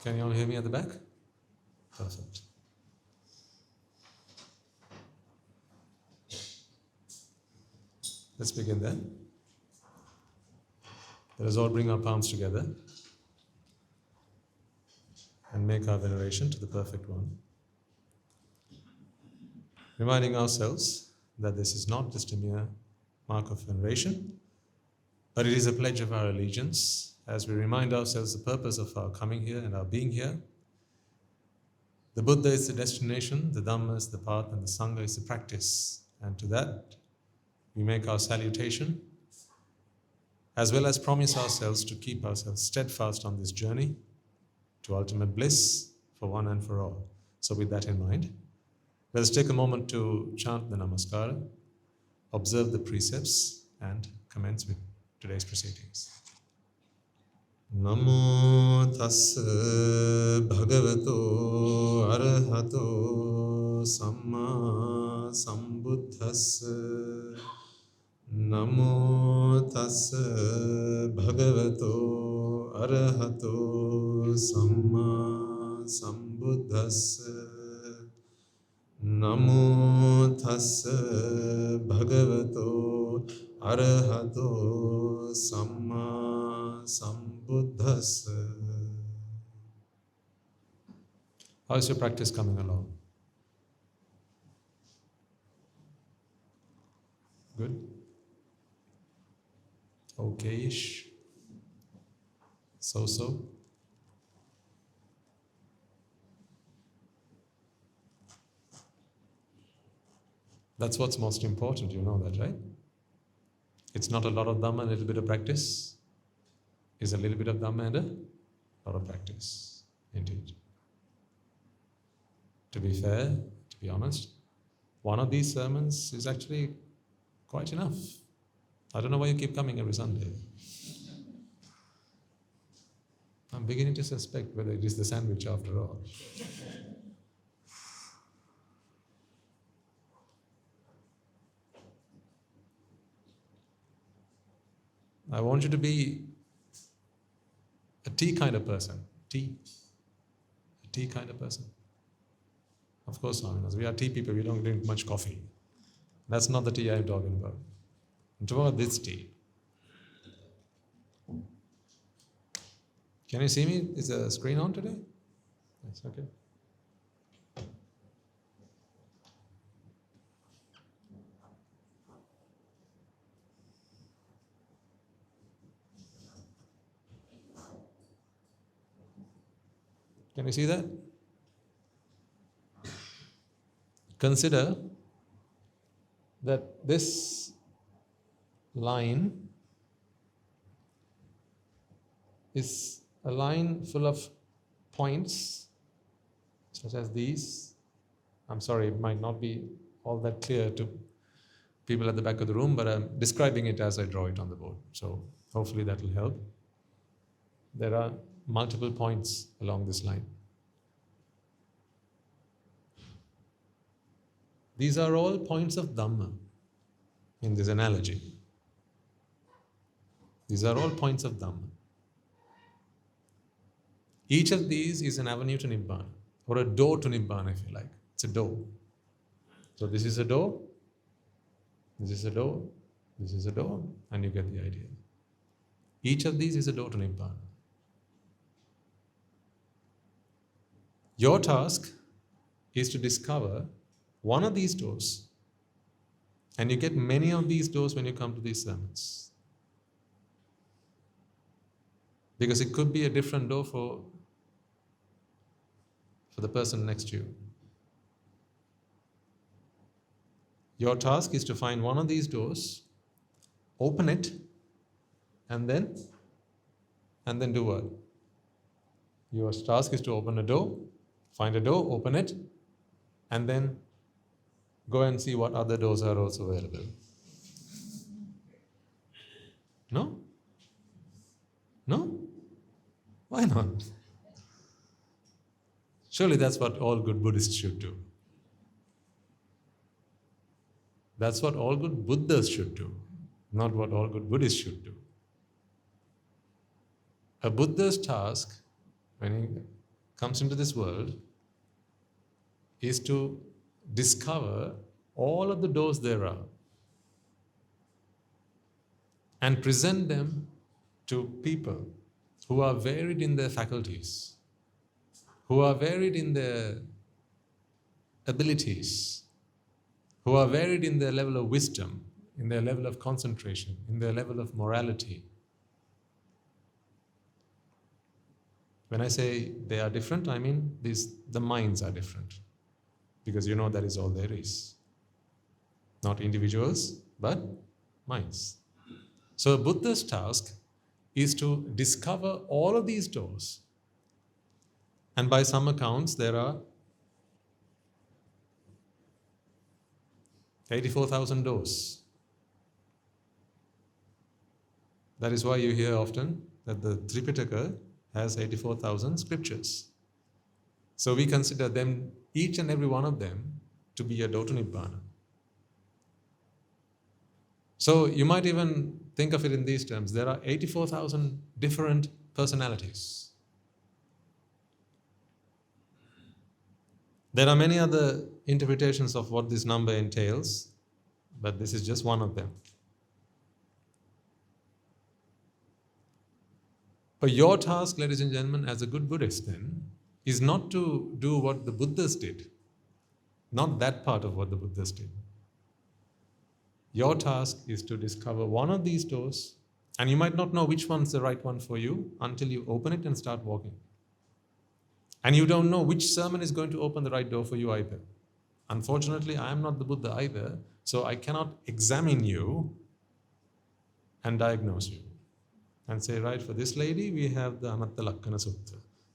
Can you all hear me at the back? Perfect. Let's begin then. Let us all bring our palms together and make our veneration to the Perfect One. Reminding ourselves that this is not just a mere mark of veneration, but it is a pledge of our allegiance as we remind ourselves the purpose of our coming here and our being here. The Buddha is the destination, the Dhamma is the path, and the Sangha is the practice. And to that, we make our salutation, as well as promise ourselves to keep ourselves steadfast on this journey to ultimate bliss for one and for all. So with that in mind, let us take a moment to chant the Namaskara, observe the precepts, and commence with today's proceedings. Namo tassa bhagavato arahato samma sambuddhassa. Namo tassa bhagavato arahato samma sambuddhassa. Namo tassa bhagavato arahato samma sambuddhassa. How is your practice coming along? Good? Okay-ish? So-so? That's what's most important, you know that, right? It's not a lot of Dhamma, a little bit of practice. It's a little bit of Dhamma and a lot of practice, indeed. To be fair, to be honest, one of these sermons is actually quite enough. I don't know why you keep coming every Sunday. I'm beginning to suspect whether it is the sandwich after all. I want you to be a tea kind of person. Tea. A tea kind of person. Of course, we are tea people, we don't drink much coffee. That's not the tea I'm talking about. I'm talking about this tea. Can you see me? Is the screen on today? Yes, okay. Can you see that? Consider that this line is a line full of points, such as these. I'm sorry, it might not be all that clear to people at the back of the room, but I'm describing it as I draw it on the board. So hopefully that will help. There are multiple points along this line. These are all points of Dhamma in this analogy. These are all points of Dhamma. Each of these is an avenue to Nibbana, or a door to Nibbana, if you like. It's a door. So this is a door, this is a door, this is a door, and you get the idea. Each of these is a door to Nibbana. Your task is to discover one of these doors, and you get many of these doors when you come to these sermons. Because it could be a different door for the person next to you. Your task is to find one of these doors, open it, and then do what? Your task is to open a door, find a door, open it, and then go and see what other doors are also available. No? No? Why not? Surely that's what all good Buddhists should do. That's what all good Buddhas should do, not what all good Buddhists should do. A Buddha's task, when he comes into this world, is to discover all of the doors there are and present them to people who are varied in their faculties, who are varied in their abilities, who are varied in their level of wisdom, in their level of concentration, in their level of morality. When I say they are different, I mean the minds are different. Because that is all there is. Not individuals, but minds. So a Buddha's task is to discover all of these doors. And by some accounts, there are 84,000 doors. That is why you hear often that the Tripitaka has 84,000 scriptures. So we consider them, each and every one of them, to be a door to Nibbana. So you might even think of it in these terms. There are 84,000 different personalities. There are many other interpretations of what this number entails, but this is just one of them. But your task, ladies and gentlemen, as a good Buddhist then, is not to do what the Buddhas did. Not that part of what the Buddhas did. Your task is to discover one of these doors, and you might not know which one's the right one for you until you open it and start walking. And you don't know which sermon is going to open the right door for you either. Unfortunately, I am not the Buddha either, so I cannot examine you and diagnose you and say, right, for this lady, we have the Anatta Lakkana Sutta.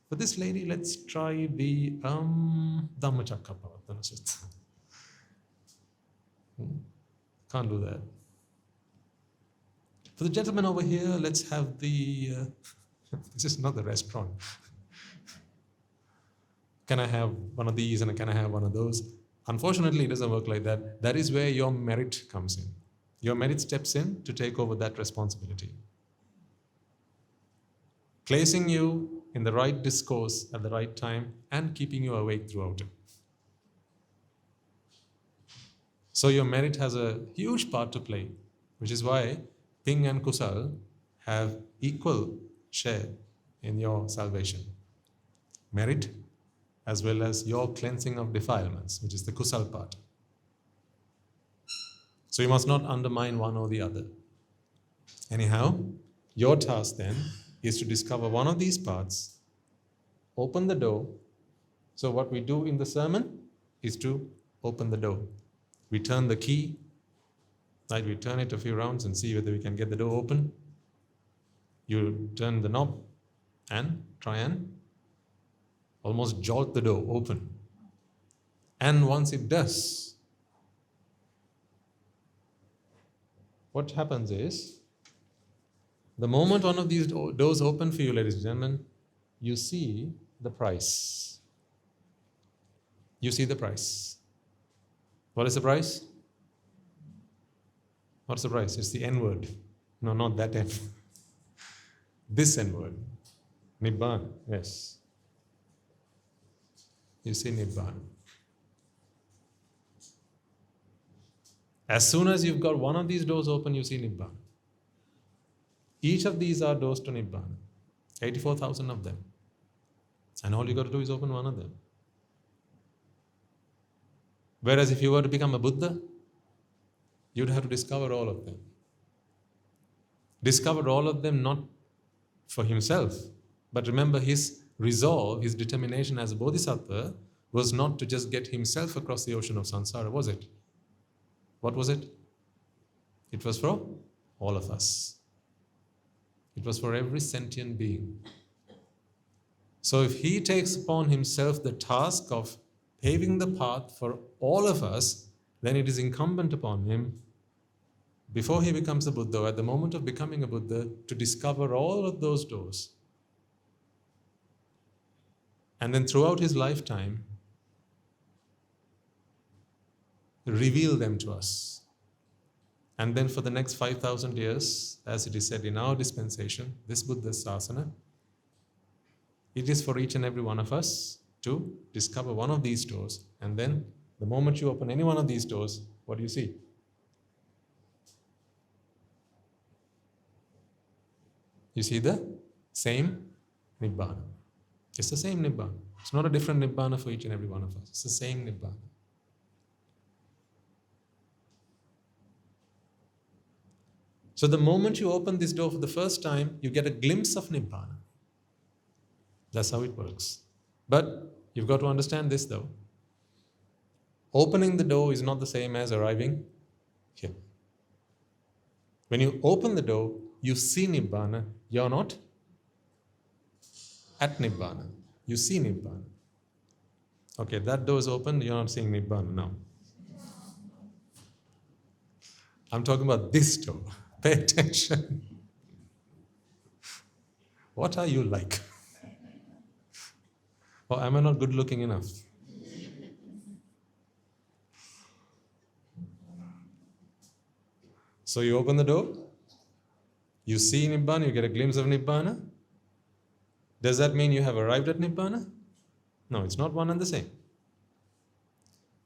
For this lady, let's try the Dhamma Sutta. Can't do that. For the gentleman over here, let's have the... this is not the restaurant. Can I have one of these and can I have one of those? Unfortunately, it doesn't work like that. That is where your merit comes in. Your merit steps in to take over that responsibility, placing you in the right discourse at the right time and keeping you awake throughout it. So your merit has a huge part to play, which is why Ping and Kusal have equal share in your salvation. Merit as well as your cleansing of defilements, which is the Kusal part. So you must not undermine one or the other. Anyhow, your task then is to discover one of these parts, open the door. So what we do in the sermon is to open the door. We turn the key, right? We turn it a few rounds and see whether we can get the door open. You turn the knob and try and almost jolt the door open. And once it does, what happens is, the moment one of these doors open for you, ladies and gentlemen, you see the price. You see the price. What is the price? What's the price? It's the N word. No, not that N. This N word. Nibbāna, yes. You see Nibbāna. As soon as you've got one of these doors open, you see Nibbāna. Each of these are doors to Nibbāna. 84,000 of them. And all you got to do is open one of them. Whereas if you were to become a Buddha, you'd have to discover all of them. Discover all of them not for himself, but remember his resolve, his determination as a Bodhisattva was not to just get himself across the ocean of samsara, was it? What was it? It was for all of us. It was for every sentient being. So if he takes upon himself the task of paving the path for all of us, then it is incumbent upon him, before he becomes a Buddha, at the moment of becoming a Buddha, to discover all of those doors. And then throughout his lifetime, reveal them to us. And then for the next 5,000 years, as it is said in our dispensation, this Buddha's Sasana, It is for each and every one of us to discover one of these doors, and then the moment you open any one of these doors, what do you see? You see the same Nibbana. It's the same Nibbana. It's not a different Nibbana for each and every one of us. It's the same Nibbana. So the moment you open this door for the first time, you get a glimpse of Nibbana. That's how it works. But you've got to understand this though. Opening the door is not the same as arriving here. When you open the door, you see Nibbana. You're not at Nibbana. You see Nibbana. Okay, that door is open, you're not seeing Nibbana now. I'm talking about this door. Pay attention. What are you like? Or am I not good looking enough? So you open the door, you see Nibbana, you get a glimpse of Nibbana. Does that mean you have arrived at Nibbana? No, it's not one and the same.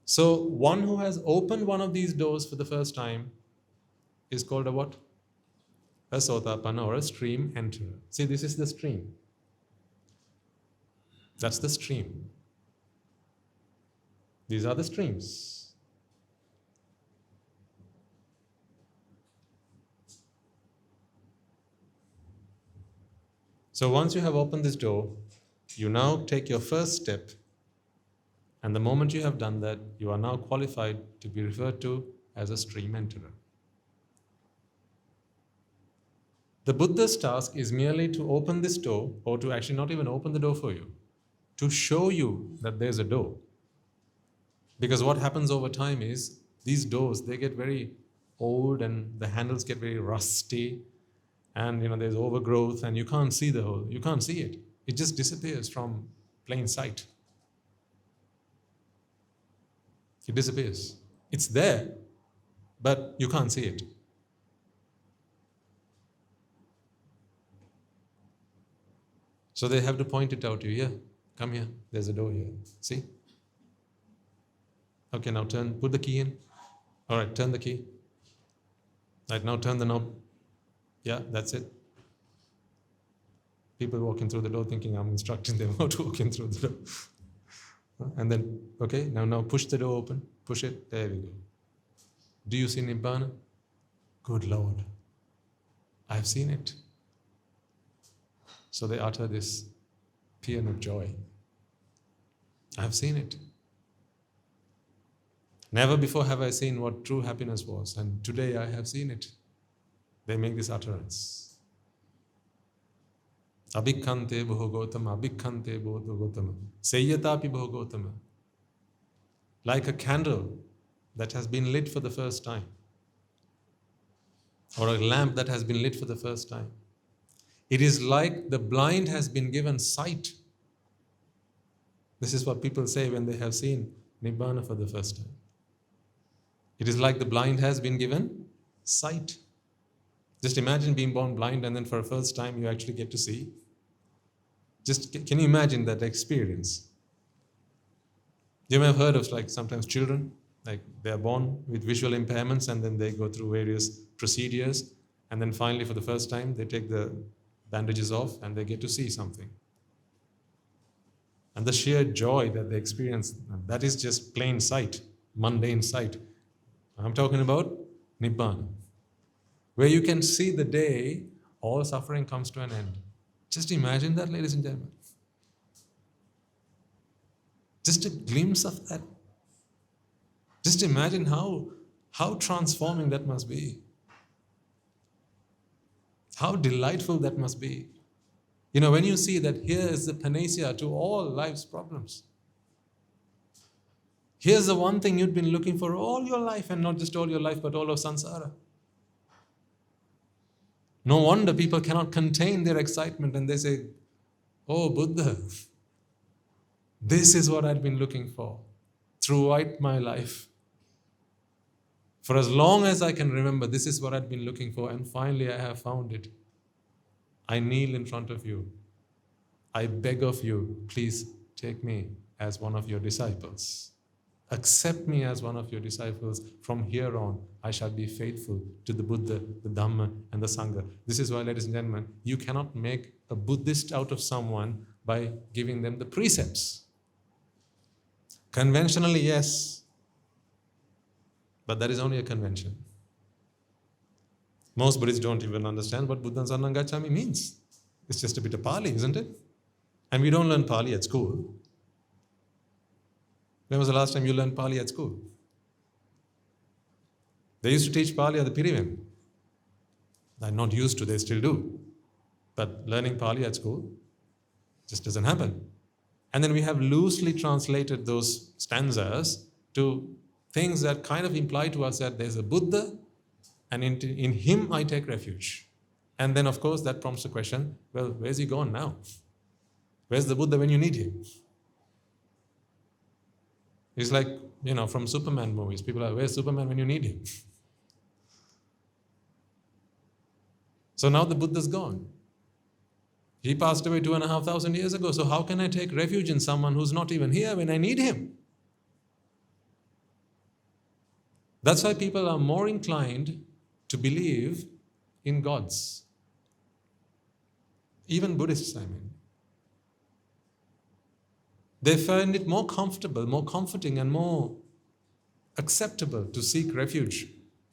So one who has opened one of these doors for the first time is called a what? A Sotapanna, or a stream enterer. See, this is the stream. That's the stream. These are the streams. So once you have opened this door, you now take your first step, and the moment you have done that, you are now qualified to be referred to as a stream enterer. The Buddha's task is merely to open this door, or to actually not even open the door for you, to show you that there's a door. Because what happens over time is, these doors, they get very old and the handles get very rusty, and there's overgrowth, and you can't see the hole. You can't see it. It just disappears from plain sight. It disappears. It's there, but you can't see it. So they have to point it out to you. Here, come here. There's a door here. See? Okay, now put the key in. All right, turn the key. Right, now turn the knob. Yeah, that's it. People walking through the door thinking I'm instructing them how to walk in through the door. And then, okay, now push the door open. Push it. There we go. Do you see Nibbana? Good Lord. I've seen it. So they utter this paean of joy. I've seen it. Never before have I seen what true happiness was, and today I have seen it. They make this utterance. Abhikkante bhogotama, abhikkante bhogotama, seyatapi bhogotama. Like a candle that has been lit for the first time, or a lamp that has been lit for the first time. It is like the blind has been given sight. This is what people say when they have seen Nibbana for the first time. It is like the blind has been given sight. Just imagine being born blind and then for the first time you actually get to see. Just can you imagine that experience? You may have heard of sometimes children, they are born with visual impairments and then they go through various procedures, and then finally for the first time they take the bandages off and they get to see something. And the sheer joy that they experience, that is just plain sight, mundane sight. I'm talking about Nibbana, where you can see the day all suffering comes to an end. Just imagine that, ladies and gentlemen. Just a glimpse of that. Just imagine how transforming that must be. How delightful that must be. When you see that here is the panacea to all life's problems. Here's the one thing you've been looking for all your life, and not just all your life, but all of samsara. No wonder people cannot contain their excitement and they say, oh Buddha, this is what I've been looking for throughout my life. For as long as I can remember, this is what I've been looking for, and finally I have found it. I kneel in front of you I beg of you, please take me as one of your disciples. Accept me as one of your disciples. From here on, I shall be faithful to the Buddha, the Dhamma, and the Sangha. This is why, ladies and gentlemen, you cannot make a Buddhist out of someone by giving them the precepts. Conventionally, yes, but that is only a convention. Most Buddhists don't even understand what Buddhaṃ Saranam Gacchāmi means. It's just a bit of Pali, isn't it? And we don't learn Pali at school. When was the last time you learned Pali at school? They used to teach Pali at the Piriven. I'm not used to, they still do. But learning Pali at school just doesn't happen. And then we have loosely translated those stanzas to things that kind of imply to us that there's a Buddha, and in him I take refuge. And then, of course, that prompts the question, well, where's he gone now? Where's the Buddha when you need him? It's like, from Superman movies. People are, where's Superman when you need him? So now the Buddha's gone. He passed away 2,500 years ago. So how can I take refuge in someone who's not even here when I need him? That's why people are more inclined to believe in gods. Even Buddhists, I mean. They find it more comfortable, more comforting, and more acceptable to seek refuge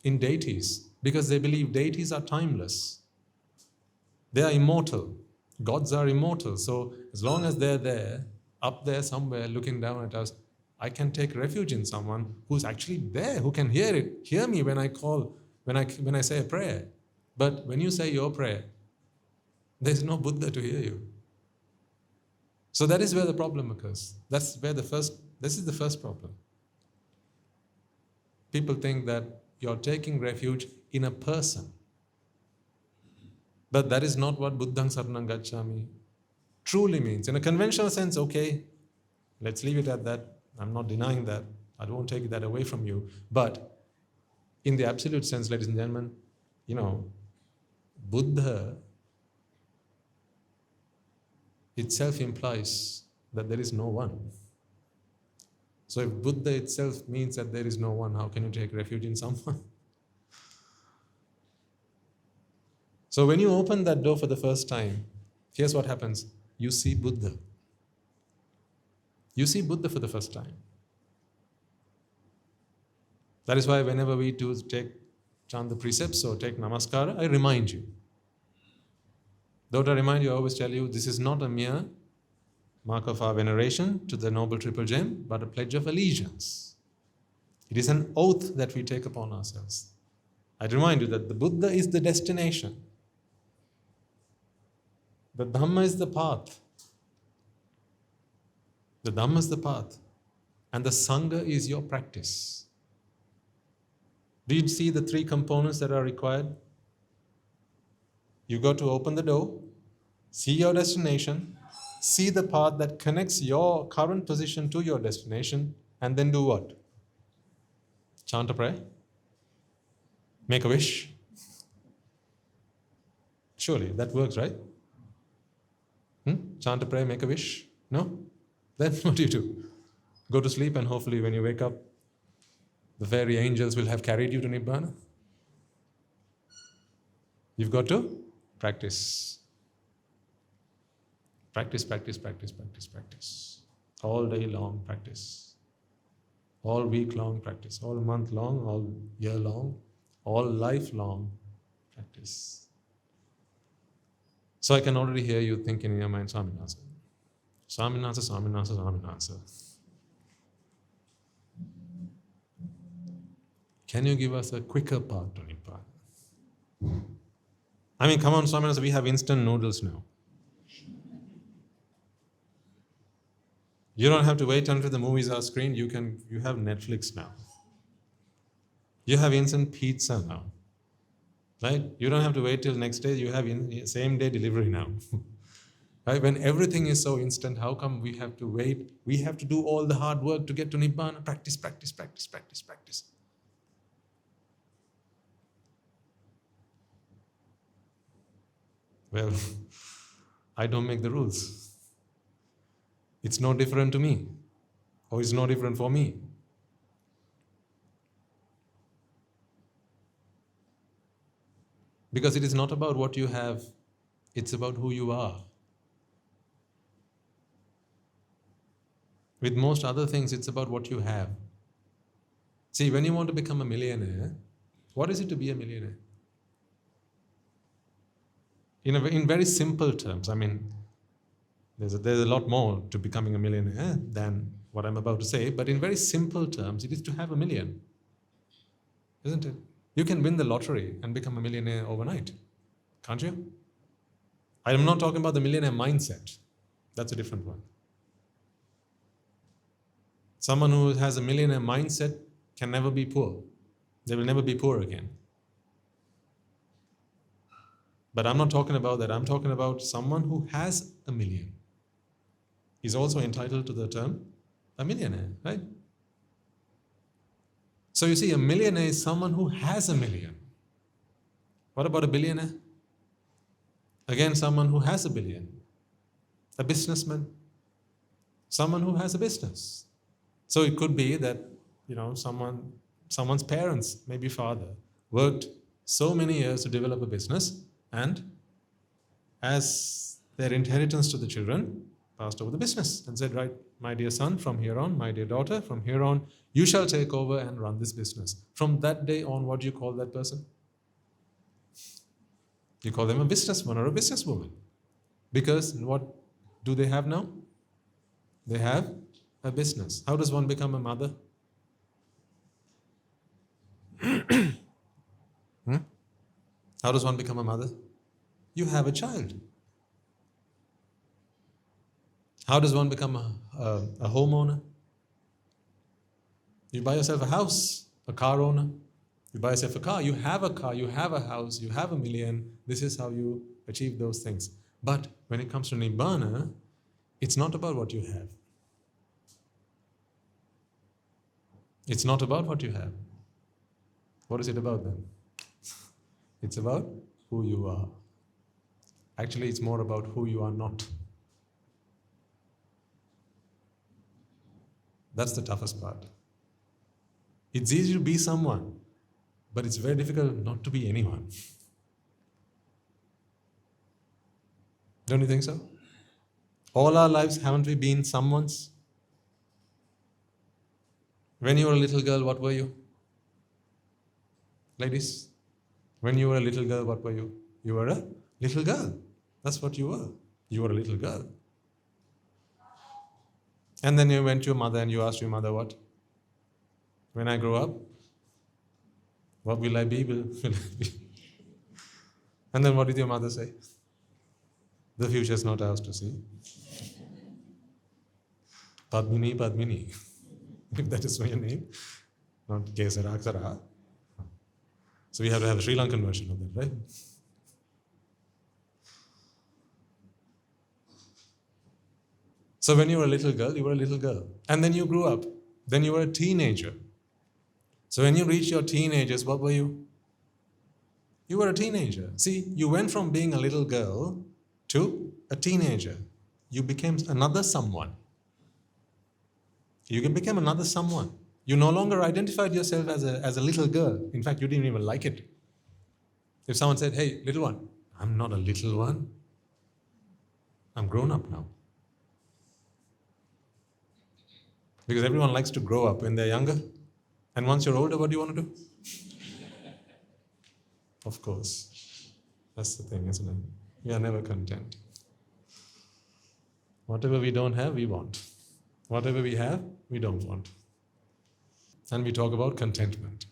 in deities because they believe deities are timeless. They are immortal. Gods are immortal. So as long as they're there, up there somewhere looking down at us, I can take refuge in someone who's actually there, who can hear me when I call, when I say a prayer. But when you say your prayer, there's no Buddha to hear you. So that is where the problem occurs. This is the first problem. People think that you're taking refuge in a person. But that is not what Buddhaṃ Saranam Gacchāmi truly means. In a conventional sense, okay, let's leave it at that. I'm not denying that. I won't take that away from you. But in the absolute sense, ladies and gentlemen, Buddha itself implies that there is no one. So if Buddha itself means that there is no one, how can you take refuge in someone? So when you open that door for the first time, here's what happens. You see Buddha. You see Buddha for the first time. That is why whenever we do chant the precepts or take namaskara, I remind you. Don't I remind you, I always tell you, this is not a mere mark of our veneration to the Noble Triple Gem, but a pledge of allegiance. It is an oath that we take upon ourselves. I remind you that the Buddha is the destination. The Dhamma is the path. The Dhamma is the path. And the Sangha is your practice. Do you see the three components that are required? You got to open the door, see your destination, see the path that connects your current position to your destination, and then do what? Chant a prayer? Make a wish? Surely that works, right? Chant a prayer, make a wish? No? Then what do you do? Go to sleep and hopefully when you wake up, the fairy angels will have carried you to Nibbāna. You've got to practice. Practice, practice, practice, practice, practice. All day long practice. All week long practice. All month long, all year long, all life long practice. So I can already hear you thinking in your mind, Swaminatha. Swaminatha, Swaminatha, Swaminatha. Can you give us a quicker path to Nibbāna? I mean, come on, Swaminatha, we have instant noodles now. You don't have to wait until the movies are screened. You have Netflix now. You have instant pizza now. Right? You don't have to wait till next day. You have same day delivery now. Right? When everything is so instant, how come we have to wait? We have to do all the hard work to get to Nibbāna. Practice, practice, practice, practice, practice. Well, I don't make the rules. It's no different to me, or it's no different for me. Because it is not about what you have, it's about who you are. With most other things, it's about what you have. See, when you want to become a millionaire, what is it to be a millionaire? In very simple terms, I mean, there's a lot more to becoming a millionaire than what I'm about to say, but in very simple terms, it is to have $1 million, isn't it? You can win the lottery and become a millionaire overnight, can't you? I'm not talking about the millionaire mindset. That's a different one. Someone who has a millionaire mindset can never be poor. They will never be poor again. But I'm not talking about that. I'm talking about someone who has $1 million. He's also entitled to the term a millionaire, right? So you see, a millionaire is someone who has $1 million. What about a billionaire? Again, someone who has $1 billion. A businessman, someone who has a business. So it could be that, someone's parents, maybe father, worked so many years to develop a business, and as their inheritance to the children, passed over the business and said, right, my dear son, from here on, my dear daughter, from here on, you shall take over and run this business. From that day on, what do you call that person? You call them a businessman or a businesswoman. Because what do they have now? They have a business. How does one become a mother? How does one become a mother? You have a child. How does one become a homeowner? You buy yourself a house, a car owner. You buy yourself a car, you have a house, you have $1 million. This is how you achieve those things. But when it comes to Nibbana, it's not about what you have. It's not about what you have. What is it about then? It's about who you are. Actually, it's more about who you are not. That's the toughest part. It's easy to be someone, but it's very difficult not to be anyone. Don't you think so? All our lives, haven't we been someone's? When you were a little girl, what were you? Ladies, when you were a little girl, what were you? You were a little girl. That's what you were. You were a little girl. And then you went to your mother and you asked your mother what? When I grow up, what will I be? Will I be? And then what did your mother say? The future is not ours to see. Padmini, Padmini. If that is your name, not Kesara, Aksara. So we have to have a Sri Lankan version of that, right? So when you were a little girl, you were a little girl. And then you grew up. Then you were a teenager. So when you reached your teenagers, what were you? You were a teenager. See, you went from being a little girl to a teenager. You became another someone. You became another someone. You no longer identified yourself as a little girl. In fact, you didn't even like it. If someone said, hey, little one, I'm not a little one. I'm grown up now. Because everyone likes to grow up when they're younger. And once you're older, what do you want to do? Of course. That's the thing, isn't it? We are never content. Whatever we don't have, we want. Whatever we have, we don't want. And we talk about contentment.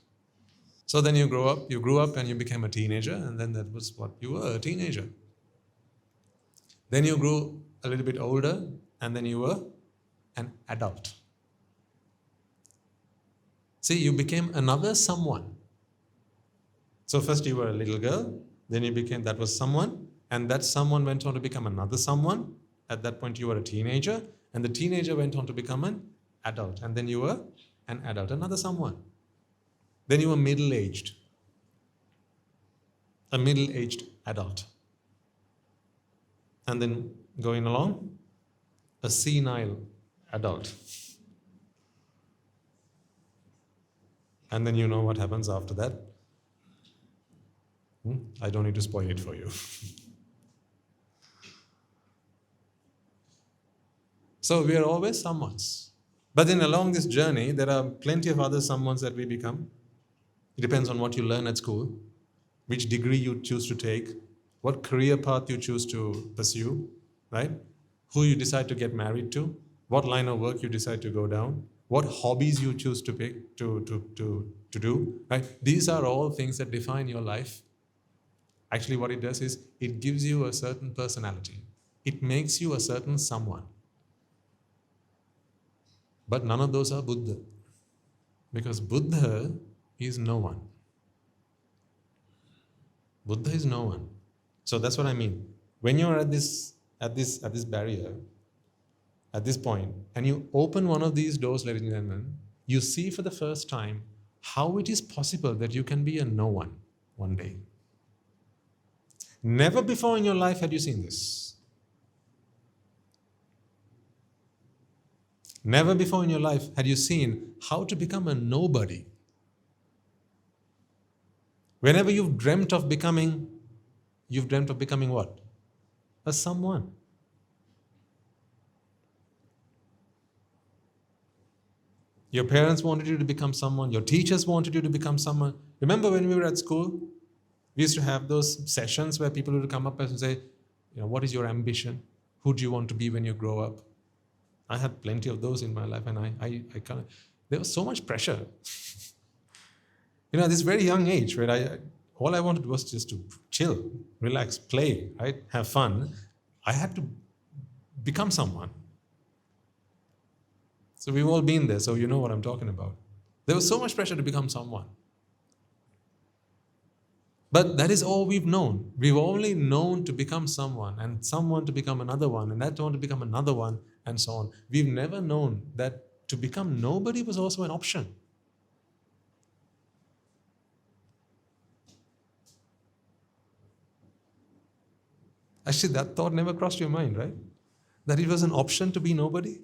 So then you grew up and you became a teenager, and then that was what you were, a teenager. Then you grew a little bit older, and then you were an adult. See, you became another someone. So first you were a little girl, then you became, that was someone, and that someone went on to become another someone. At that point you were a teenager, and the teenager went on to become an adult, and then you were an adult, another someone. Then you were middle-aged, a middle-aged adult. And then going along, a senile adult. And then you know what happens after that. I don't need to spoil it for you. So we are always someones. But then along this journey, there are plenty of other someones that we become. It depends on what you learn at school, which degree you choose to take, what career path you choose to pursue, right? Who you decide to get married to, what line of work you decide to go down, what hobbies you choose to pick to do, right? These are all things that define your life. Actually, what it does is it gives you a certain personality. It makes you a certain someone. But none of those are Buddha. Because Buddha is no one. Buddha is no one. So that's what I mean. When you're at this barrier, at this point, and you open one of these doors, ladies and gentlemen, you see for the first time how it is possible that you can be a no one day. Never before in your life had you seen this. Never before in your life had you seen how to become a nobody. Whenever you've dreamt of becoming what? A someone. Your parents wanted you to become someone. Your teachers wanted you to become someone. Remember when we were at school? We used to have those sessions where people would come up and say, what is your ambition? Who do you want to be when you grow up? I had plenty of those in my life, and I kind of, there was so much pressure. At this very young age, where all I wanted was just to chill, relax, play, right? Have fun. I had to become someone. So we've all been there, so you know what I'm talking about. There was so much pressure to become someone. But that is all we've known. We've only known to become someone, and someone to become another one, and that one to become another one, and so on. We've never known that to become nobody was also an option. Actually, that thought never crossed your mind, right? That it was an option to be nobody.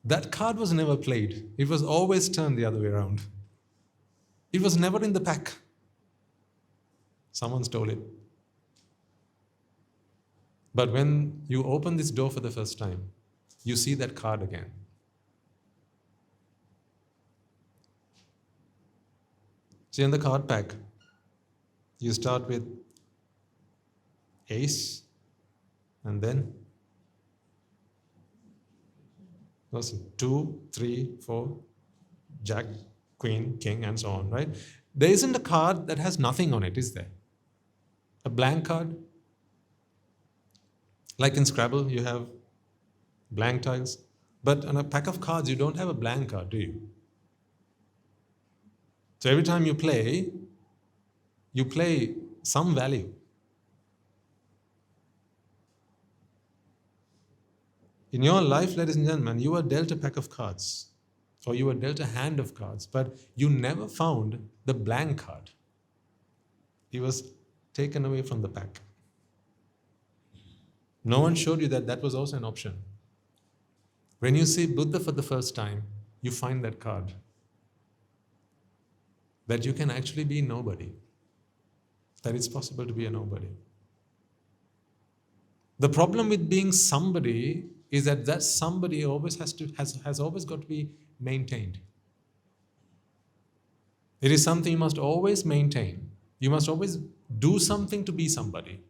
That card was never played. It was always turned the other way around. It was never in the pack. Someone stole it. But when you open this door for the first time, you see that card again. See, in the card pack, you start with ace, and then 2, 3, 4, jack, queen, king, and so on, right? There isn't a card that has nothing on it, is there? A blank card? Like in Scrabble, you have blank tiles. But on a pack of cards, you don't have a blank card, do you? So every time you play some value. In your life, ladies and gentlemen, you were dealt a pack of cards, or you were dealt a hand of cards, but you never found the blank card. It was taken away from the pack. No one showed you that that was also an option. When you see Buddha for the first time, you find that card. That you can actually be nobody. That it's possible to be a nobody. The problem with being somebody is that somebody always has always got to be maintained. It is something you must always maintain. You must always do something to be somebody.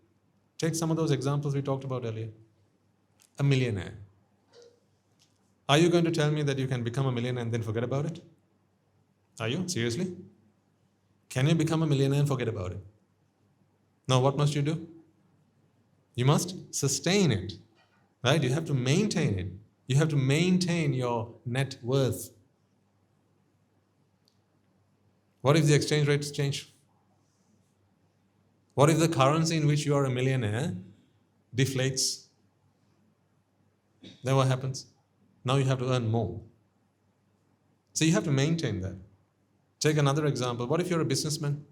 Take some of those examples we talked about earlier. A millionaire. Are you going to tell me that you can become a millionaire and then forget about it? Are you? Seriously? Can you become a millionaire and forget about it? Now what must you do? You must sustain it. Right? You have to maintain it. You have to maintain your net worth. What if the exchange rates change? What if the currency in which you are a millionaire deflates? Then what happens? Now you have to earn more. So you have to maintain that. Take another example. What if you're a businessman?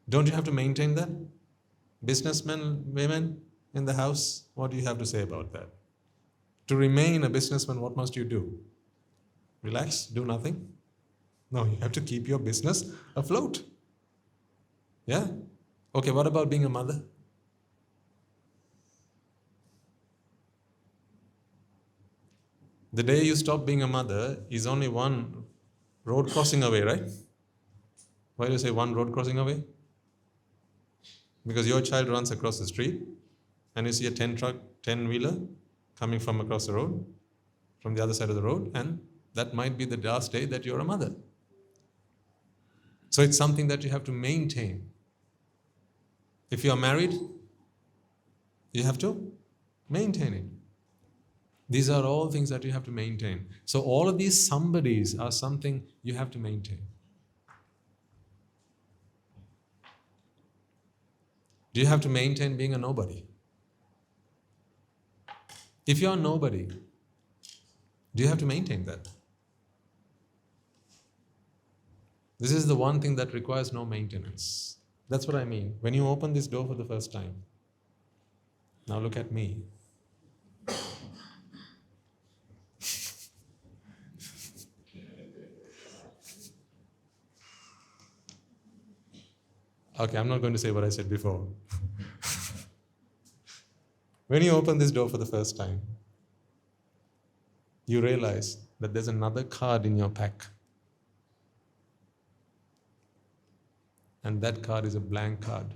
Don't you have to maintain that? Businessmen, women in the house, what do you have to say about that? To remain a businessman, what must you do? Relax, do nothing? No, you have to keep your business afloat. Yeah? Okay, what about being a mother? The day you stop being a mother is only one road crossing away, right? Why do you say one road crossing away? Because your child runs across the street and you see a 10-wheeler coming from across the road, from the other side of the road, and that might be the last day that you're a mother. So it's something that you have to maintain. If you are married, you have to maintain it. These are all things that you have to maintain. So all of these somebodies are something you have to maintain. Do you have to maintain being a nobody? If you're a nobody, do you have to maintain that? This is the one thing that requires no maintenance. That's what I mean. When you open this door for the first time, now look at me. Okay, I'm not going to say what I said before. When you open this door for the first time, you realize that there's another card in your pack. And that card is a blank card.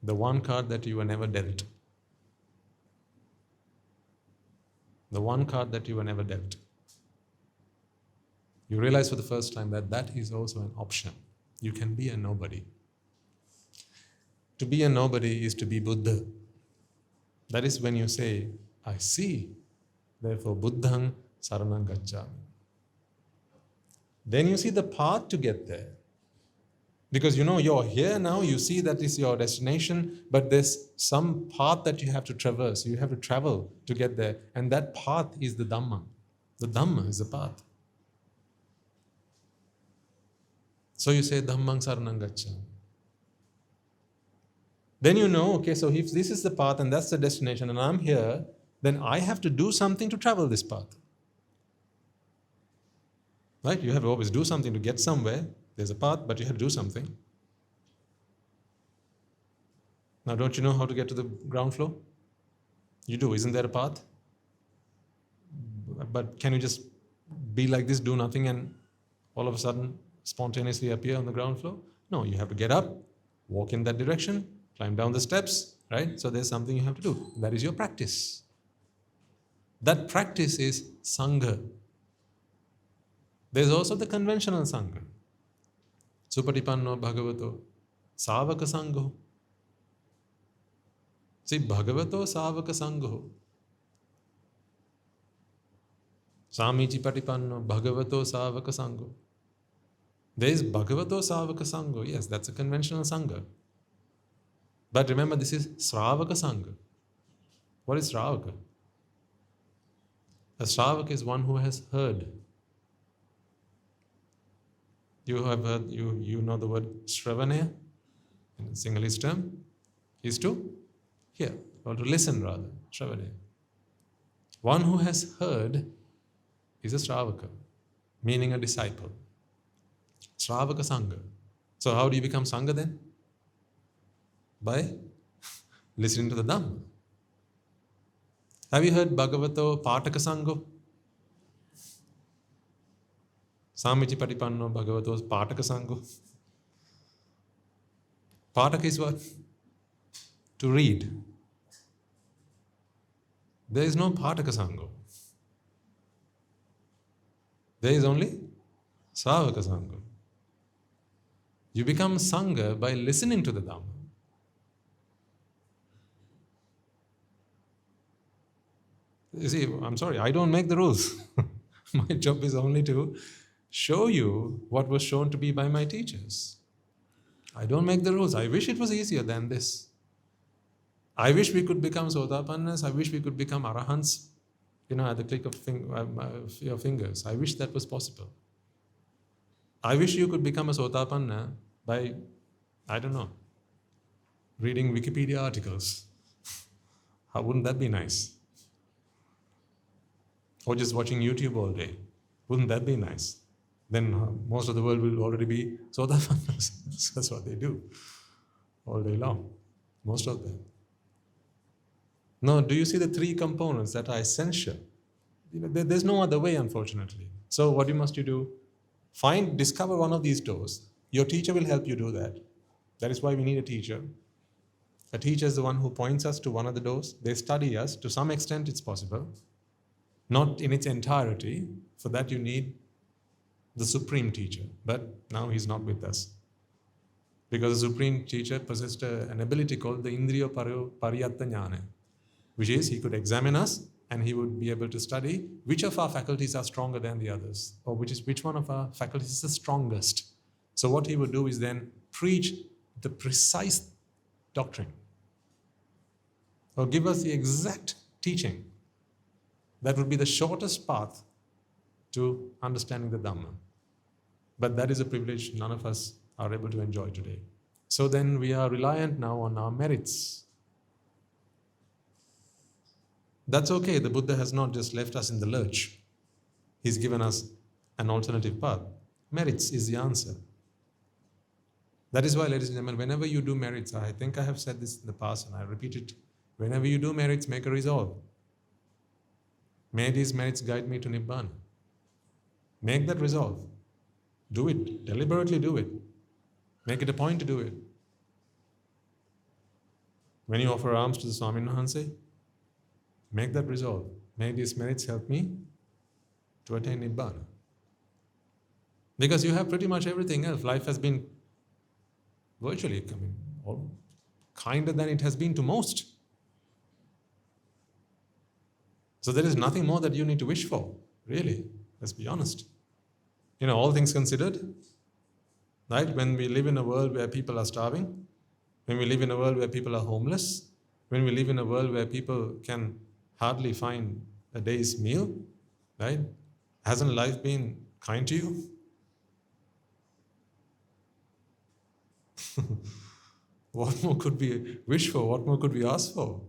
The one card that you were never dealt. The one card that you were never dealt. You realize for the first time that that is also an option. You can be a nobody. To be a nobody is to be Buddha. That is when you say, I see, therefore Buddhang saranang gacchami. Then you see the path to get there. Because you're here now, you see that is your destination, but there's some path that you have to traverse. You have to travel to get there. And that path is the Dhamma. The Dhamma is the path. So you say, Dhammang saranang gacchami. Then you know, okay, so if this is the path and that's the destination and I'm here, then I have to do something to travel this path. Right? You have to always do something to get somewhere. There's a path, but you have to do something. Now, don't you know how to get to the ground floor? You do. Isn't there a path? But can you just be like this, do nothing, and all of a sudden spontaneously appear on the ground floor? No, you have to get up, walk in that direction, climb down the steps, right? So there's something you have to do. That is your practice. That practice is Sangha. There's also the conventional Sangha. Supatipanno Bhagavato Savaka Sangho. See, Bhagavato Savaka Sangho. Samichi Patipanno Bhagavato Savaka Sangho. There is Bhagavato Savaka Sangho. Yes, that's a conventional Sangha. But remember, this is Sravaka Sangha. What is Sravaka? A Sravaka is one who has heard. You have heard, you know the word Shravanaya in a Sinhalese term is to hear, or to listen rather, Shravanaya. One who has heard is a Sravaka, meaning a disciple. Sravaka Sangha. So how do you become Sangha then? By listening to the Dhamma. Have you heard Bhagavato Pataka Sangho? Samichi Patipanno Bhagavato Pataka Sangho. Pataka is what? To read. There is no Pataka Sangho. There is only Sravaka Sangha. You become Sangha by listening to the Dhamma. You see, I'm sorry, I don't make the rules. My job is only to show you what was shown to be by my teachers. I don't make the rules. I wish it was easier than this. I wish we could become Sotapannas. I wish we could become Arahants, at the click of your fingers. I wish that was possible. I wish you could become a Sotapanna by, I don't know, reading Wikipedia articles. How wouldn't that be nice? Or just watching YouTube all day. Wouldn't that be nice? Then most of the world will already be Sotapannas. That's what they do all day long. Most of them. No, do you see the three components that are essential? There's no other way, unfortunately. So what must you do? Discover one of these doors. Your teacher will help you do that. That is why we need a teacher. A teacher is the one who points us to one of the doors. They study us. To some extent, it's possible. Not in its entirety. For that, you need the supreme teacher. But now he's not with us. Because the supreme teacher possessed an ability called the Indriya Pariyatta Jnana, which is he could examine us and he would be able to study which of our faculties are stronger than the others, or which one of our faculties is the strongest. So what he would do is then preach the precise doctrine, or give us the exact teaching that would be the shortest path to understanding the Dhamma. But that is a privilege none of us are able to enjoy today. So then we are reliant now on our merits. That's okay. The Buddha has not just left us in the lurch. He's given us an alternative path. Merits is the answer. That is why, ladies and gentlemen, whenever you do merits, I think I have said this in the past and I repeat it, whenever you do merits, make a resolve. May these merits guide me to Nibbana. Make that resolve. Do it. Deliberately do it. Make it a point to do it. When you offer alms to the Swamin Wahanse, make that resolve. May these merits help me to attain Nibbana. Because you have pretty much everything else. Life has been virtually kinder than it has been to most. So there is nothing more that you need to wish for, really. Let's be honest. All things considered, right? When we live in a world where people are starving, when we live in a world where people are homeless, when we live in a world where people can hardly find a day's meal, right? Hasn't life been kind to you? What more could we wish for? What more could we ask for?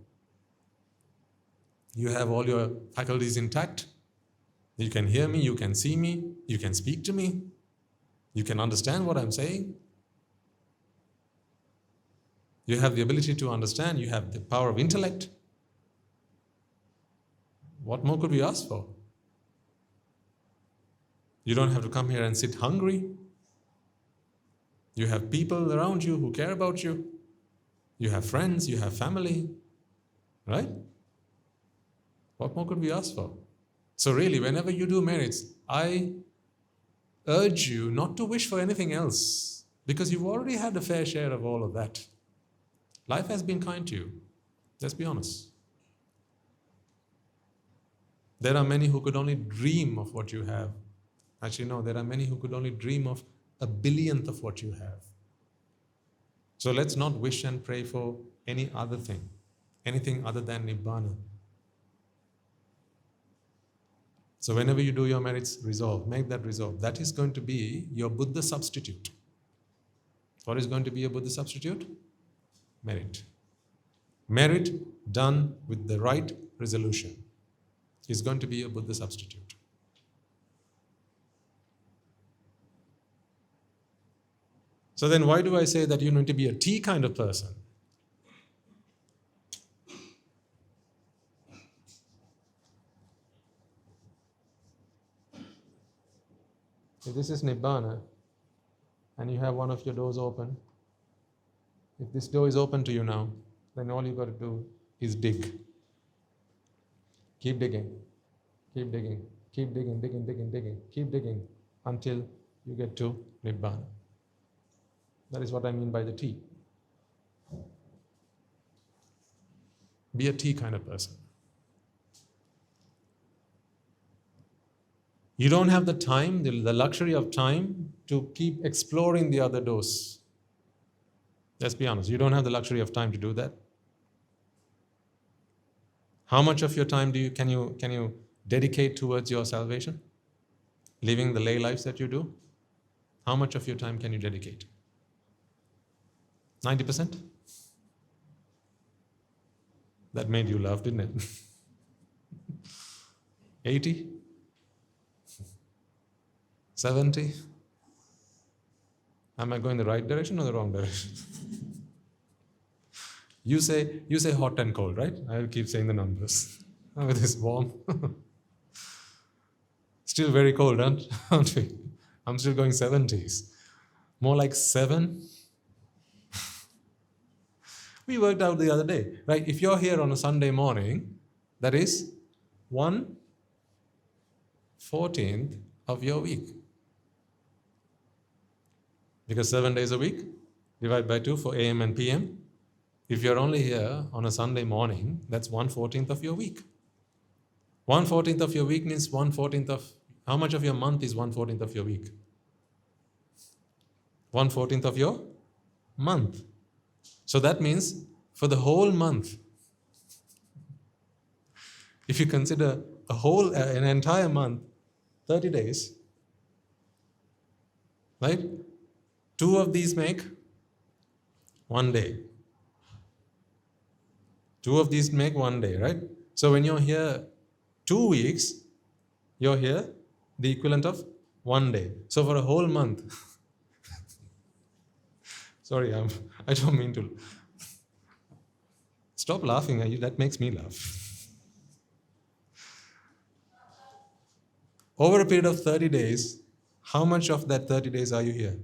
You have all your faculties intact. You can hear me, you can see me, you can speak to me, you can understand what I'm saying. You have the ability to understand, you have the power of intellect. What more could we ask for? You don't have to come here and sit hungry. You have people around you who care about you. You have friends, you have family, right? What more could we ask for? So really, whenever you do merits, I urge you not to wish for anything else, because you've already had a fair share of all of that. Life has been kind to you. Let's be honest. There are many who could only dream of what you have. Actually, no, there are many who could only dream of a billionth of what you have. So let's not wish and pray for any other thing, anything other than Nibbana. So whenever you do your merits, resolve, make that resolve. That is going to be your Buddha substitute. What is going to be your Buddha substitute? Merit. Merit done with the right resolution is going to be a Buddha substitute. So then why do I say that you need to be a T kind of person? If this is Nibbana and you have one of your doors open, if this door is open to you now, then all you've got to do is dig. Keep digging, keep digging, keep digging, keep digging until you get to Nibbana. That is what I mean by the T. Be a T kind of person. You don't have the time, the luxury of time to keep exploring the other doors. Let's be honest, you don't have the luxury of time to do that. How much of your time can you dedicate towards your salvation? Living the lay lives that you do? How much of your time can you dedicate? 90%? That made you laugh, didn't it? 80? 70? Am I going the right direction or the wrong direction? You say hot and cold, right? I'll keep saying the numbers. Oh, it is warm. Still very cold, aren't we? I'm still going 70s. More like 7. We worked out the other day, right? If you're here on a Sunday morning, that is 1/14 of your week. Because 7 days a week, divide by 2 for AM and PM. If you're only here on a Sunday morning, that's 1/14 of your week. 1/14 of your week means 1/14 of, how much of your month is 1/14 of your week? 1/14 of your month. So that means for the whole month, if you consider an entire month, 30 days, right? 2 of these make 1 day. 2 of these make 1 day, right? So when you're here 2 weeks, you're here the equivalent of 1 day. So for a whole month, sorry, I don't mean to. Stop laughing, that makes me laugh. Over a period of 30 days, how much of that 30 days are you here?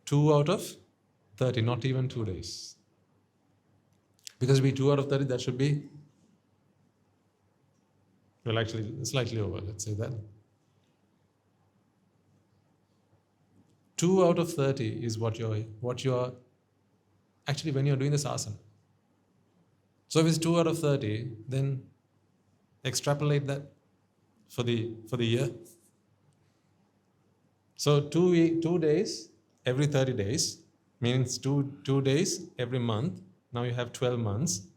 2 out of 30, not even 2 days. Because to be 2 out of 30, that should be, well, actually, slightly over, let's say that. 2 out of 30 is what you're actually when you're doing the Sasana. So if it's 2 out of 30, then extrapolate that for the year. So 2 days every 30 days means 2 days every month. Now you have 12 months.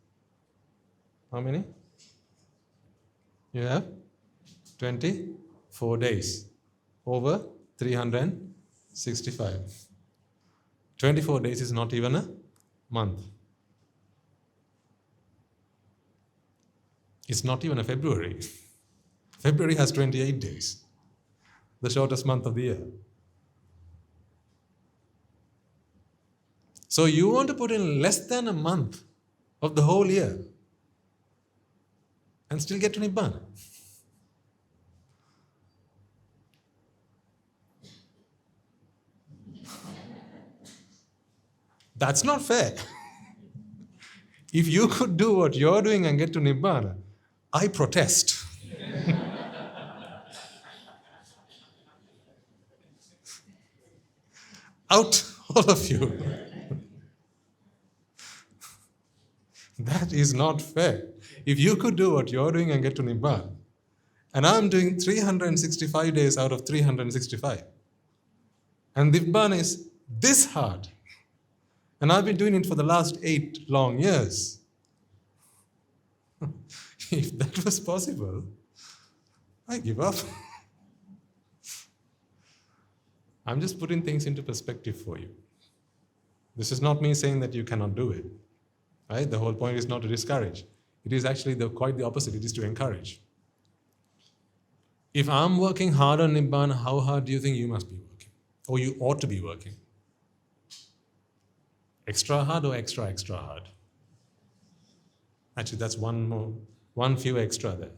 How many? You have 24 days over 365. 24 days is not even a month. It's not even a February. February has 28 days, the shortest month of the year. So you want to put in less than a month of the whole year and still get to Nibbana. That's not fair. If you could do what you're doing and get to Nibbana, I protest. Out, all of you. That is not fair. If you could do what you're doing and get to Nibbana, and I'm doing 365 days out of 365, and Nibbana is this hard, and I've been doing it for the last 8 long years. If that was possible, I give up. I'm just putting things into perspective for you. This is not me saying that you cannot do it. Right? The whole point is not to discourage. It is actually quite the opposite. It is to encourage. If I'm working hard on Nibbana, how hard do you think you must be working? Or you ought to be working? Extra hard or extra hard? Actually, that's one few extra there.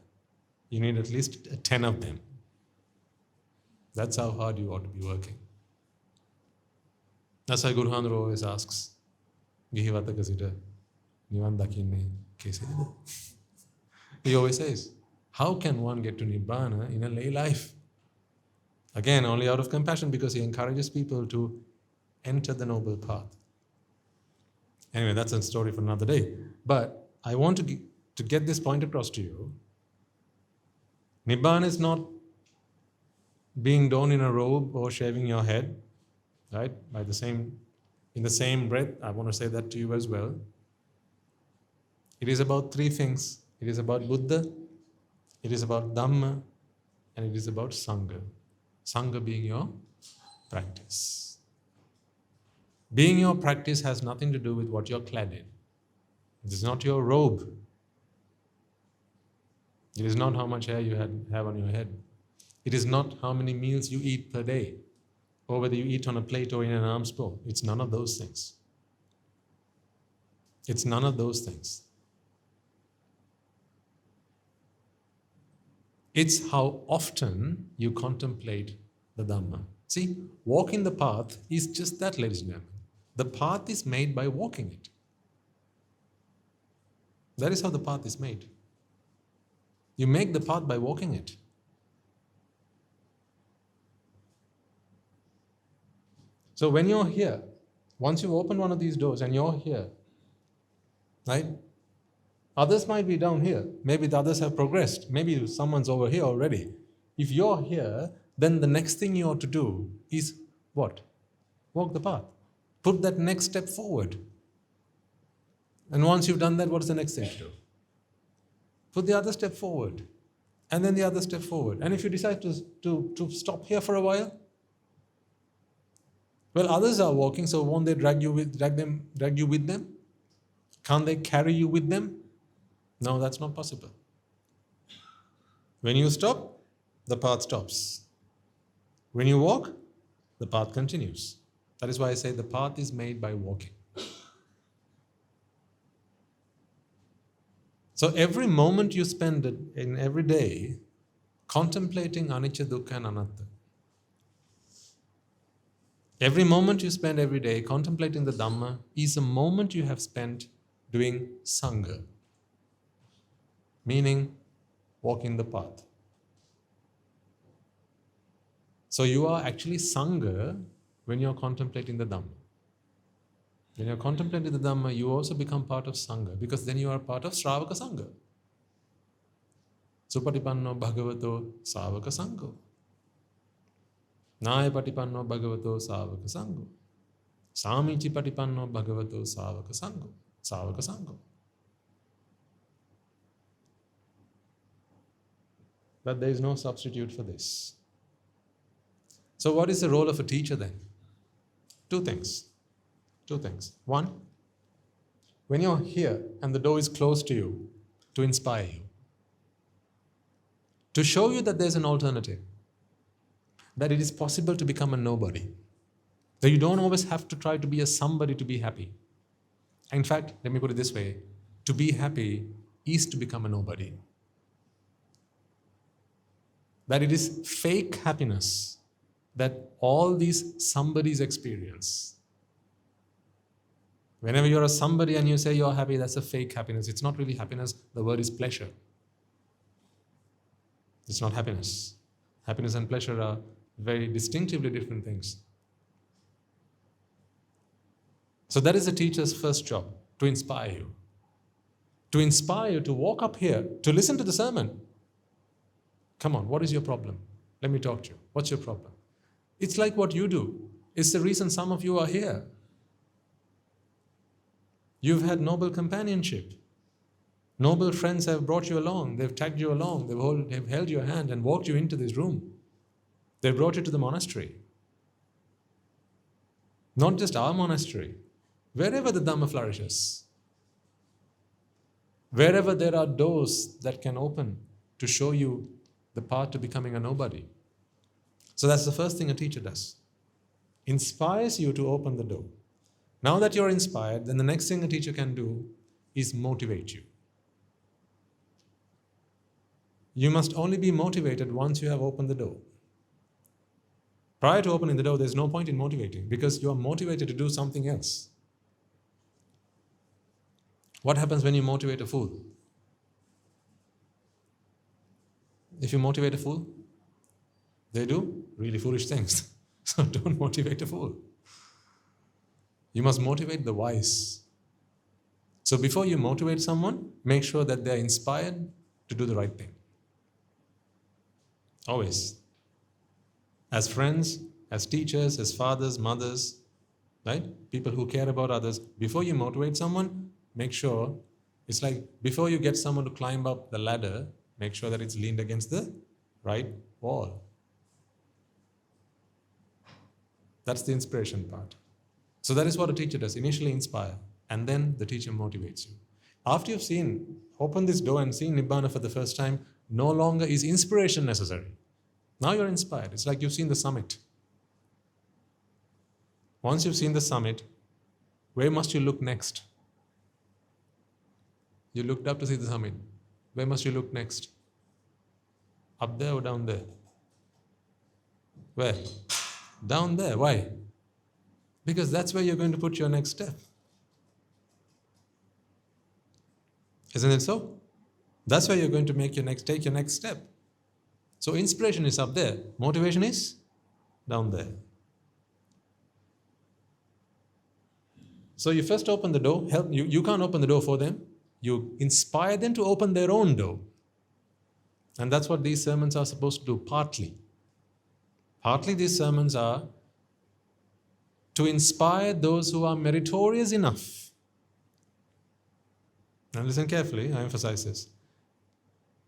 You need at least 10 of them. That's how hard you ought to be working. That's why Guru Handra always asks, Gihivataka sita nivan dakinne keseda? He always says, how can one get to Nibbana in a lay life? Again, only out of compassion, because he encourages people to enter the noble path. Anyway, that's a story for another day. But I want to get this point across to you. Nibbana is not being donned in a robe or shaving your head, right? In the same breath, I want to say that to you as well. It is about 3 things. It is about Buddha, it is about Dhamma, and it is about Sangha. Sangha being your practice. Being your practice has nothing to do with what you're clad in. It is not your robe. It is not how much hair you have on your head. It is not how many meals you eat per day, or whether you eat on a plate or in an alms bowl. It's none of those things. It's none of those things. It's how often you contemplate the Dhamma. See, walking the path is just that, ladies and gentlemen. The path is made by walking it. That is how the path is made. You make the path by walking it. So when you're here, once you open one of these doors and you're here, right? Others might be down here. Maybe the others have progressed. Maybe someone's over here already. If you're here, then the next thing you ought to do is what? Walk the path. Put that next step forward. And once you've done that, what's the next thing to do? Put the other step forward. And then the other step forward. And if you decide to stop here for a while, well, others are walking, so won't they drag you with them? Can't they carry you with them? No, that's not possible. When you stop, the path stops. When you walk, the path continues. That is why I say the path is made by walking. So every moment you spend in every day contemplating anicca, dukkha and anatta. Every moment you spend every day contemplating the Dhamma is a moment you have spent doing Sangha, meaning walking the path. So you are actually Sangha when you are contemplating the Dhamma. When you are contemplating the Dhamma, you also become part of Sangha, because then you are part of Shravaka Sangha. Supatipanno Bhagavato Savaka Sangho. Naya Patipanno Bhagavato Savaka Sangho. Samichi Patipanno Bhagavato Savaka Sangho. Savaka Sangho. But there is no substitute for this. So what is the role of a teacher then? Two things. One, when you're here and the door is closed to you, to inspire you, to show you that there's an alternative, that it is possible to become a nobody, that you don't always have to try to be a somebody to be happy. In fact, let me put it this way, to be happy is to become a nobody. That it is fake happiness that all these somebodies experience. Whenever you're a somebody and you say you're happy, that's a fake happiness. It's not really happiness. The word is pleasure. It's not happiness. Happiness and pleasure are very distinctively different things. So that is a teacher's first job, to inspire you. To inspire you to walk up here, to listen to the sermon. Come on, what is your problem? Let me talk to you. What's your problem? It's like what you do. It's the reason some of you are here. You've had noble companionship. Noble friends have brought you along. They've tagged you along. They've held your hand and walked you into this room. They brought you to the monastery. Not just our monastery. Wherever the Dhamma flourishes. Wherever there are doors that can open to show you the path to becoming a nobody. So that's the first thing a teacher does. Inspires you to open the door. Now that you're inspired, then the next thing a teacher can do is motivate you. You must only be motivated once you have opened the door. Prior to opening the door, there's no point in motivating, because you are motivated to do something else. What happens when you motivate a fool? If you motivate a fool, they do really foolish things. So don't motivate a fool. You must motivate the wise. So before you motivate someone, make sure that they're inspired to do the right thing. Always. As friends, as teachers, as fathers, mothers, right? People who care about others. Before you motivate someone, make sure, it's like before you get someone to climb up the ladder, make sure that it's leaned against the right wall. That's the inspiration part. So that is what a teacher does. Initially inspire, and then the teacher motivates you. After you've opened this door and seen Nibbana for the first time, no longer is inspiration necessary. Now you're inspired. It's like you've seen the summit. Once you've seen the summit, where must you look next? You looked up to see the summit. Where must you look next? Up there or down there? Where? Down there. Why? Because that's where you're going to put your next step. Isn't it so? That's where you're going to take your next step. So inspiration is up there. Motivation is down there. So you first open the door. You can't open the door for them. You inspire them to open their own door. And that's what these sermons are supposed to do, partly. Partly these sermons are to inspire those who are meritorious enough. Now listen carefully, I emphasize this.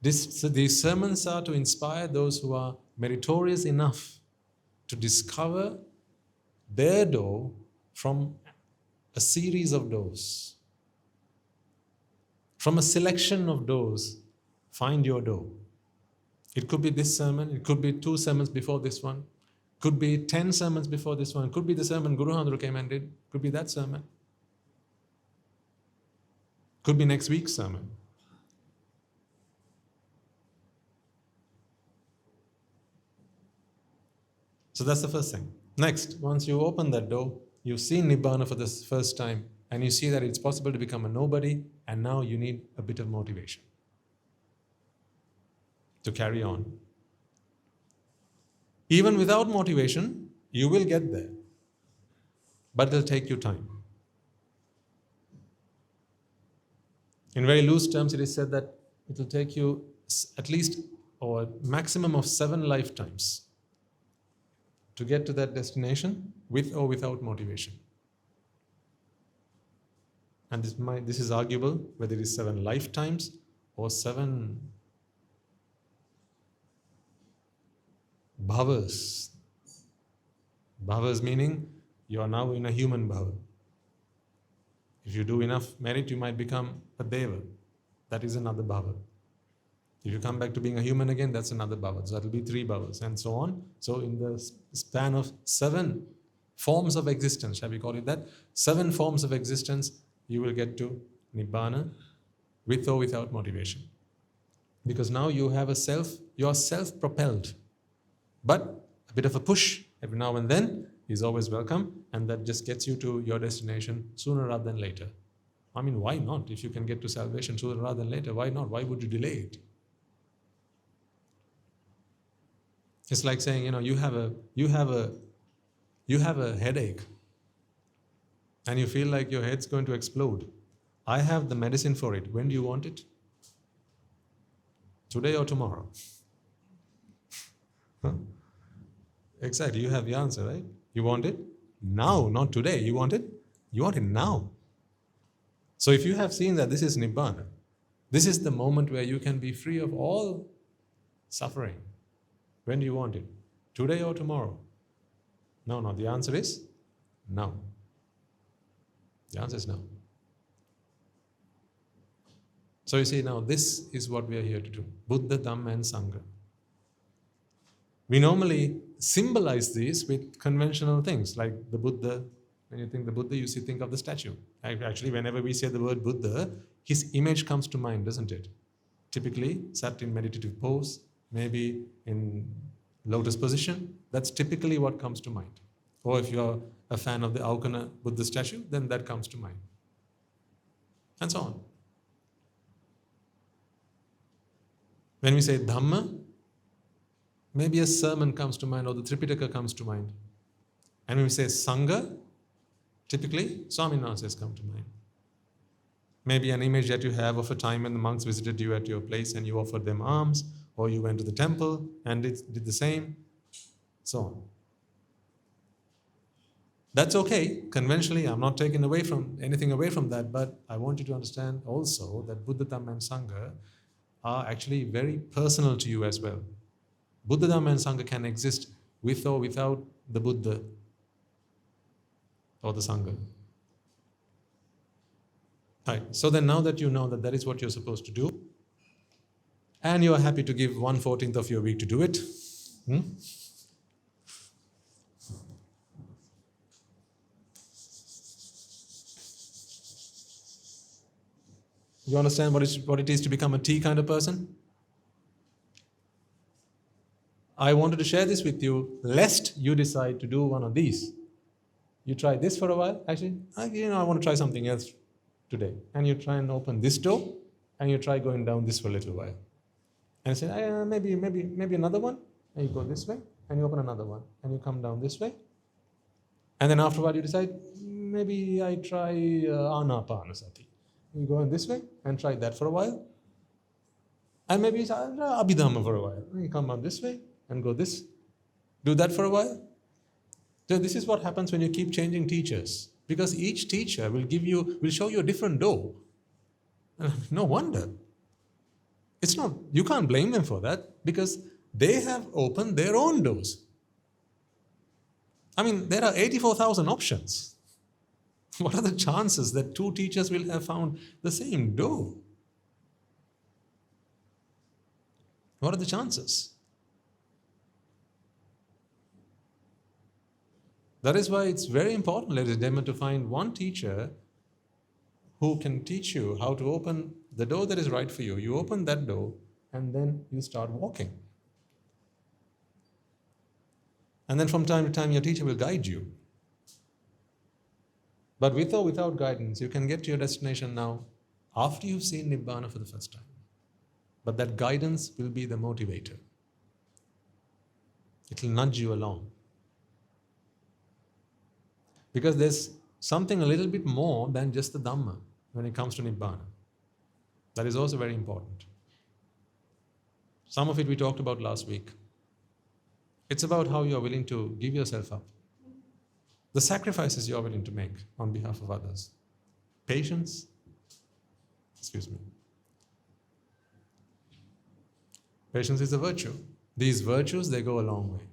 These sermons are to inspire those who are meritorious enough to discover their door from a series of doors. From a selection of doors, find your door. It could be this sermon, it could be 2 sermons before this one, could be 10 sermons before this one, could be the sermon Guru Handru came and did, could be that sermon. Could be next week's sermon. So that's the first thing. Next, once you open that door, you've seen Nibbana for the first time, and you see that it's possible to become a nobody, and now you need a bit of motivation to carry on. Even without motivation, you will get there, but it'll take you time. In very loose terms, it is said that it will take you at least or maximum of 7 lifetimes to get to that destination with or without motivation. And this is arguable whether it is 7 lifetimes or 7 bhavas. Bhavas meaning you are now in a human bhava. If you do enough merit, you might become a deva. That is another bhava. If you come back to being a human again, that's another bhava. So that will be 3 bhavas and so on. So in the span of 7 forms of existence, shall we call it that? 7 forms of existence, you will get to Nibbana with or without motivation. Because now you are self-propelled. But a bit of a push every now and then is always welcome, and that just gets you to your destination sooner rather than later. I mean, why not? If you can get to salvation sooner rather than later, why not? Why would you delay it? It's like saying, you have a headache and you feel like your head's going to explode. I have the medicine for it. When do you want it? Today or tomorrow? Huh? Exactly, you have the answer, right? You want it now, not today. You want it now. So if you have seen that this is Nibbana, this is the moment where you can be free of all suffering. When do you want it? Today or tomorrow? No, the answer is now. The answer is now. So you see, now this is what we are here to do. Buddha, Dhamma and Sangha. We normally symbolize these with conventional things like the Buddha. When you think the Buddha, you think of the statue. Actually, whenever we say the word Buddha, his image comes to mind, doesn't it? Typically, sat in meditative pose, maybe in lotus position. That's typically what comes to mind. Or if you're a fan of the Aukana Buddha statue, then that comes to mind. And so on. When we say Dhamma, maybe a sermon comes to mind or the Tripitaka comes to mind. And when we say Sangha, typically Swaminatha's come to mind. Maybe an image that you have of a time when the monks visited you at your place and you offered them alms, or you went to the temple and did the same, so on. That's okay. Conventionally, I'm not taking anything away from that, but I want you to understand also that Buddha, Dhamma and Sangha are actually very personal to you as well. Buddha, Dhamma and Sangha can exist with or without the Buddha or the Sangha. Right. So then now that you know that that is what you're supposed to do, and you are happy to give 1/14 of your week to do it, you understand what it is to become a tea kind of person? I wanted to share this with you, lest you decide to do one of these. You try this for a while. Actually, I want to try something else today. And you try and open this door, and you try going down this for a little while. And you say, maybe another one. And you go this way, and you open another one, and you come down this way. And then after a while, you decide, maybe I try anapanasati. You go in this way and try that for a while. And maybe it's abhidhamma for a while. You come on this way and go this. Do that for a while. So this is what happens when you keep changing teachers. Because each teacher will show you a different door. No wonder. You can't blame them for that because they have opened their own doors. I mean, there are 84,000 options. What are the chances that two teachers will have found the same door? What are the chances? That is why it's very important, ladies and gentlemen, to find one teacher who can teach you how to open the door that is right for you. You open that door and then you start walking. And then from time to time your teacher will guide you. But with or without guidance, you can get to your destination now after you've seen Nibbāna for the first time. But that guidance will be the motivator. It will nudge you along. Because there's something a little bit more than just the Dhamma when it comes to Nibbāna. That is also very important. Some of it we talked about last week. It's about how you are willing to give yourself up. The sacrifices you are willing to make on behalf of others. Patience. Patience is a virtue. These virtues, they go a long way.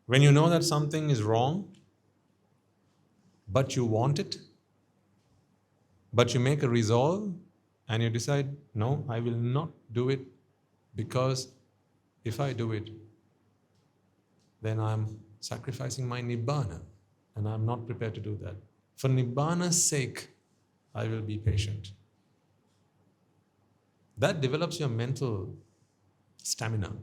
When you know that something is wrong, but you want it, but you make a resolve and you decide, no, I will not do it because if I do it, then I'm sacrificing my Nibbāna and I'm not prepared to do that. For Nibbāna's sake, I will be patient. That develops your mental stamina.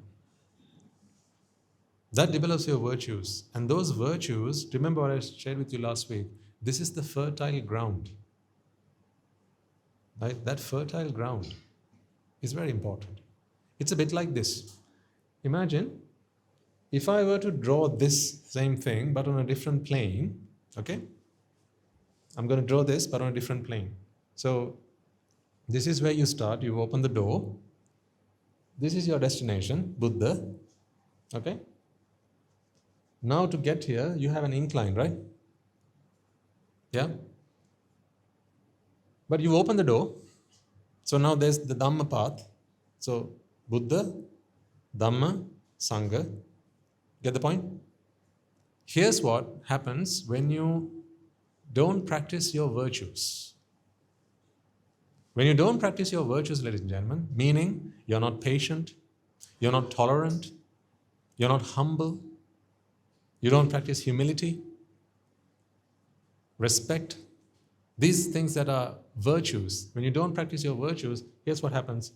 That develops your virtues. And those virtues, remember what I shared with you last week, this is the fertile ground. Right? That fertile ground is very important. It's a bit like this. Imagine if I were to draw this same thing but on a different plane, okay? I'm going to draw this but on a different plane. So this is where you start. You open the door. This is your destination, Buddha. Okay? Now to get here, you have an incline, right? Yeah? But you open the door. So now there's the Dhamma path. So Buddha, Dhamma, Sangha. Get the point? Here's what happens when you don't practice your virtues. When you don't practice your virtues, ladies and gentlemen, meaning you're not patient, you're not tolerant, you're not humble, you don't practice humility, respect, these things that are virtues. When you don't practice your virtues, here's what happens.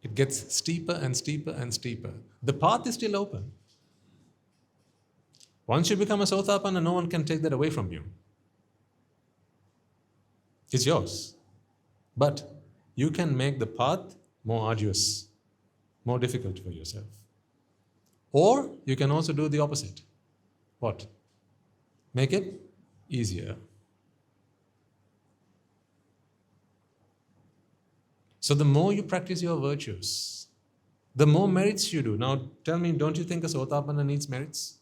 It gets steeper and steeper and steeper. The path is still open. Once you become a Sotapanna, no one can take that away from you. It's yours. But you can make the path more arduous, more difficult for yourself. Or you can also do the opposite. What? Make it easier. So the more you practice your virtues, the more merits you do. Now tell me, don't you think a Sotapanna needs merits?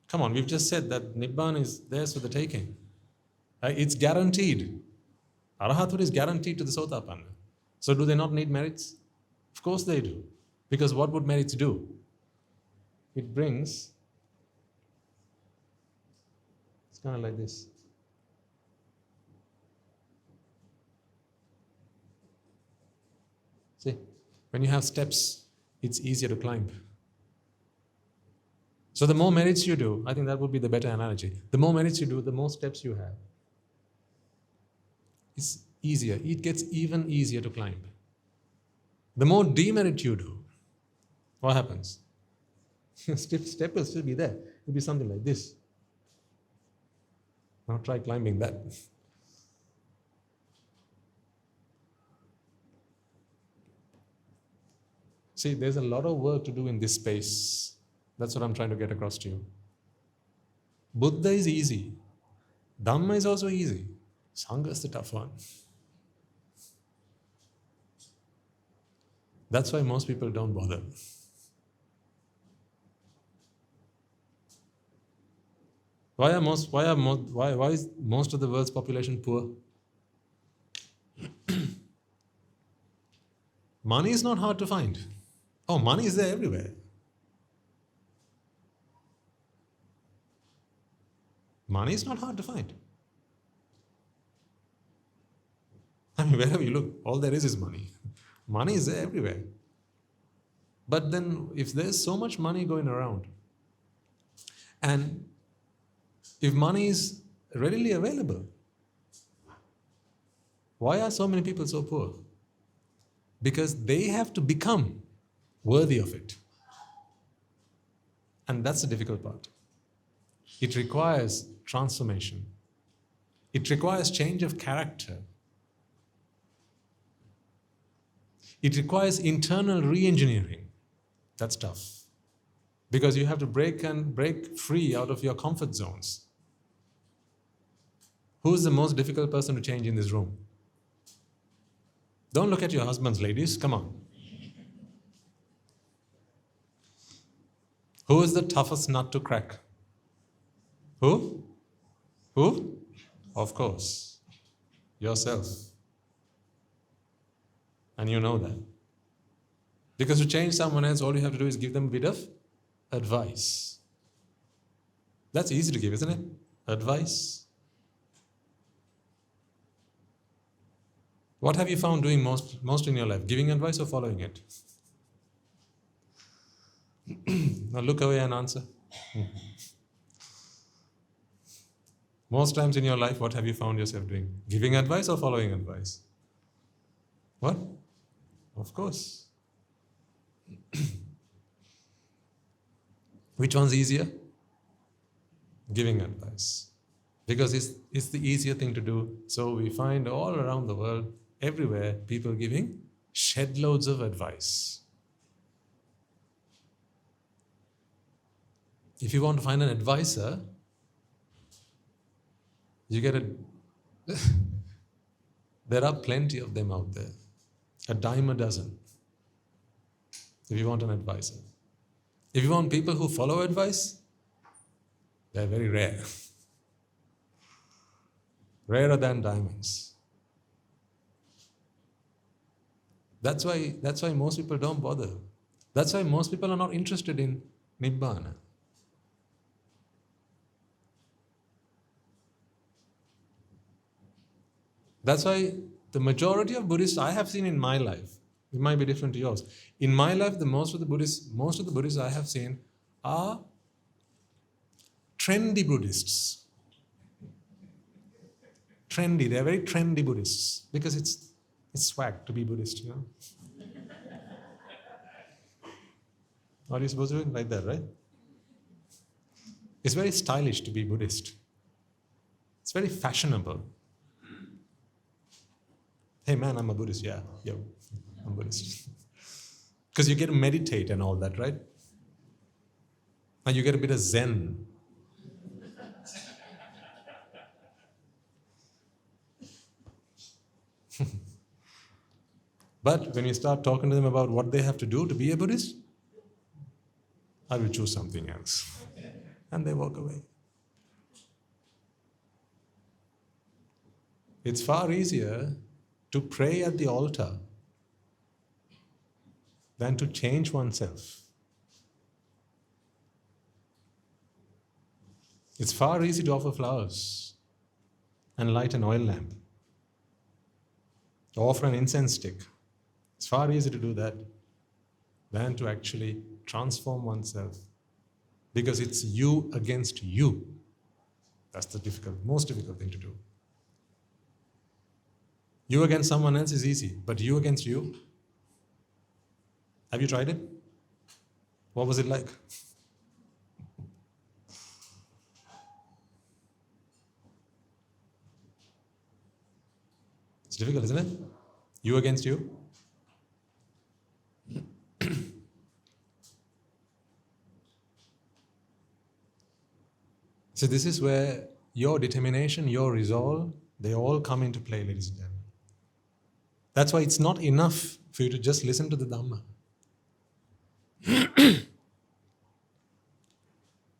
Come on, we've just said that Nibbāna is theirs for the taking. It's guaranteed. Arahathood is guaranteed to the Sotapanna. So do they not need merits? Of course they do. Because what would merits do? It brings, it's kind of like this. See, when you have steps, it's easier to climb. So the more merits you do, I think that would be the better analogy. The more merits you do, the more steps you have. It's easier. It gets even easier to climb. The more demerit you do, what happens? Step will still be there. It will be something like this. Now try climbing that. See, there's a lot of work to do in this space. That's what I'm trying to get across to you. Buddha is easy. Dhamma is also easy. Sangha is the tough one. That's why most people don't bother. Why is most of the world's population poor? Money is not hard to find. Oh, money is there everywhere. Money is not hard to find. I mean, wherever you look, all there is money. Money is there everywhere. But then, if there's so much money going around, and if money is readily available, why are so many people so poor? Because they have to become worthy of it. And that's the difficult part. It requires transformation. It requires change of character. It requires internal re-engineering. That's tough. Because you have to break free out of your comfort zones. Who is the most difficult person to change in this room? Don't look at your husbands, ladies. Come on. Who is the toughest nut to crack? Who? Who? Of course. Yourself. And you know that. Because to change someone else, all you have to do is give them a bit of advice. That's easy to give, isn't it? Advice. What have you found doing most in your life? Giving advice or following it? Now look away and answer. Most times in your life, what have you found yourself doing? Giving advice or following advice? What? Of course. Which one's easier? Giving advice. Because it's the easier thing to do. So we find all around the world, everywhere, people giving shed loads of advice. If you want to find an advisor, you get there are plenty of them out there. A dime a dozen. If you want an advisor. If you want people who follow advice, they're very rare. Rarer than diamonds. That's why most people don't bother. That's why most people are not interested in Nibbāna. That's why the majority of Buddhists I have seen in my life, it might be different to yours. In my life, most of the Buddhists I have seen are trendy Buddhists. Trendy, they're very trendy Buddhists because it's swag to be Buddhist, you know. Are you supposed to do it like that, right? It's very stylish to be Buddhist. It's very fashionable. Hey man, I'm a Buddhist. Yeah, I'm Buddhist. Because you get to meditate and all that, right? And you get a bit of Zen. But when you start talking to them about what they have to do to be a Buddhist, I will choose something else. And they walk away. It's far easier to pray at the altar than to change oneself. It's far easier to offer flowers and light an oil lamp, or offer an incense stick. It's far easier to do that than to actually transform oneself, because it's you against you. That's the most difficult thing to do. You against someone else is easy, but you against you? Have you tried it? What was it like? It's difficult, isn't it? You against you? So this is where your determination, your resolve, they all come into play, ladies and gentlemen. That's why it's not enough for you to just listen to the Dhamma.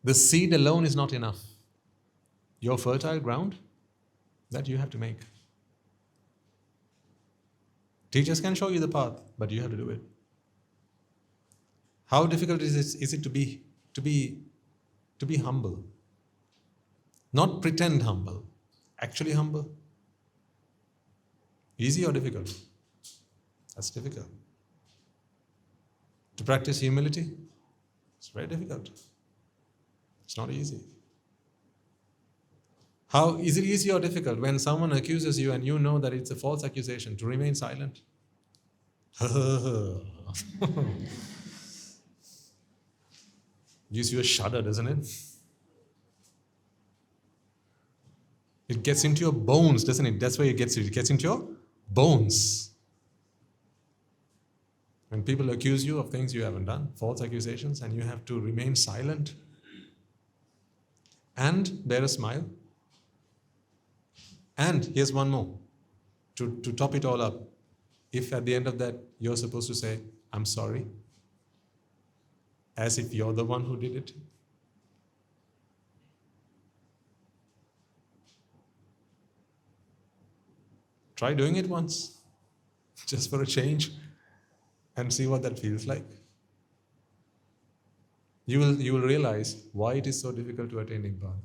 The seed alone is not enough. Your fertile ground, that you have to make. Teachers can show you the path, but you have to do it. How difficult is it to be humble? Not pretend humble, actually humble. Easy or difficult? That's difficult. To practice humility, it's very difficult. It's not easy. How is it easy or difficult when someone accuses you and you know that it's a false accusation, to remain silent? Gives you a shudder, doesn't it? It gets into your bones, doesn't it? That's where it gets you. It gets into your bones. When people accuse you of things you haven't done, false accusations, and you have to remain silent and bear a smile. And here's one more. To top it all up, if at the end of that you're supposed to say, I'm sorry, as if you're the one who did it. Try doing it once, just for a change, and see what that feels like. You will realize why it is so difficult to attain Nibbāna.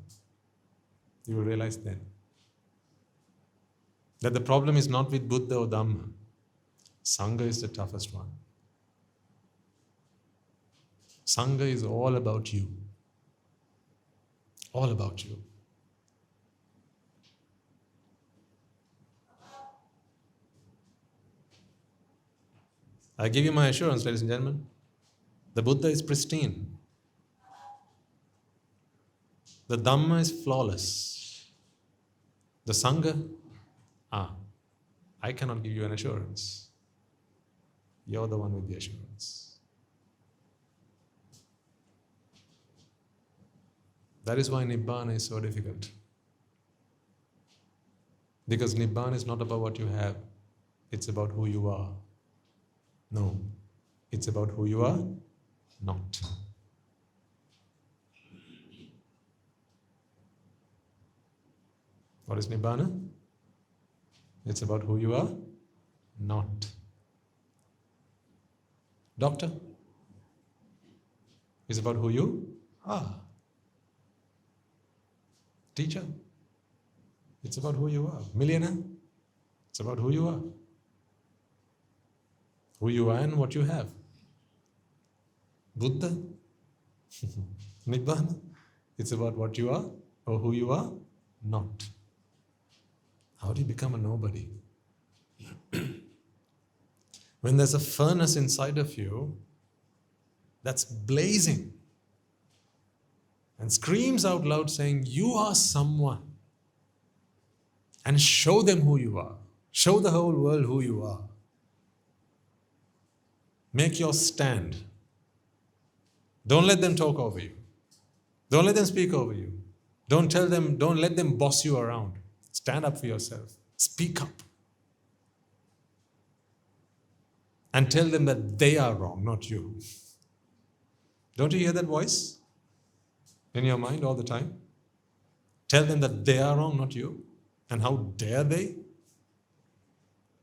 You will realize then that the problem is not with Buddha or Dhamma. Sangha is the toughest one. Sangha is all about you. All about you. I give you my assurance, ladies and gentlemen. The Buddha is pristine. The Dhamma is flawless. The Sangha, I cannot give you an assurance. You're the one with the assurance. That is why Nibbāna is so difficult. Because Nibbāna is not about what you have, it's about who you are. No, it's about who you are not. What is Nibbāna? It's about who you are not. Doctor is about who you are. Teacher, it's about who you are. Millionaire, it's about who you are. Who you are and what you have. Buddha, Nibbāna, it's about what you are or who you are not. How do you become a nobody? When there's a furnace inside of you that's blazing and screams out loud saying, you are someone, and show them who you are. Show the whole world who you are. Make your stand. Don't let them talk over you. Don't let them speak over you. Don't let them boss you around. Stand up for yourself. Speak up. And tell them that they are wrong, not you. Don't you hear that voice in your mind all the time? Tell them that they are wrong, not you. And how dare they?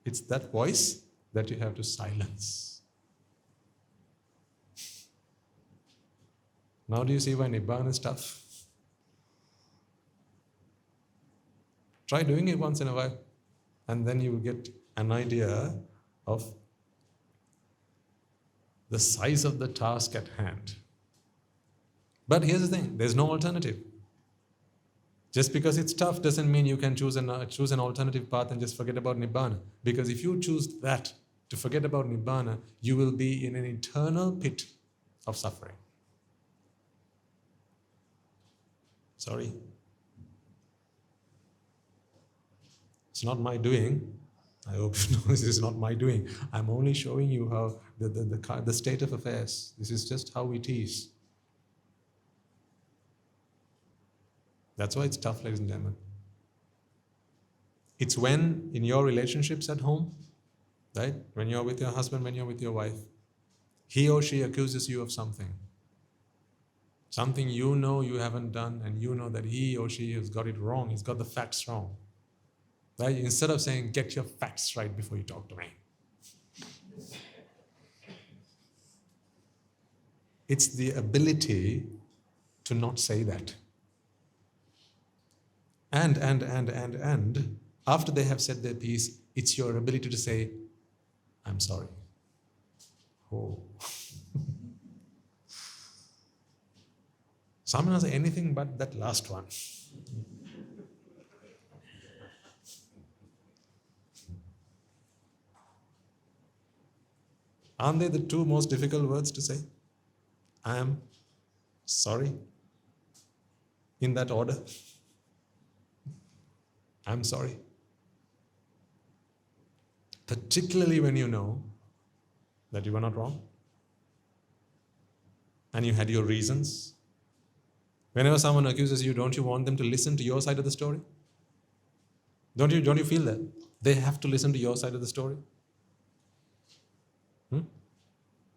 It's that voice that you have to silence. Now do you see why Nibbāna is tough? Try doing it once in a while, and then you will get an idea of the size of the task at hand. But here's the thing, there's no alternative. Just because it's tough doesn't mean you can choose an alternative path and just forget about Nibbāna. Because if you choose that, to forget about Nibbāna, you will be in an eternal pit of suffering. Sorry. It's not my doing. I hope you know this is not my doing. I'm only showing you how the state of affairs. This is just how it is. That's why it's tough, ladies and gentlemen. It's when in your relationships at home, right? When you're with your husband, when you're with your wife, he or she accuses you of something. Something you know you haven't done, and you know that he or she has got it wrong. He's got the facts wrong. Right? Instead of saying, get your facts right before you talk to me. It's the ability to not say that. And after they have said their piece, it's your ability to say, I'm sorry. Oh. Someone will say anything but that last one. Aren't they the two most difficult words to say? I am sorry. In that order. I'm sorry. Particularly when you know that you were not wrong and you had your reasons. Whenever someone accuses you, don't you want them to listen to your side of the story? Don't you feel that? They have to listen to your side of the story?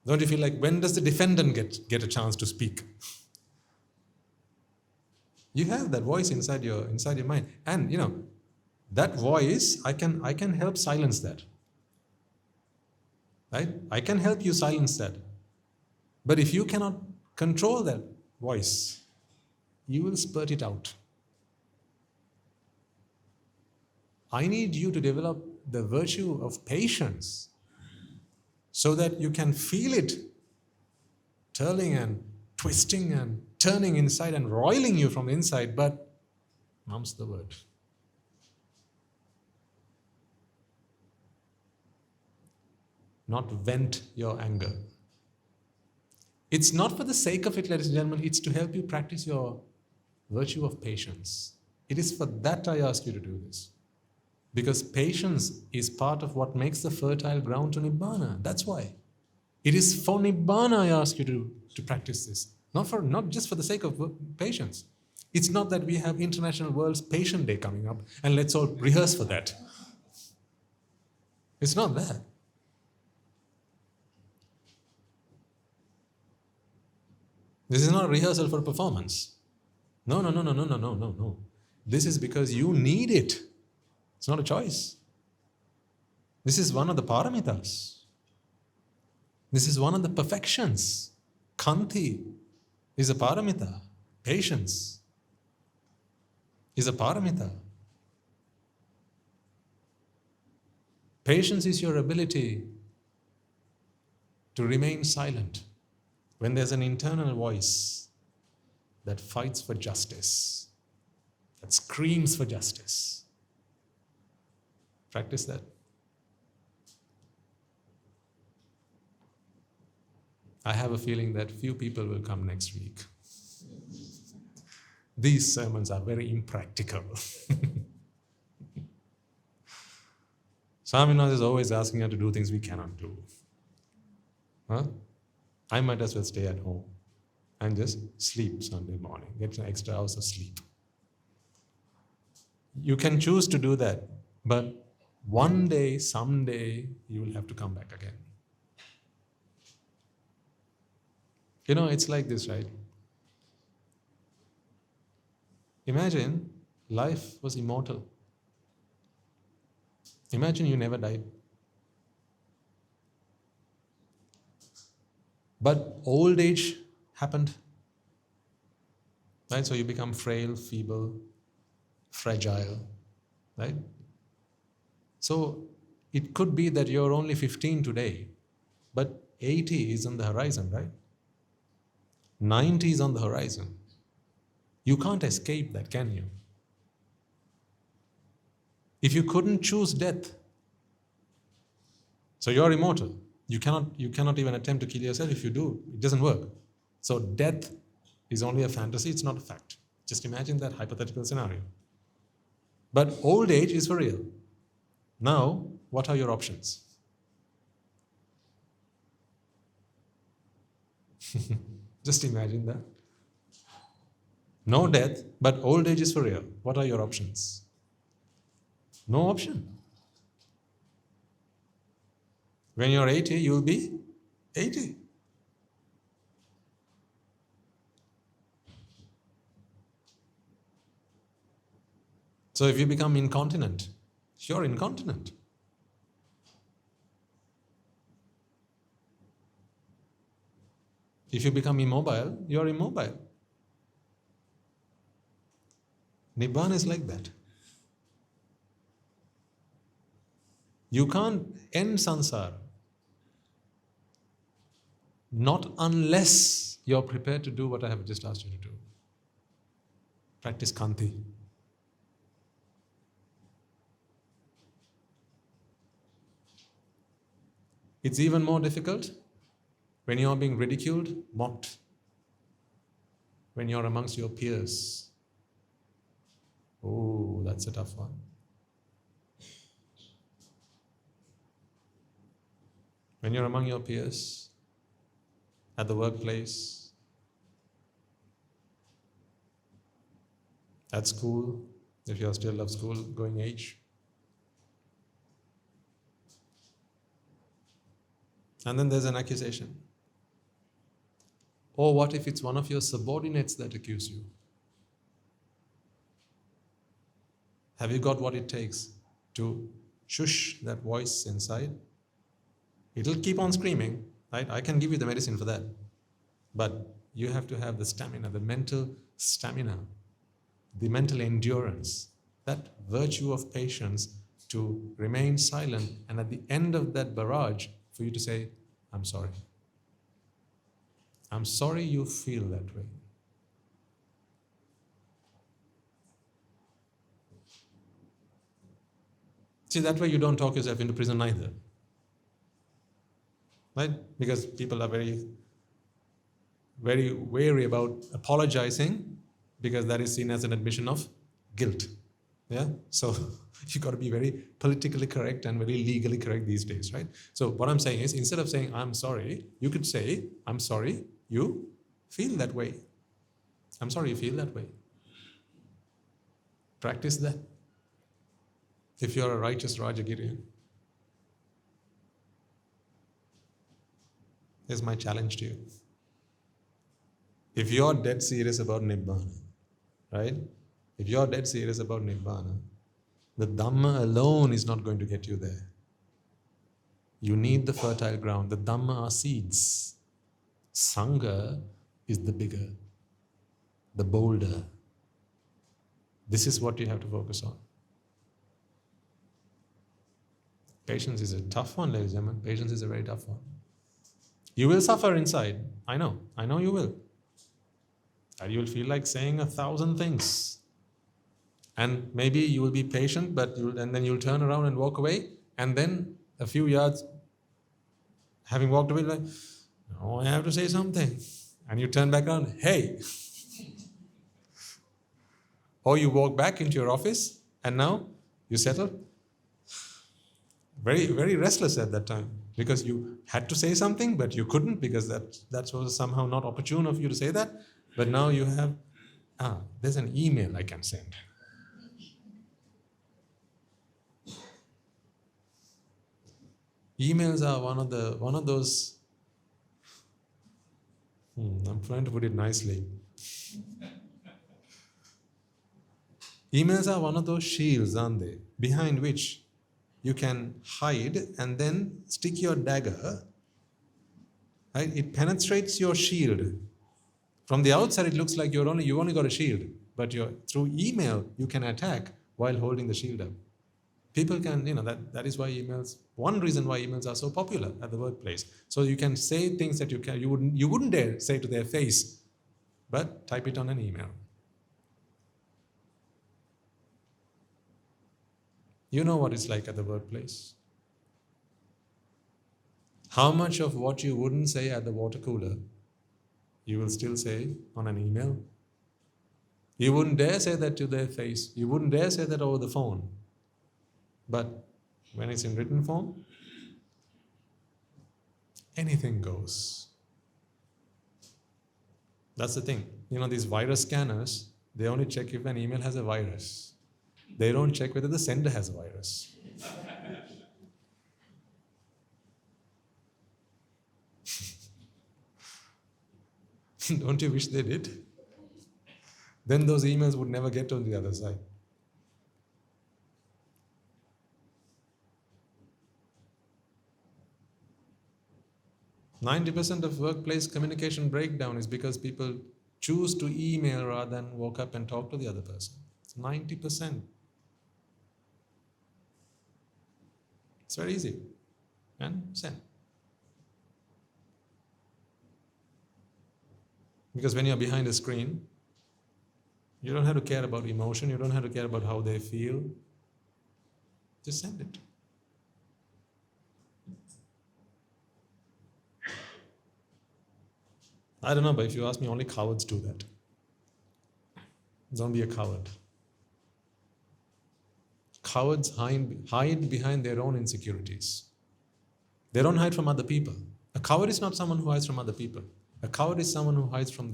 Don't you feel like, when does the defendant get a chance to speak? You have that voice inside your mind. And that voice, I can help silence that. Right? I can help you silence that. But if you cannot control that voice, you will spurt it out. I need you to develop the virtue of patience so that you can feel it turning and twisting and turning inside and roiling you from inside, but mum's the word. Not vent your anger. It's not for the sake of it, ladies and gentlemen, it's to help you practice your virtue of patience. It is for that I ask you to do this. Because patience is part of what makes the fertile ground to Nibbāna. That's why. It is for Nibbāna I ask you to practice this. Not just for the sake of patience. It's not that we have International World's Patient Day coming up and let's all rehearse for that. It's not that. This is not a rehearsal for a performance. No. This is because you need it. It's not a choice. This is one of the paramitas. This is one of the perfections. Khanti is a paramita. Patience is a paramita. Patience is your ability to remain silent when there's an internal voice that fights for justice, that screams for justice. Practice that. I have a feeling that few people will come next week. These sermons are very impractical. Swaminatha is always asking us to do things we cannot do. I might as well stay at home and just sleep Sunday morning, get an extra hours of sleep. You can choose to do that, but one day, someday, you will have to come back again. It's like this, right? Imagine life was immortal. Imagine you never died. But old age happened. Right? So you become frail, feeble, fragile. Right? So it could be that you're only 15 today, but 80 is on the horizon, right? 90 is on the horizon. You can't escape that, can you? If you couldn't choose death, so you're immortal. You cannot even attempt to kill yourself. If you do, it doesn't work. So death is only a fantasy, it's not a fact. Just imagine that hypothetical scenario. But old age is for real. Now, what are your options? Just imagine that. No death, but old age is for real. What are your options? No option. When you're 80, you'll be 80. So if you become incontinent, you're incontinent. If you become immobile, you're immobile. Nibbana is like that. You can't end samsara, not unless you're prepared to do what I have just asked you to do. Practice kanti. It's even more difficult when you're being ridiculed, mocked, when you're amongst your peers. Oh, that's a tough one. When you're among your peers, at the workplace, at school, if you're still of school going age. And then there's an accusation. Or what if it's one of your subordinates that accuse you? Have you got what it takes to shush that voice inside? It'll keep on screaming, right? I can give you the medicine for that. But you have to have the stamina, the mental stamina, the mental endurance, that virtue of patience to remain silent, and at the end of that barrage, for you to say, I'm sorry. I'm sorry you feel that way. See, that way you don't talk yourself into prison either. Right? Because people are very, very wary about apologizing because that is seen as an admission of guilt. Yeah? So you got to be very politically correct and very legally correct these days, right? So what I'm saying is, instead of saying, I'm sorry, you could say, I'm sorry you feel that way. I'm sorry you feel that way. Practice that. If you're a righteous Rajagiriya. Here's my challenge to you. If you're dead serious about Nibbana, right? If you're dead serious about Nibbana, the Dhamma alone is not going to get you there. You need the fertile ground. The Dhamma are seeds. Sangha is the bigger, the bolder. This is what you have to focus on. Patience is a tough one, ladies and gentlemen. Patience is a very tough one. You will suffer inside. I know you will. And you will feel like saying 1,000 things. And maybe you will be patient, and then you'll turn around and walk away, and then a few yards, having walked away, like, oh, I have to say something. And you turn back around, hey. Or you walk back into your office, and now you settle. Very, very restless at that time, because you had to say something, but you couldn't, because that was somehow not opportune of you to say that. But now you have, there's an email I can send. Emails are one of those, I'm trying to put it nicely. Emails are one of those shields, aren't they? Behind which you can hide and then stick your dagger. Right? It penetrates your shield, From the outside, it looks like you've only got a shield, but through email, you can attack while holding the shield up. People can, that is why emails, one reason why emails are so popular at the workplace. So you can say things that you wouldn't dare say to their face, but type it on an email. You know what it's like at the workplace. How much of what you wouldn't say at the water cooler, you will still say on an email? You wouldn't dare say that to their face. You wouldn't dare say that over the phone. But when it's in written form, anything goes. That's the thing. These virus scanners, they only check if an email has a virus. They don't check whether the sender has a virus. Don't you wish they did? Then those emails would never get on the other side. %90 of workplace communication breakdown is because people choose to email rather than walk up and talk to the other person. It's 90%. It's very easy. And send. Because when you're behind a screen, you don't have to care about emotion, you don't have to care about how they feel. Just send it. I don't know, but if you ask me, only cowards do that. Don't be a coward. Cowards hide behind their own insecurities. They don't hide from other people. A coward is not someone who hides from other people. A coward is someone who hides from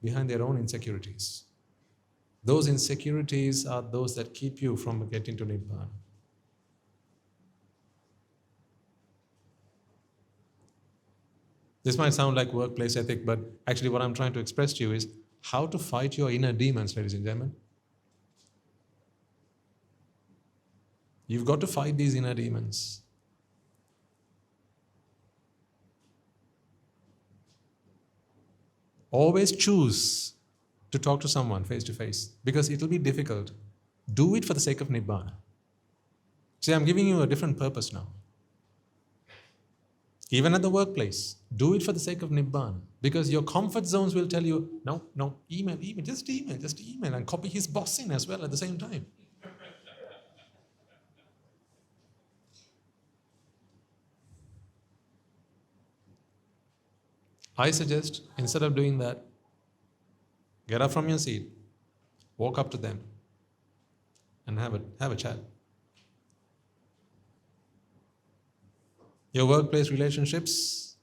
behind their own insecurities. Those insecurities are those that keep you from getting to Nibbana. This might sound like workplace ethic, but actually what I'm trying to express to you is how to fight your inner demons, ladies and gentlemen. You've got to fight these inner demons. Always choose to talk to someone face to face because it will be difficult. Do it for the sake of Nibbana. See, I'm giving you a different purpose now. Even at the workplace, do it for the sake of Nibbana. Because your comfort zones will tell you, no, email, just email, and copy his boss in as well at the same time. I suggest, instead of doing that, get up from your seat, walk up to them, and have a chat. Your workplace relationships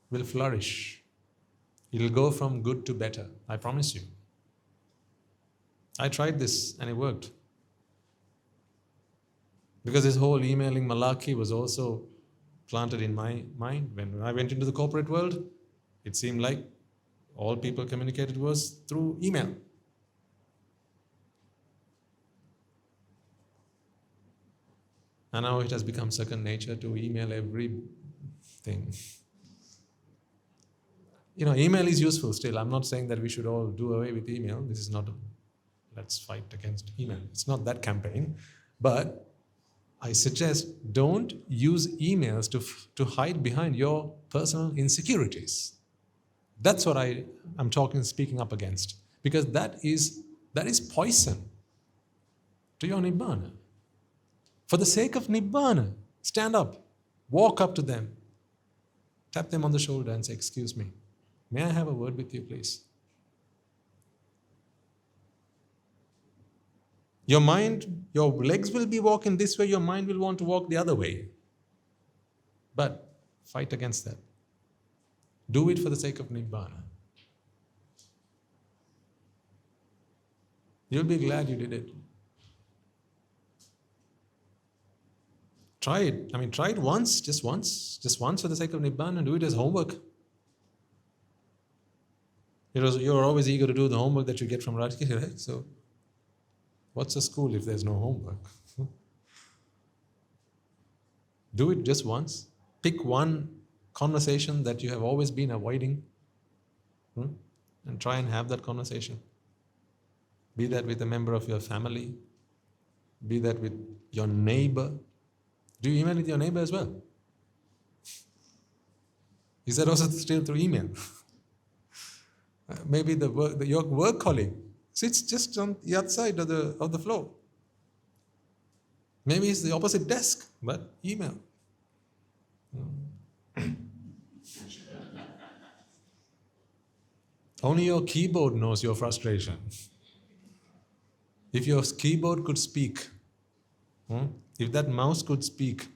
will flourish. It'll go from good to better, I promise you. I tried this and it worked. Because this whole emailing malarkey was also planted in my mind. When I went into the corporate world, it seemed like all people communicated was through email. And now it has become second nature to email everything. Email is useful still. I'm not saying that we should all do away with email. This is not let's fight against email. It's not that campaign. But I suggest don't use emails to hide behind your personal insecurities. That's what I'm speaking up against. Because that is poison to your Nibbana. For the sake of Nibbana, stand up, walk up to them, tap them on the shoulder and say, "Excuse me, may I have a word with you, please?" Your legs will be walking this way, your mind will want to walk the other way. But fight against that. Do it for the sake of Nibbana. You'll be glad you did it. Try it. Try it once, just once for the sake of Nibbana, and do it as homework. You're always eager to do the homework that you get from Rajagiriya, right? So, what's a school if there's no homework? Do it just once. Pick one conversation that you have always been avoiding And try and have that conversation. Be that with a member of your family. Be that with your neighbor. Do you email with your neighbor as well? Is that also still through email? Maybe your work colleague sits just on the other side of the floor. Maybe it's the opposite desk, but email. Only your keyboard knows your frustration. If your keyboard could speak, if that mouse could speak,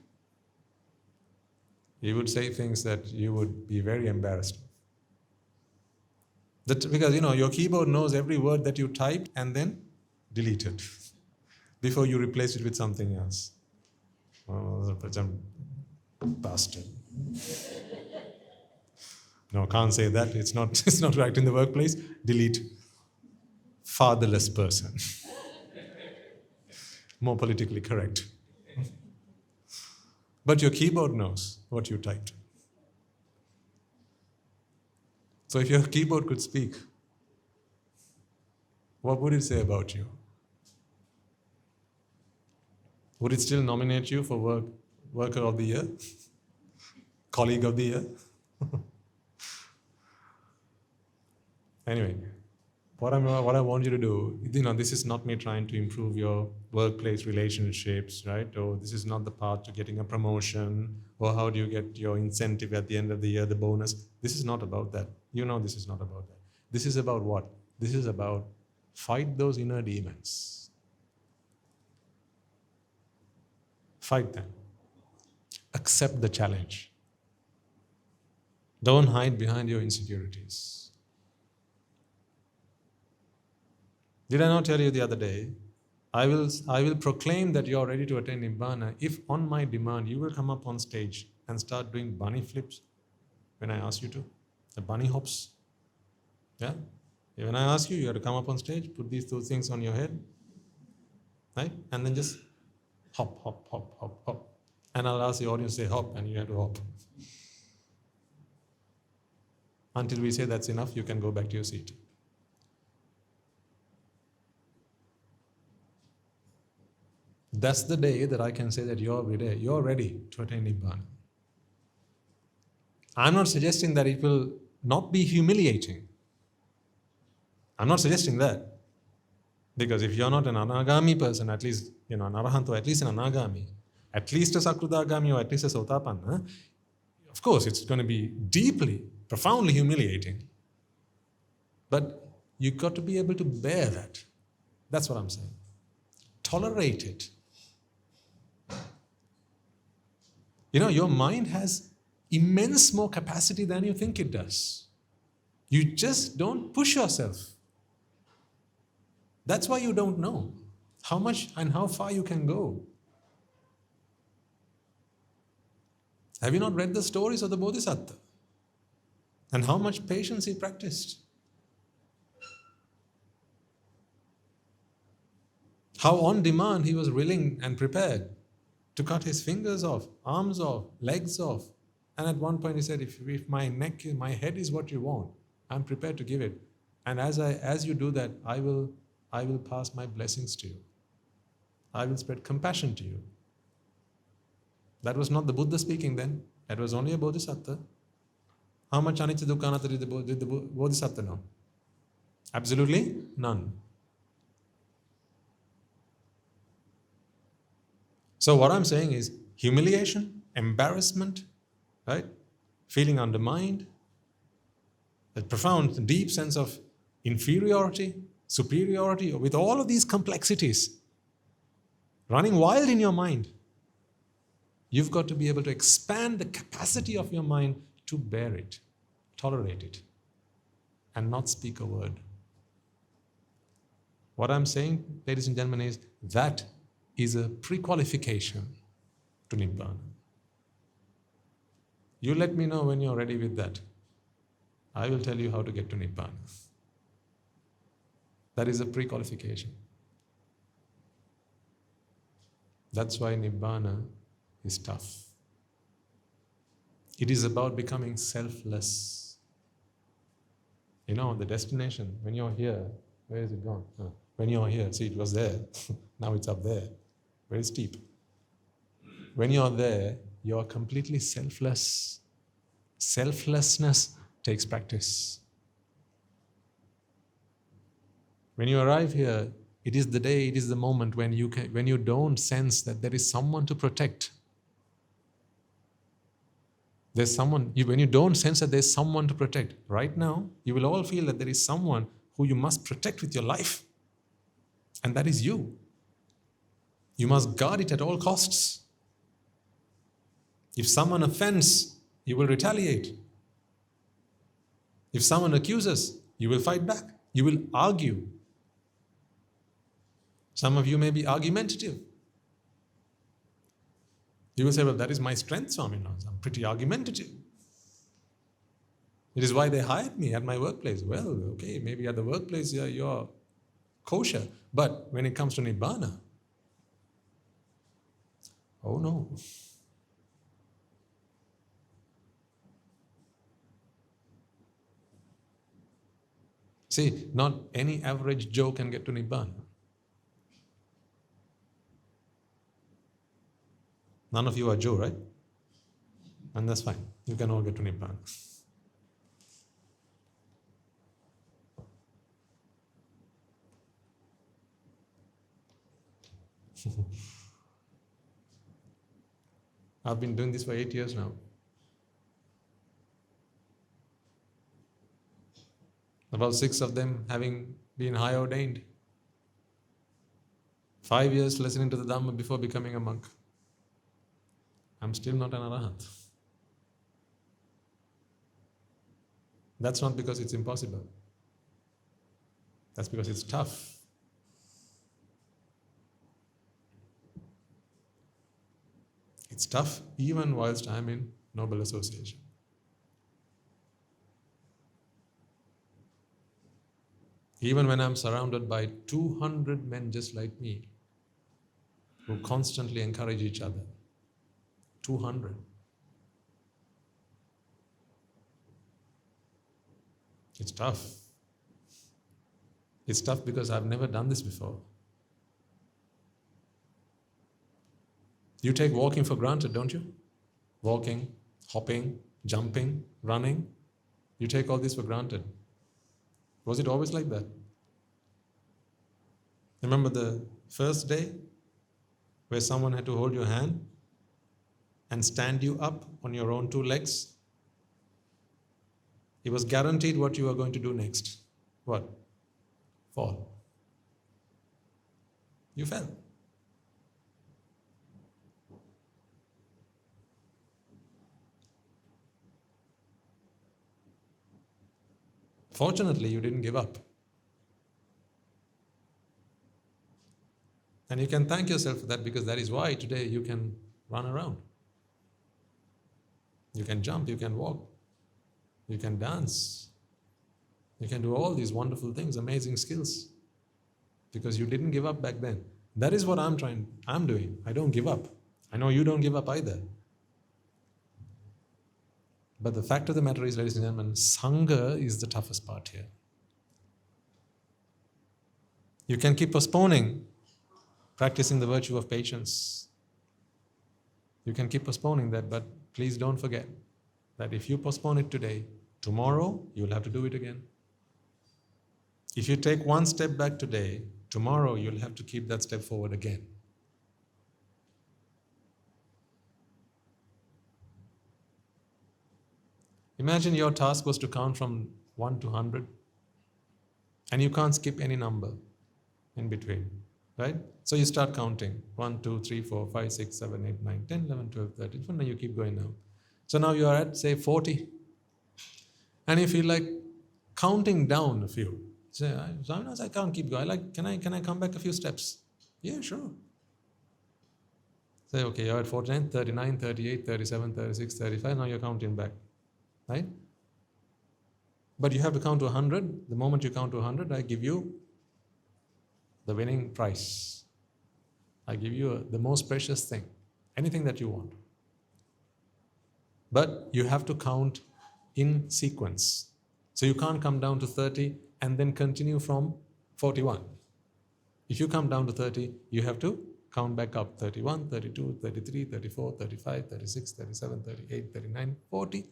he would say things that you would be very embarrassed. Because your keyboard knows every word that you typed and then delete it before you replace it with something else. Oh, bastard. No, can't say that. It's not right in the workplace. Delete. Fatherless person. More politically correct. But your keyboard knows what you typed. So if your keyboard could speak, what would it say about you? Would it still nominate you for Worker of the Year? Colleague of the Year? Anyway, what I want you to do, this is not me trying to improve your workplace relationships, right? Or this is not the path to getting a promotion, or how do you get your incentive at the end of the year, the bonus. This is not about that. This is not about that. This is about what? This is about fight those inner demons. Fight them. Accept the challenge. Don't hide behind your insecurities. Did I not tell you the other day, I will proclaim that you are ready to attain Nibbana if on my demand you will come up on stage and start doing bunny flips when I ask you to, the bunny hops. Yeah? When I ask you, you have to come up on stage, put these two things on your head, right? And then just hop, hop, hop, hop, hop. And I'll ask the audience to say hop, and you have to hop. Until we say that's enough, you can go back to your seat. That's the day that I can say that you're ready to attain Nibbana. I'm not suggesting that it will not be humiliating. I'm not suggesting that. Because if you're not an anagami person, at least, an arahant, or at least an anagami, at least a sakudagami, or at least a sotapanna, of course it's going to be deeply, profoundly humiliating. But you've got to be able to bear that. That's what I'm saying. Tolerate it. Your mind has immense more capacity than you think it does. You just don't push yourself. That's why you don't know how much and how far you can go. Have you not read the stories of the Bodhisattva? And how much patience he practiced? How on demand he was willing and prepared to cut his fingers off, arms off, legs off. And at one point he said, if my head is what you want, I'm prepared to give it. And as you do that, I will pass my blessings to you. I will spread compassion to you. That was not the Buddha speaking then. That was only a Bodhisattva. How much anicca dukkha anatta did the Bodhisattva know? Absolutely none. So what I'm saying is humiliation, embarrassment, right? Feeling undermined, a profound, deep sense of inferiority, superiority, with all of these complexities running wild in your mind. You've got to be able to expand the capacity of your mind to bear it, tolerate it, and not speak a word. What I'm saying, ladies and gentlemen, is that is a pre-qualification to Nibbana. You let me know when you're ready with that. I will tell you how to get to Nibbana. That is a pre-qualification. That's why Nibbana is tough. It is about becoming selfless. You know, the destination, when you're here, where is it gone? When you're here, see, it was there. Now it's up there. Very steep. When you're there, you're completely selfless. Selflessness takes practice. When you arrive here, it is the day, it is the moment when you don't sense that there is someone to protect. There's someone, when you don't sense that there's someone to protect, right now, you will all feel that there is someone who you must protect with your life. And that is you. You must guard it at all costs. If someone offends, you will retaliate. If someone accuses, you will fight back. You will argue. Some of you may be argumentative. You will say, well, that is my strength, Swami. I'm pretty argumentative. It is why they hired me at my workplace. Well, okay, maybe at the workplace you're kosher. But when it comes to Nibbana, oh no. See, not any average Joe can get to Nibbana. None of you are Joe, right? And that's fine. You can all get to Nibbana. I've been doing this for 8 years now. About 6 of them having been high ordained. 5 years listening to the Dhamma before becoming a monk. I'm still not an arahant. That's not because it's impossible. That's because it's tough. It's tough even whilst I'm in noble association. Even when I'm surrounded by 200 men just like me, who constantly encourage each other. 200. It's tough. It's tough because I've never done this before. You take walking for granted, don't you? Walking, hopping, jumping, running. You take all this for granted. Was it always like that? Remember the first day where someone had to hold your hand and stand you up on your own 2 legs? It was guaranteed what you were going to do next. What? Fall. You fell. Fortunately, you didn't give up. And you can thank yourself for that, because that is why today you can run around. You can jump, you can walk, you can dance. You can do all these wonderful things, amazing skills. Because you didn't give up back then. That is what I'm doing. I don't give up. I know you don't give up either. But the fact of the matter is, ladies and gentlemen, Sangha is the toughest part here. You can keep postponing practicing the virtue of patience. You can keep postponing that, but please don't forget that if you postpone it today, tomorrow you'll have to do it again. If you take one step back today, tomorrow you'll have to keep that step forward again. Imagine your task was to count from 1 to 100, and you can't skip any number in between, right? So you start counting 1, 2, 3, 4, 5, 6, 7, 8, 9, 10, 11, 12, 13. Now you keep going now. So now you are at, say, 40. And you feel like counting down a few. Say, sometimes I can't keep going. Can I come back a few steps? Yeah, sure. Say, okay, you're at 49, 39, 38, 37, 36, 35. Now you're counting back. Right? But you have to count to 100. The moment you count to 100, I give you the winning prize. I give you the most precious thing, anything that you want. But you have to count in sequence. So you can't come down to 30 and then continue from 41. If you come down to 30, you have to count back up 31, 32, 33, 34, 35, 36, 37, 38, 39, 40,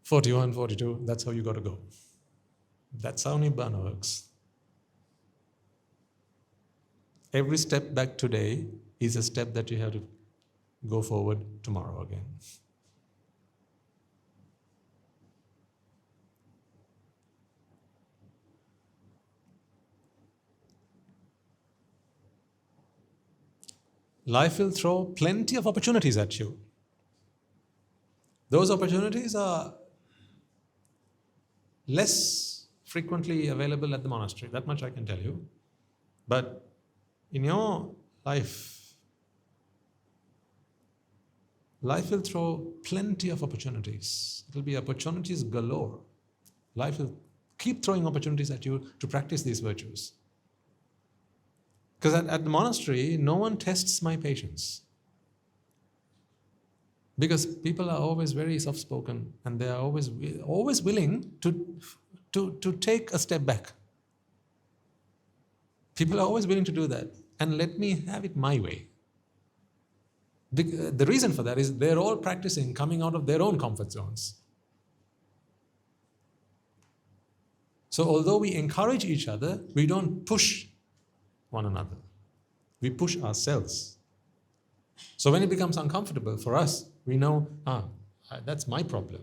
41, 42. That's how you got to go. That's how Nibbana works. Every step back today is a step that you have to go forward tomorrow again. Life will throw plenty of opportunities at you. Those opportunities are less frequently available at the monastery, that much I can tell you. But in your life will throw plenty of opportunities. It will be opportunities galore. Life will keep throwing opportunities at you to practice these virtues. Because at the monastery, no one tests my patience. Because people are always very soft-spoken and they are always willing to take a step back. People are always willing to do that and let me have it my way. The reason for that is they're all practicing coming out of their own comfort zones. So although we encourage each other, we don't push one another. We push ourselves. So when it becomes uncomfortable for us, we know, that's my problem.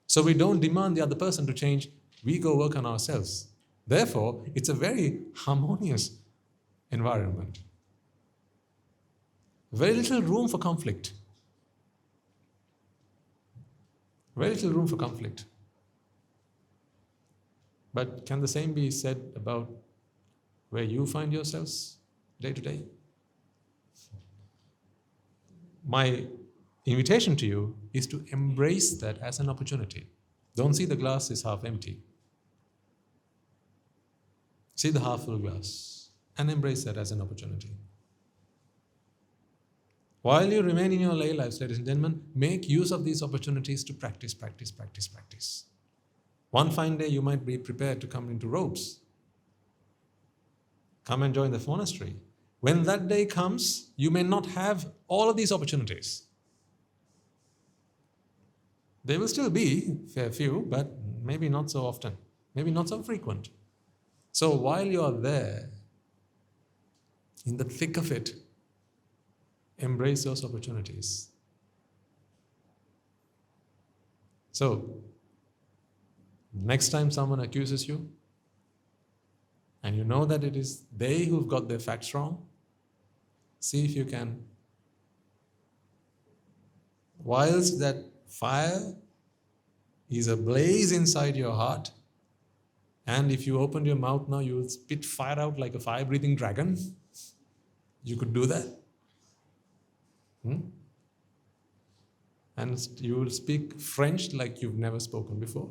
So we don't demand the other person to change, we go work on ourselves. Therefore, it's a very harmonious environment. Very little room for conflict. Very little room for conflict. But can the same be said about where you find yourselves day to day? My invitation to you is to embrace that as an opportunity. Don't see the glass is half empty. See the half full glass and embrace that as an opportunity. While you remain in your lay lives, ladies and gentlemen, make use of these opportunities to practice. One fine day you might be prepared to come into robes. Come and join the monastery. When that day comes, you may not have all of these opportunities. There will still be a fair few, but maybe not so often, maybe not so frequent. So while you are there, in the thick of it, embrace those opportunities. So, next time someone accuses you, and you know that it is they who've got their facts wrong, see if you can, whilst that fire is ablaze inside your heart, and if you opened your mouth now, you will spit fire out like a fire-breathing dragon. You could do that. And you will speak French like you've never spoken before.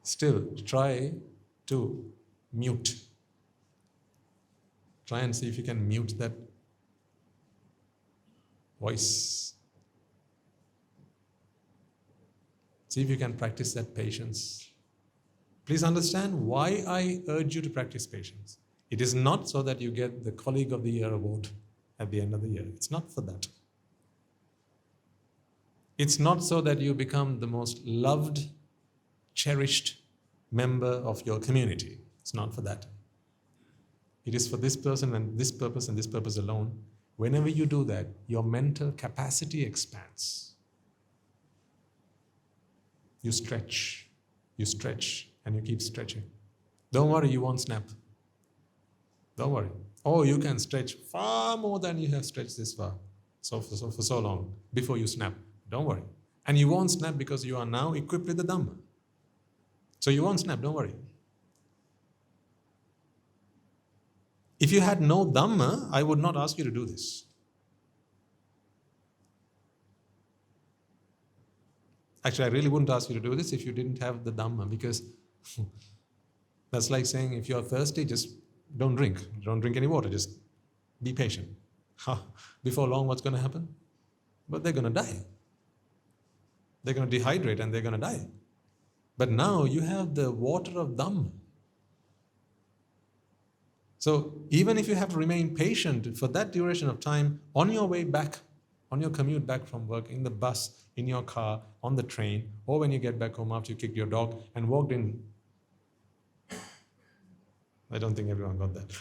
Still, try to mute. Try and see if you can mute that voice. See if you can practice that patience. Please understand why I urge you to practice patience. It is not so that you get the Colleague of the Year award at the end of the year. It's not for that. It's not so that you become the most loved, cherished member of your community. It's not for that. It is for this person and this purpose alone. Whenever you do that, your mental capacity expands. You stretch, and you keep stretching. Don't worry, you won't snap. Don't worry. Oh, you can stretch far more than you have stretched this far, for so long, before you snap. Don't worry. And you won't snap because you are now equipped with the Dhamma. So you won't snap, don't worry. If you had no Dhamma, I would not ask you to do this. Actually, I really wouldn't ask you to do this if you didn't have the Dhamma, because that's like saying if you're thirsty, just don't drink. Don't drink any water, just be patient. Before long, what's going to happen? But they're going to die. They're going to dehydrate and they're going to die. But now you have the water of Dhamma. So even if you have to remain patient for that duration of time, on your way back, on your commute back from work, in the bus, in your car, on the train, or when you get back home after you kicked your dog and walked in. I don't think everyone got that.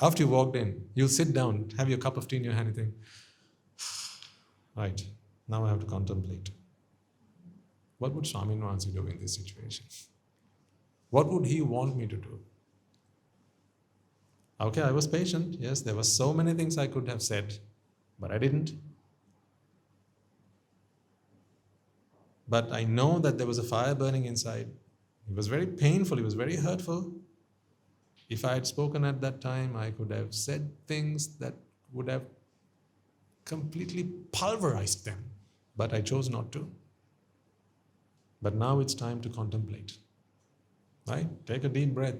After you walked in, you'll sit down, have your cup of tea in your hand and think, right, now I have to contemplate. What would Swami Nirvana do in this situation? What would he want me to do? Okay, I was patient. Yes, there were so many things I could have said, but I didn't. But I know that there was a fire burning inside. It was very painful. It was very hurtful. If I had spoken at that time, I could have said things that would have completely pulverized them. But I chose not to. But now it's time to contemplate. Right? Take a deep breath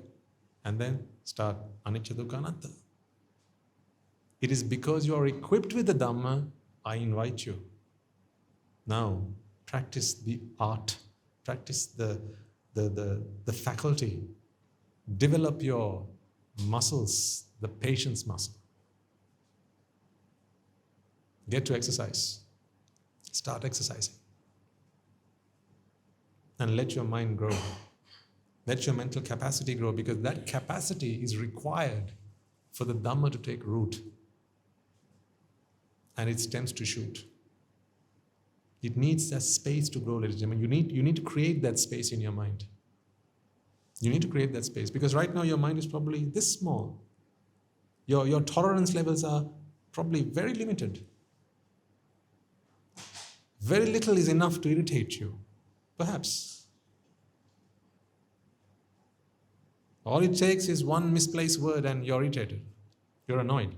and then start anicca dukkha anatta. It is because you are equipped with the Dhamma, I invite you. Now, practice the art, practice the faculty, develop your muscles, the patience muscle. Get to exercise. Start exercising. And let your mind grow. Let your mental capacity grow, because that capacity is required for the Dhamma to take root and its stems to shoot. It needs that space to grow, ladies and gentlemen. You need to create that space in your mind. You need to create that space, because right now your mind is probably this small. Your tolerance levels are probably very limited. Very little is enough to irritate you, perhaps. All it takes is one misplaced word and you're irritated. You're annoyed.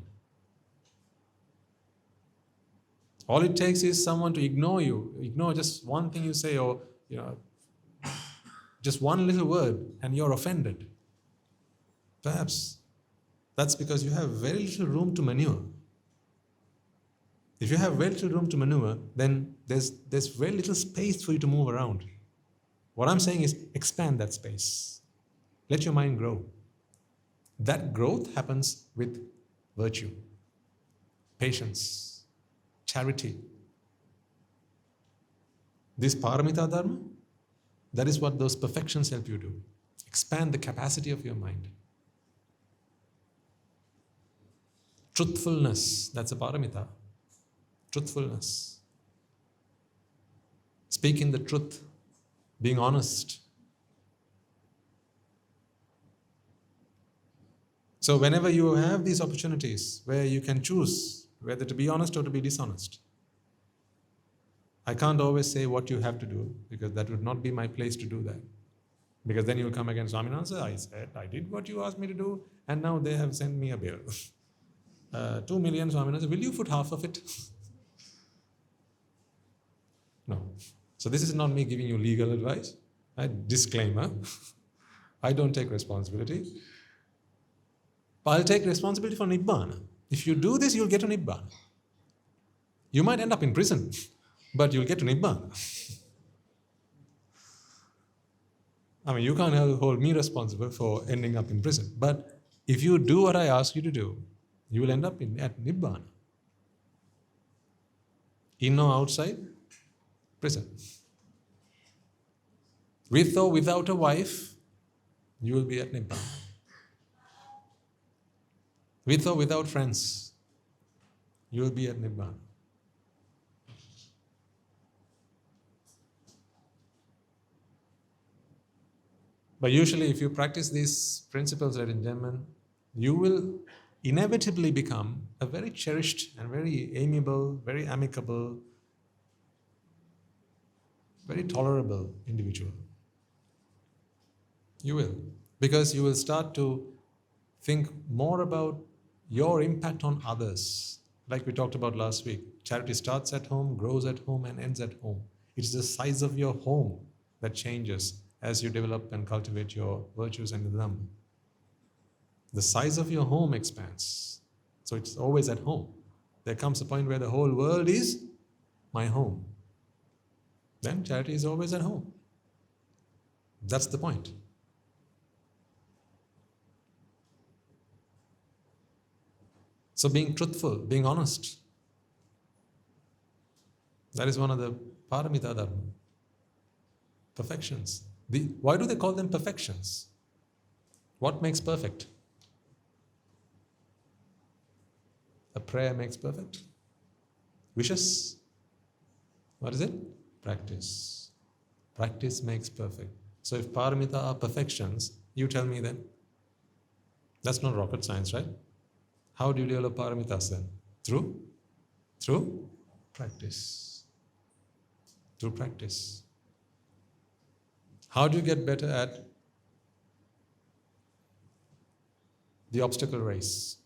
All it takes is someone to ignore you, ignore just one thing you say, or just one little word, and you're offended. Perhaps that's because you have very little room to maneuver. If you have very little room to maneuver, then there's very little space for you to move around. What I'm saying is expand that space. Let your mind grow. That growth happens with virtue, patience, charity. This paramita dharma, that is what those perfections help you do. Expand the capacity of your mind. Truthfulness, that's a paramita. Truthfulness. Speaking the truth, being honest. So whenever you have these opportunities where you can choose whether to be honest or to be dishonest, I can't always say what you have to do, because that would not be my place to do that. Because then you will come again, Swaminathan, I said, I did what you asked me to do, and now they have sent me a bill. 2 million, Swaminathan, will you foot half of it? No. So this is not me giving you legal advice. Disclaimer, I don't take responsibility. But I'll take responsibility for Nibbāna. If you do this, you'll get to Nibbāna. You might end up in prison, but you'll get to Nibbāna. I mean, you can't hold me responsible for ending up in prison. But if you do what I ask you to do, you will end up at Nibbāna. In or outside, prison. With or without a wife, you will be at Nibbāna. With or without friends, you will be at Nibbāna. But usually if you practice these principles, ladies and gentlemen, you will inevitably become a very cherished and very amiable, very amicable, very tolerable individual. You will. Because you will start to think more about your impact on others. Like we talked about last week, charity starts at home, grows at home, and ends at home. It's the size of your home that changes as you develop and cultivate your virtues and the Dhamma. The size of your home expands. So it's always at home. there comes a point where the whole world is my home. Then charity is always at home. That's the point. So being truthful, being honest, that is one of the paramita dharma, perfections. Why do they call them perfections? What makes perfect? A prayer makes perfect. Wishes? What is it? Practice. Practice makes perfect. So if paramita are perfections, you tell me then. That's not rocket science, right? How do you develop paramitas then? Through practice. Through practice. How do you get better at the obstacle race?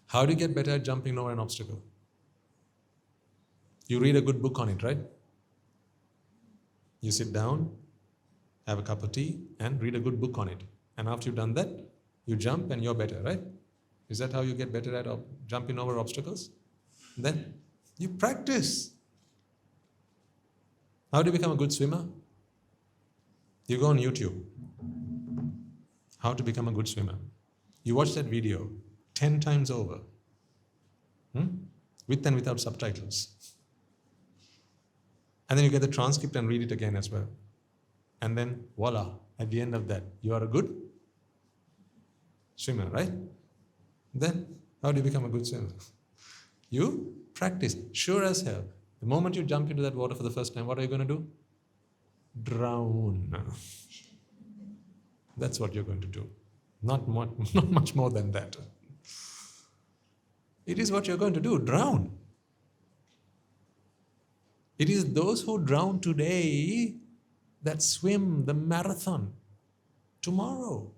How do you get better at jumping over an obstacle? You read a good book on it, right? You sit down, have a cup of tea, and read a good book on it. And after you've done that, you jump and you're better, right? Is that how you get better at jumping over obstacles? Then you practice. How do you become a good swimmer? You go on YouTube. How to become a good swimmer. You watch that video 10 times over. With and without subtitles. And then you get the transcript and read it again as well. And then voila, at the end of that, you are a good swimmer, right? Then how do you become a good swimmer? You practice, sure as hell. The moment you jump into that water for the first time, what are you going to do? Drown. That's what you're going to do. Not much more than that. It is what you're going to do, drown. It is those who drown today that swim the marathon tomorrow.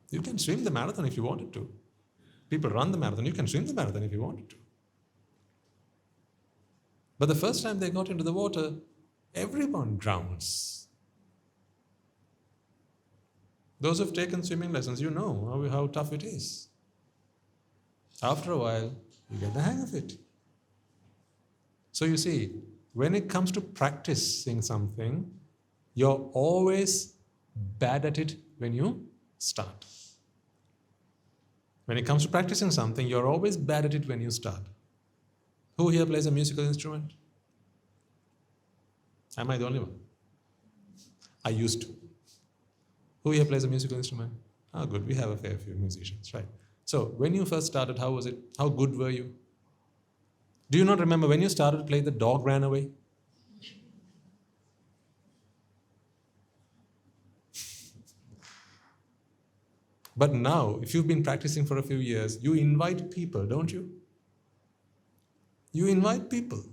You can swim the marathon if you wanted to. People run the marathon, you can swim the marathon if you wanted to. But the first time they got into the water, everyone drowns. Those who've taken swimming lessons, you know how tough it is. After a while, you get the hang of it. So you see, when it comes to practicing something, you're always bad at it when you start. When it comes to practicing something, you're always bad at it when you start. Who here plays a musical instrument? Am I the only one? I used to. Who here plays a musical instrument? Ah, good, we have a fair few musicians, right? So, when you first started, how was it? How good were you? Do you not remember when you started to play, the dog ran away? But now, if you've been practicing for a few years, you invite people, don't you? You invite people.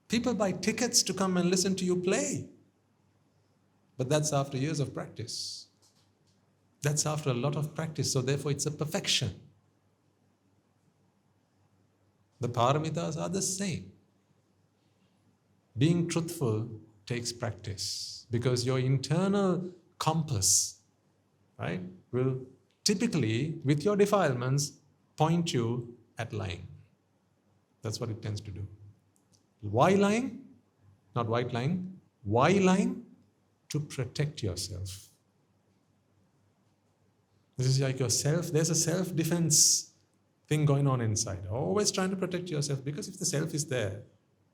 People buy tickets to come and listen to you play. But that's after years of practice. That's after a lot of practice, so therefore it's a perfection. The paramitas are the same. Being truthful takes practice because your internal compass, right, will typically, with your defilements, point you at lying. That's what it tends to do. Why lying? Not white lying. Why lying? To protect yourself. This is like yourself. There's a self-defense thing going on inside. Always trying to protect yourself, because if the self is there,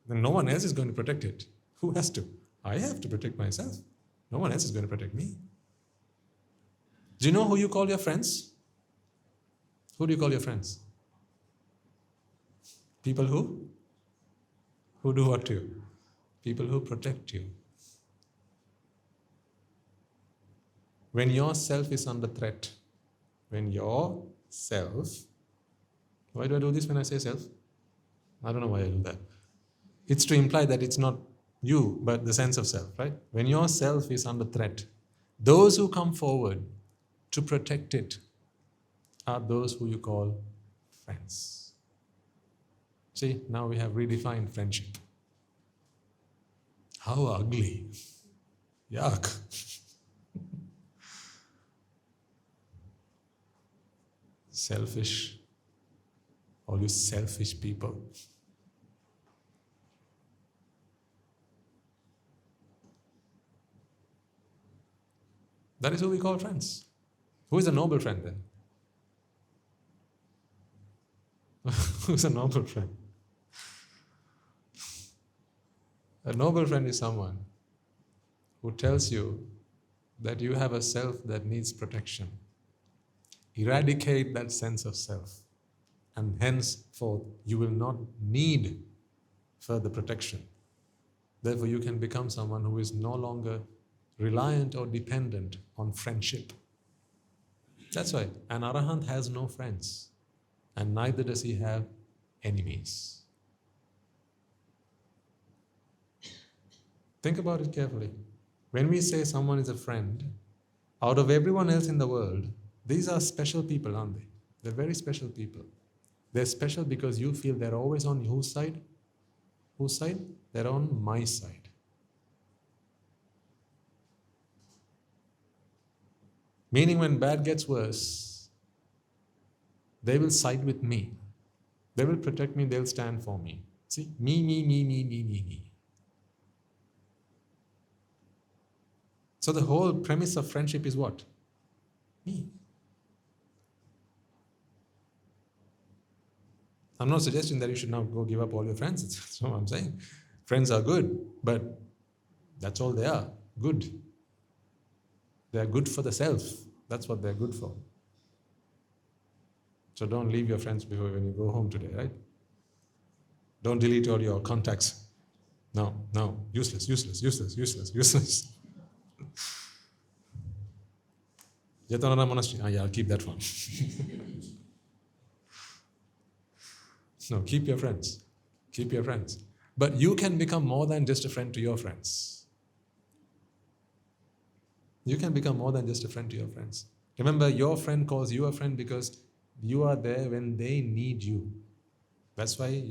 then no one else is going to protect it. Who has to? I have to protect myself. No one else is going to protect me. Do you know who you call your friends? Who do you call your friends? People who? Who do what to you? People who protect you. When your self is under threat, when your self, why do I do this when I say self? I don't know why I do that. It's to imply that it's not you, but the sense of self, right? When your self is under threat, those who come forward to protect it are those who you call friends. See, now we have redefined friendship. How ugly. Yuck. Selfish, All you selfish people. That is who we call friends. Who is a noble friend then? Who is a noble friend? A noble friend is someone who tells you that you have a self that needs protection. Eradicate that sense of self, and henceforth you will not need further protection. Therefore, you can become someone who is no longer reliant or dependent on friendship. That's why an arahant has no friends, and neither does he have enemies. Think about it carefully. When we say someone is a friend, out of everyone else in the world, these are special people, aren't they? They're very special people. They're special because you feel they're always on whose side? Whose side? They're on my side. Meaning when bad gets worse, they will side with me. They will protect me, they'll stand for me. See? Me. So the whole premise of friendship is what? Me. I'm not suggesting that you should now go give up all your friends. That's what I'm saying. Friends are good, but that's all they are. Good. They are good for the self. That's what they're good for. So don't leave your friends before when you go home today, right? Don't delete all your contacts. No. Useless. Jatana Monastery. Yeah, I'll keep that one. No, keep your friends. Keep your friends. But you can become more than just a friend to your friends. You can become more than just a friend to your friends. Remember, your friend calls you a friend because you are there when they need you. That's why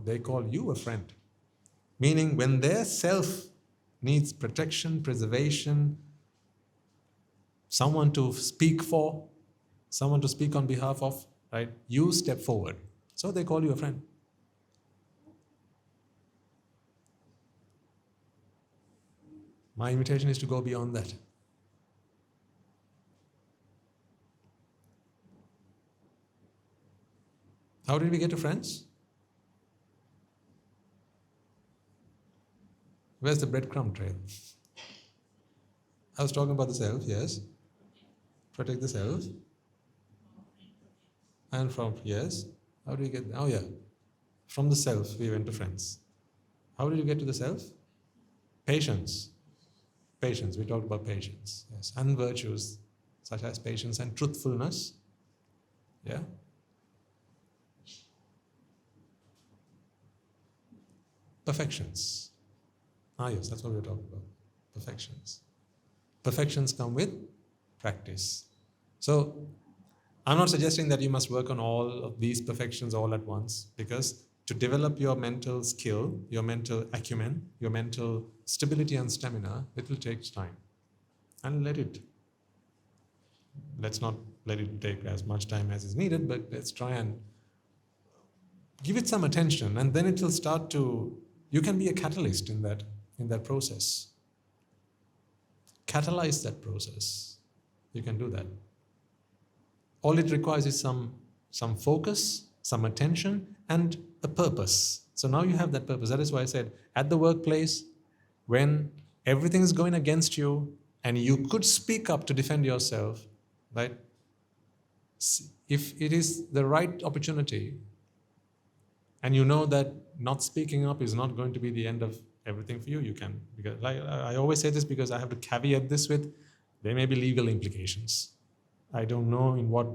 they call you a friend. Meaning when their self needs protection, preservation, someone to speak for, someone to speak on behalf of, right? You step forward. So they call you a friend. My invitation is to go beyond that. How did we get to friends? Where's the breadcrumb trail? I was talking about the self, yes. Protect the self. And from, yes. How do you get, oh yeah. From the self, we went to friends. How did you get to the self? Patience. Patience, we talked about patience. Yes. And virtues, such as patience and truthfulness. Yeah. Perfections. Yes, that's what we're talking about. Perfections. Perfections come with practice. So, I'm not suggesting that you must work on all of these perfections all at once, because to develop your mental skill, your mental acumen, your mental stability and stamina, it will take time. And let's not let it take as much time as is needed, but let's try and give it some attention, and then it will start to, you can be a catalyst in that process. Catalyze that process. You can do that. All it requires is some focus, some attention, and a purpose. So now you have that purpose. That is why I said, at the workplace, when everything is going against you, and you could speak up to defend yourself, right? If it is the right opportunity, and you know that not speaking up is not going to be the end of everything for you, you can. Because I always say this because I have to caveat this with, there may be legal implications. I don't know in what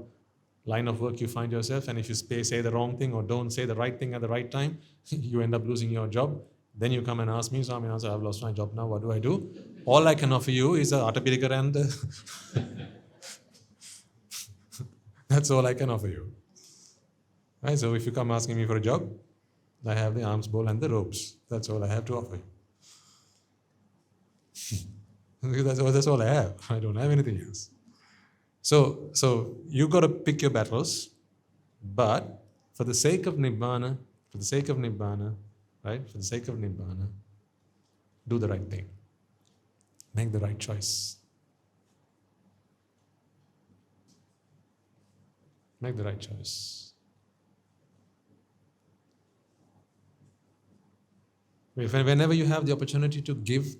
line of work you find yourself, and if you say the wrong thing or don't say the right thing at the right time, you end up losing your job. Then you come and ask me, Swami, I've lost my job now, what do I do? All I can offer you is a Atapirika and that's all I can offer you. Right? So if you come asking me for a job, I have the arms bowl and the ropes. That's all I have to offer you. That's all I have. I don't have anything else. So you got to pick your battles, but For the sake of Nibbana, right? For the sake of Nibbana, do the right thing. Make the right choice. Make the right choice. Whenever you have the opportunity to give,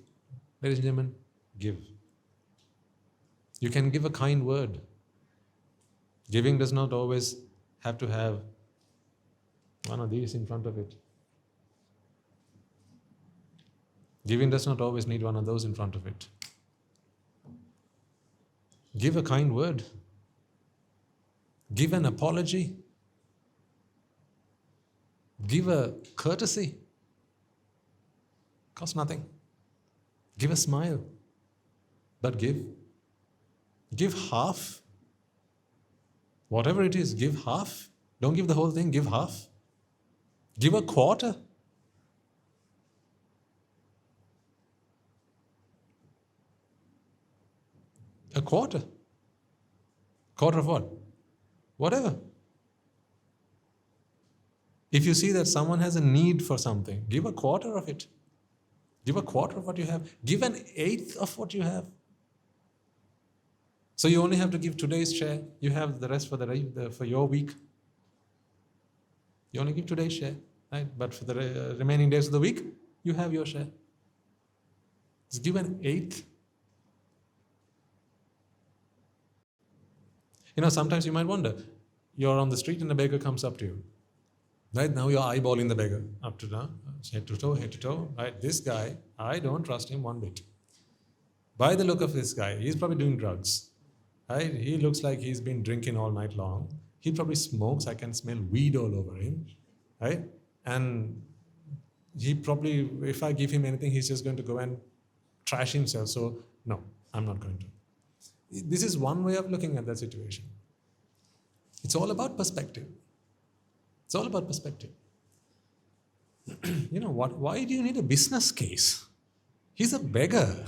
ladies and gentlemen, give. You can give a kind word. Giving does not always have to have one of these in front of it. Giving does not always need one of those in front of it. Give a kind word. Give an apology. Give a courtesy. Costs nothing. Give a smile. But give. Give half. Whatever it is, give half. Don't give the whole thing, give half. Give a quarter. A quarter. Quarter of what? Whatever. If you see that someone has a need for something, give a quarter of it. Give a quarter of what you have. Give an eighth of what you have. So you only have to give today's share. You have the rest for your week. You only give today's share, right? But for the remaining days of the week, you have your share. Just give an eighth. Sometimes you might wonder, you're on the street and a beggar comes up to you. Right now you're eyeballing the beggar up to down, head to toe. Right? This guy, I don't trust him one bit. By the look of this guy, he's probably doing drugs. Right? He looks like he's been drinking all night long. He probably smokes. I can smell weed all over him. Right? And he probably, if I give him anything, he's just going to go and trash himself. So, no, I'm not going to. This is one way of looking at that situation. It's all about perspective. It's all about perspective. You know what? Why do you need a business case? He's a beggar.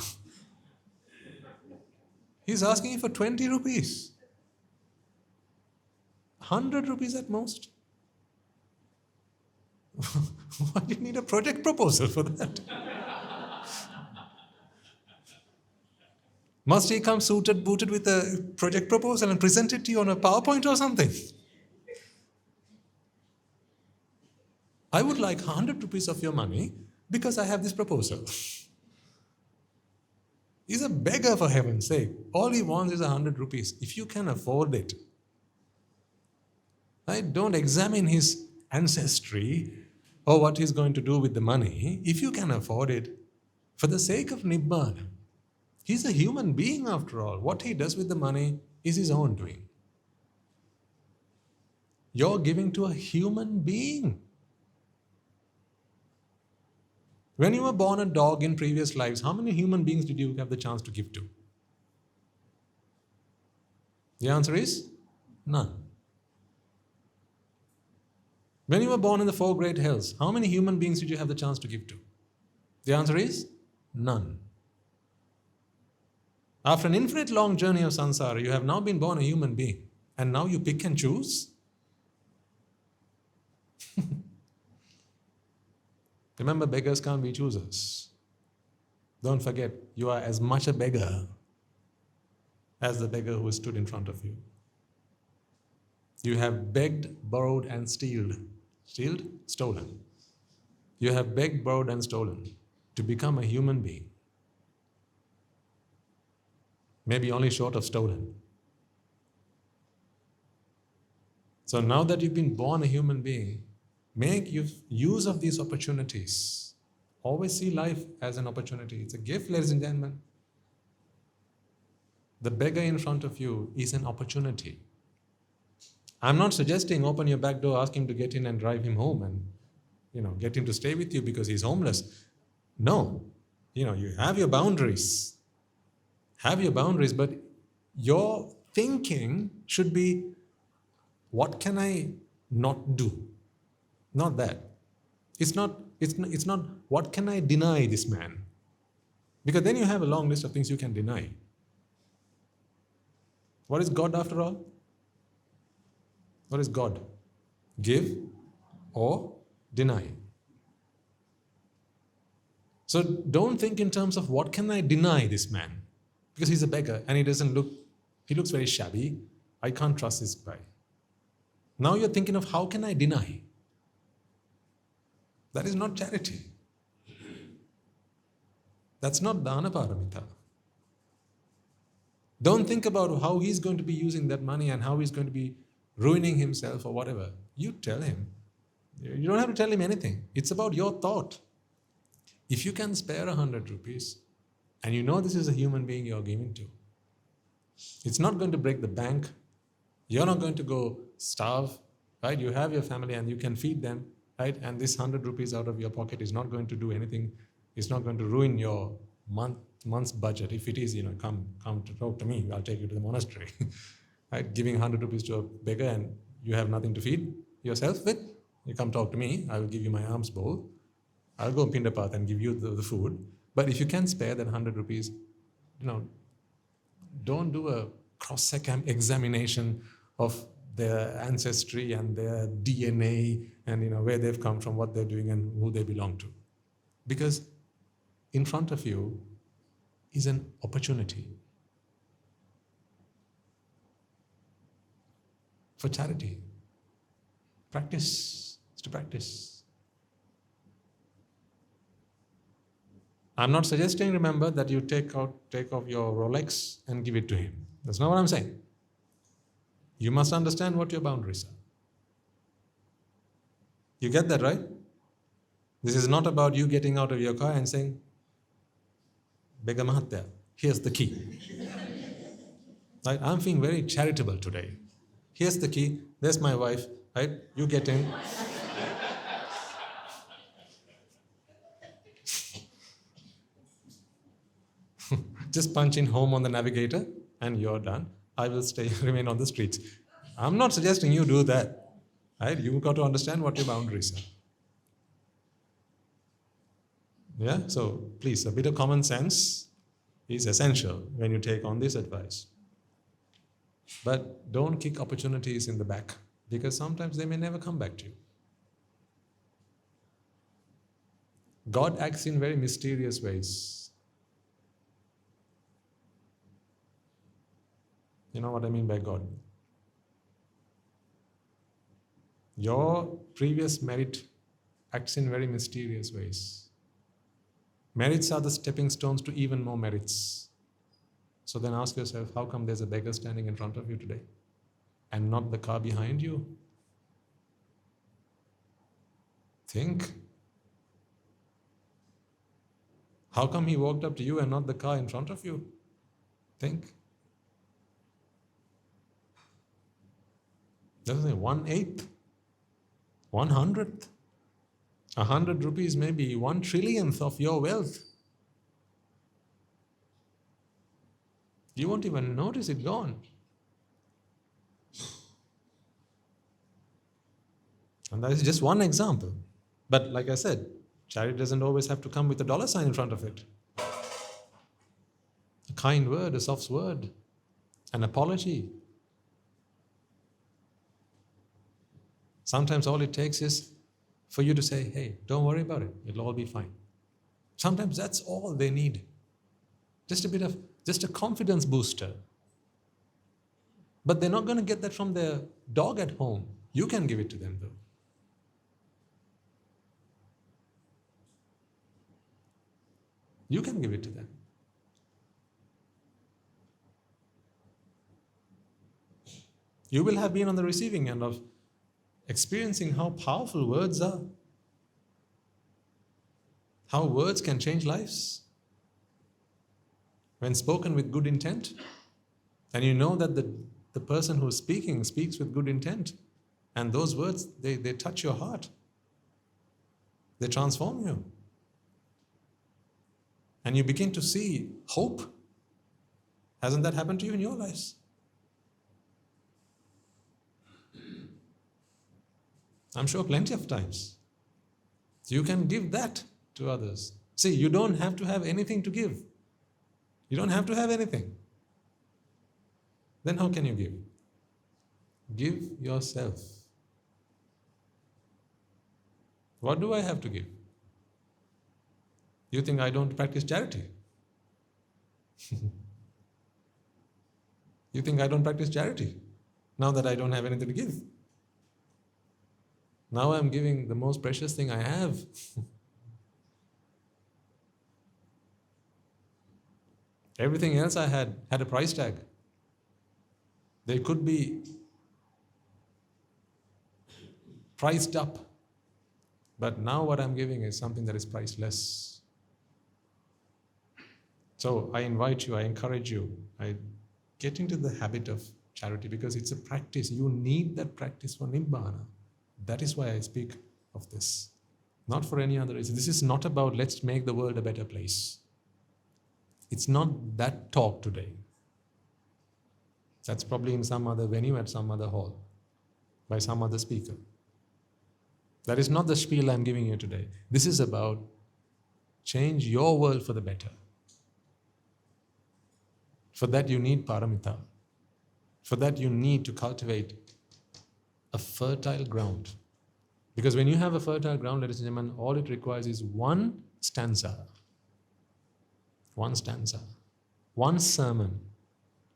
He's asking you for 20 rupees. 100 rupees at most. Why do you need a project proposal for that? Must he come suited, booted with a project proposal and present it to you on a PowerPoint or something? I would like 100 rupees of your money because I have this proposal. He's a beggar, for heaven's sake. All he wants is 100 rupees. If you can afford it, right? Don't examine his ancestry or what he's going to do with the money. If you can afford it, for the sake of Nibbana, he's a human being after all. What he does with the money is his own doing. You're giving to a human being. When you were born a dog in previous lives, how many human beings did you have the chance to give to? The answer is none. When you were born in the 4 great hells, how many human beings did you have the chance to give to? The answer is none. After an infinite long journey of samsara, you have now been born a human being, and now you pick and choose? Remember, beggars can't be choosers. Don't forget, you are as much a beggar as the beggar who stood in front of you. You have begged, borrowed, and stolen. You have begged, borrowed, and stolen to become a human being. Maybe only short of stolen. So now that you've been born a human being, make use of these opportunities. Always see life as an opportunity. It's a gift, ladies and gentlemen. The beggar in front of you is an opportunity. I'm not suggesting open your back door, ask him to get in and drive him home and get him to stay with you because he's homeless. No. You have your boundaries. Have your boundaries, but your thinking should be, what can I not do? Not that. It's not, what can I deny this man? Because then you have a long list of things you can deny. What is God after all? What is God? Give or deny. So don't think in terms of what can I deny this man? Because he's a beggar and he looks very shabby. I can't trust this guy. Now you're thinking of how can I deny? That is not charity. That's not dana paramita. Don't think about how he's going to be using that money and how he's going to be ruining himself or whatever. You tell him. You don't have to tell him anything. It's about your thought. If you can spare 100 rupees and you know this is a human being you're giving to, it's not going to break the bank. You're not going to go starve, right? You have your family and you can feed them, right? And this 100 rupees out of your pocket is not going to do anything. It's not going to ruin your month's budget. If it is, come to talk to me. I'll take you to the monastery, right? Giving 100 rupees to a beggar and you have nothing to feed yourself with, you come talk to me. I will give you my alms bowl. I'll go pindapath and give you the food. But if you can spare that 100 rupees, don't do a cross-examination of their ancestry and their DNA and where they've come from, what they're doing and who they belong to. Because in front of you is an opportunity for charity. Practice is to practice. I'm not suggesting, remember, that you take off your Rolex and give it to him. That's not what I'm saying. You must understand what your boundaries are. You get that, right? This is not about you getting out of your car and saying, Beggar Mahatya, here's the key. Right? I'm feeling very charitable today. Here's the key. There's my wife. Right? You get in. Just punch in home on the navigator and you're done. I will remain on the streets. I'm not suggesting you do that. Right? You've got to understand what your boundaries are. Yeah? So please, a bit of common sense is essential when you take on this advice. But don't kick opportunities in the back because sometimes they may never come back to you. God acts in very mysterious ways. You know what I mean by God? Your previous merit acts in very mysterious ways. Merits are the stepping stones to even more merits. So then ask yourself, how come there's a beggar standing in front of you today and not the car behind you? Think. How come he walked up to you and not the car in front of you? Think. Doesn't say 1/8, 1/100th. 100 rupees may be 1/1,000,000th of your wealth. You won't even notice it gone. And that is just one example. But like I said, charity doesn't always have to come with a dollar sign in front of it. A kind word, a soft word, an apology. Sometimes all it takes is for you to say, hey, don't worry about it. It'll all be fine. Sometimes that's all they need. Just a confidence booster. But they're not going to get that from their dog at home. You can give it to them though. You can give it to them. You will have been on the receiving end of experiencing how powerful words are. How words can change lives. When spoken with good intent, and you know that the person who's speaking speaks with good intent, and those words, they touch your heart. They transform you. And you begin to see hope. Hasn't that happened to you in your lives? I'm sure plenty of times. You can give that to others. See, you don't have to have anything to give. You don't have to have anything. Then how can you give? Give yourself. What do I have to give? You think I don't practice charity? You think I don't practice charity now that I don't have anything to give? Now I'm giving the most precious thing I have. Everything else I had a price tag. They could be priced up, but now what I'm giving is something that is priceless. So I invite you, I encourage you, I get into the habit of charity because it's a practice. You need that practice for Nibbana. That is why I speak of this. Not for any other reason. This is not about let's make the world a better place. It's not that talk today. That's probably in some other venue at some other hall by some other speaker. That is not the spiel I'm giving you today. This is about change your world for the better. For that you need paramita. For that you need to cultivate a fertile ground. Because when you have a fertile ground, ladies and gentlemen, all it requires is one stanza. One stanza. One sermon.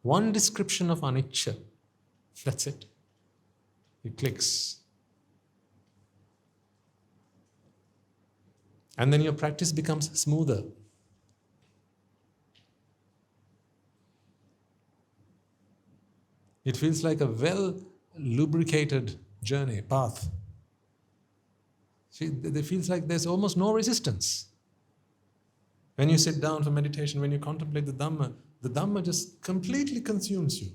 One description of anicca. That's it. It clicks. And then your practice becomes smoother. It feels like a well-lubricated journey, path. See, it feels like there's almost no resistance. When you sit down for meditation, when you contemplate the Dhamma just completely consumes you.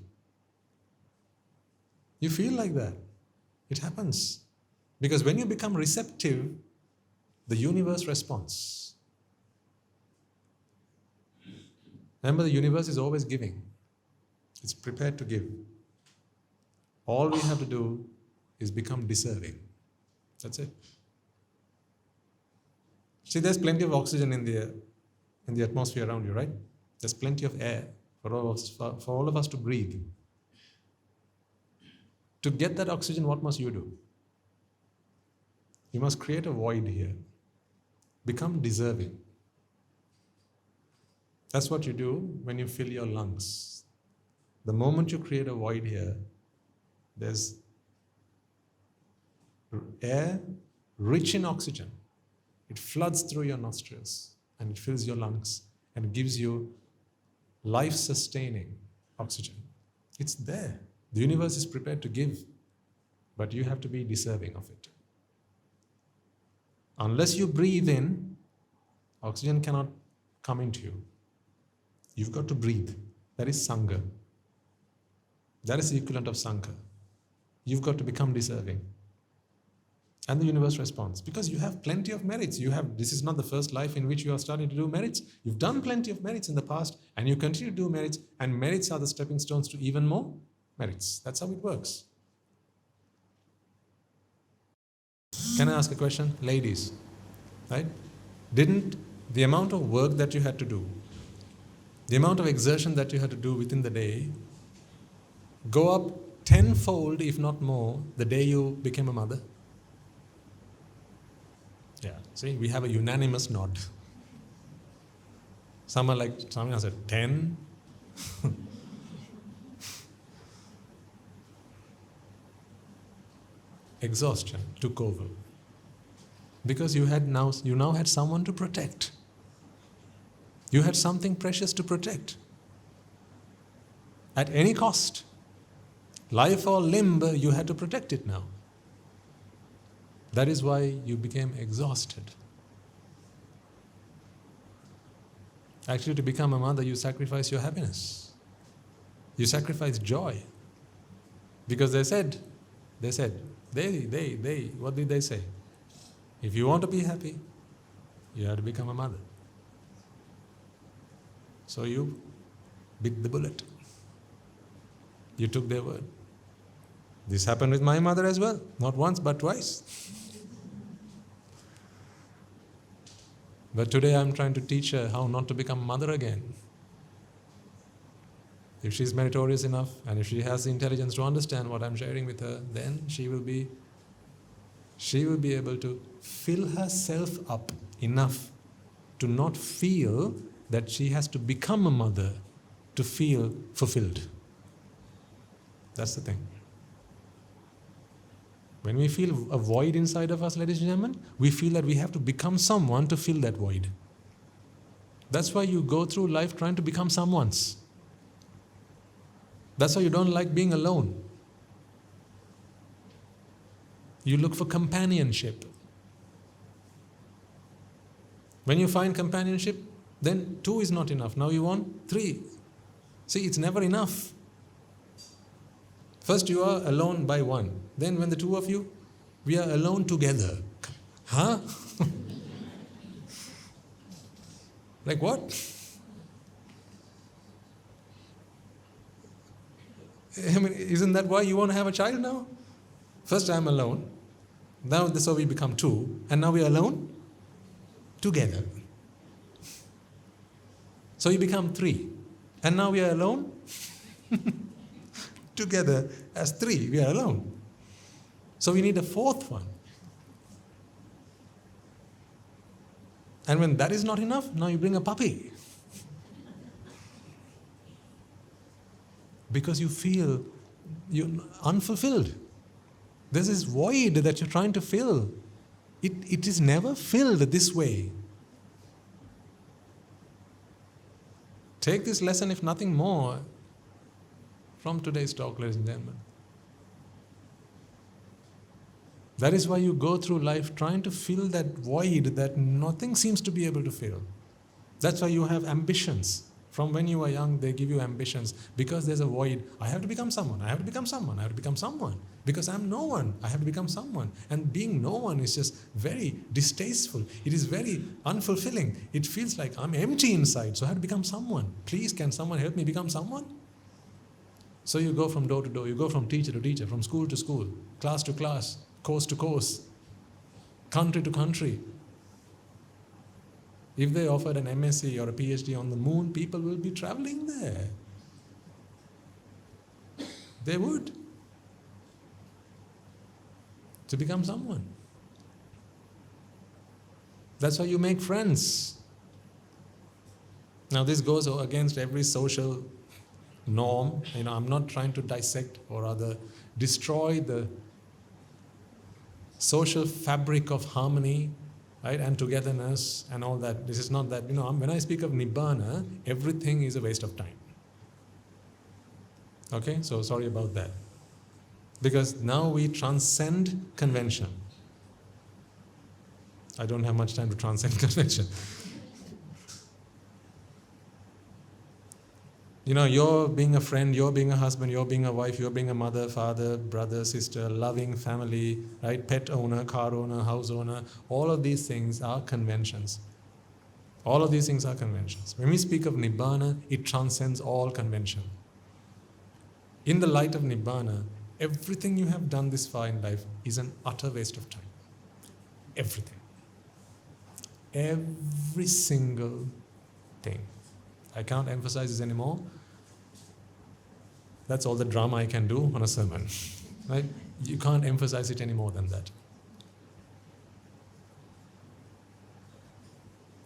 You feel like that. It happens. Because when you become receptive, the universe responds. Remember, the universe is always giving. It's prepared to give. All we have to do is become deserving. That's it. See, there's plenty of oxygen in the atmosphere around you, right? There's plenty of air for all of us to breathe. To get that oxygen, what must you do? You must create a void here. Become deserving. That's what you do when you fill your lungs. The moment you create a void here, there's air rich in oxygen. It floods through your nostrils and it fills your lungs and gives you life-sustaining oxygen. It's there. The universe is prepared to give, but you have to be deserving of it. Unless you breathe in, oxygen cannot come into you. You've got to breathe. That is Sangha. That is the equivalent of Sangha. You've got to become deserving. And the universe responds. Because you have plenty of merits. This is not the first life in which you are starting to do merits. You've done plenty of merits in the past, and you continue to do merits, and merits are the stepping stones to even more merits. That's how it works. Can I ask a question? Ladies, right? Didn't the amount of work that you had to do, the amount of exertion that you had to do within the day, go up tenfold, if not more, the day you became a mother? Yeah, see, we have a unanimous nod. Someone said 10. Exhaustion took over. Because you now had someone to protect. You had something precious to protect. At any cost. Life or limb, you had to protect it now. That is why you became exhausted. Actually, to become a mother, you sacrifice your happiness. You sacrifice joy. Because they said, what did they say? If you want to be happy, you have to become a mother. So you bit the bullet. You took their word. This happened with my mother as well. Not once, but twice. But today I'm trying to teach her how not to become a mother again. If she's meritorious enough, and if she has the intelligence to understand what I'm sharing with her, then she will be she will be able to fill herself up enough to not feel that she has to become a mother to feel fulfilled. That's the thing. When we feel a void inside of us, ladies and gentlemen, we feel that we have to become someone to fill that void. That's why you go through life trying to become someone's. That's why you don't like being alone. You look for companionship. When you find companionship, then 2 is not enough. Now you want 3. See, it's never enough. First you are alone by 1. Then when the 2 of you, we are alone together. Huh? Like what? I mean, isn't that why you want to have a child now? First I'm alone. Now so we become 2. And now we are alone together. So you become 3. And now we are alone together as 3. We are alone. So we need a 4th one. And when that is not enough, now you bring a puppy. Because you feel you're unfulfilled. There's this void that you're trying to fill. It is never filled this way. Take this lesson, if nothing more, from today's talk, ladies and gentlemen. That is why you go through life trying to fill that void that nothing seems to be able to fill. That's why you have ambitions. From when you are young, they give you ambitions because there's a void. I have to become someone. I have to become someone. I have to become someone. Because I'm no one. I have to become someone. And being no one is just very distasteful. It is very unfulfilling. It feels like I'm empty inside, so I have to become someone. Please, can someone help me become someone? So you go from door to door. You go from teacher to teacher, from school to school, class to class, course to course, country to country. If they offered an MSc or a PhD on the moon, people will be traveling there. They would. To become someone. That's why you make friends. Now this goes against every social norm. I'm not trying to dissect or rather destroy the social fabric of harmony, right, and togetherness and all that. This is not that, when I speak of Nibbāna, everything is a waste of time. Okay, so sorry about that. Because now we transcend convention. I don't have much time to transcend convention. You're being a friend, you're being a husband, you're being a wife, you're being a mother, father, brother, sister, loving family, right? Pet owner, car owner, house owner. All of these things are conventions. All of these things are conventions. When we speak of Nibbāna, it transcends all convention. In the light of Nibbāna, everything you have done this far in life is an utter waste of time. Everything. Every single thing. I can't emphasize this anymore. That's all the drama I can do on a sermon. Right? You can't emphasize it any more than that.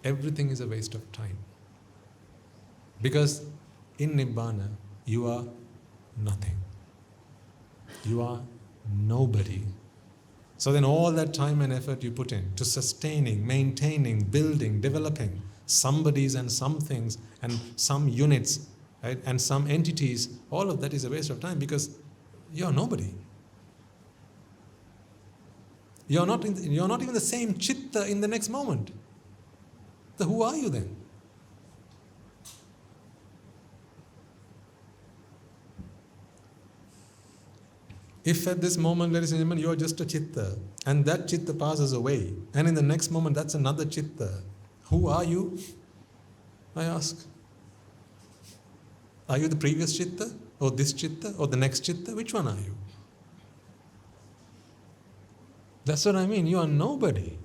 Everything is a waste of time. Because in Nibbāna, you are nothing. You are nobody. So then all that time and effort you put in to sustaining, maintaining, building, developing somebodies and some things and some units, right, and some entities, all of that is a waste of time because you're nobody. You're not even the same chitta in the next moment. So who are you then? If at this moment, ladies and gentlemen, you are just a chitta, and that chitta passes away, and in the next moment that's another chitta, who are you? I ask. Are you the previous chitta, or this chitta, or the next chitta? Which one are you? That's what I mean. You are nobody.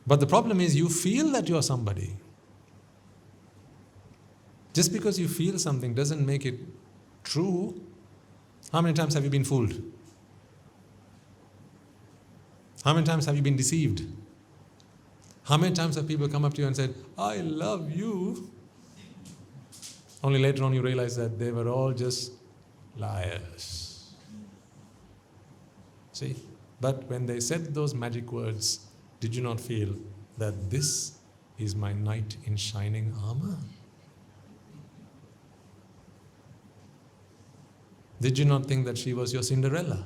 But the problem is you feel that you are somebody. Just because you feel something doesn't make it true. How many times have you been fooled? How many times have you been deceived? How many times have people come up to you and said, I love you? Only later on you realize that they were all just liars. See? But when they said those magic words, did you not feel that this is my knight in shining armor? Did you not think that she was your Cinderella?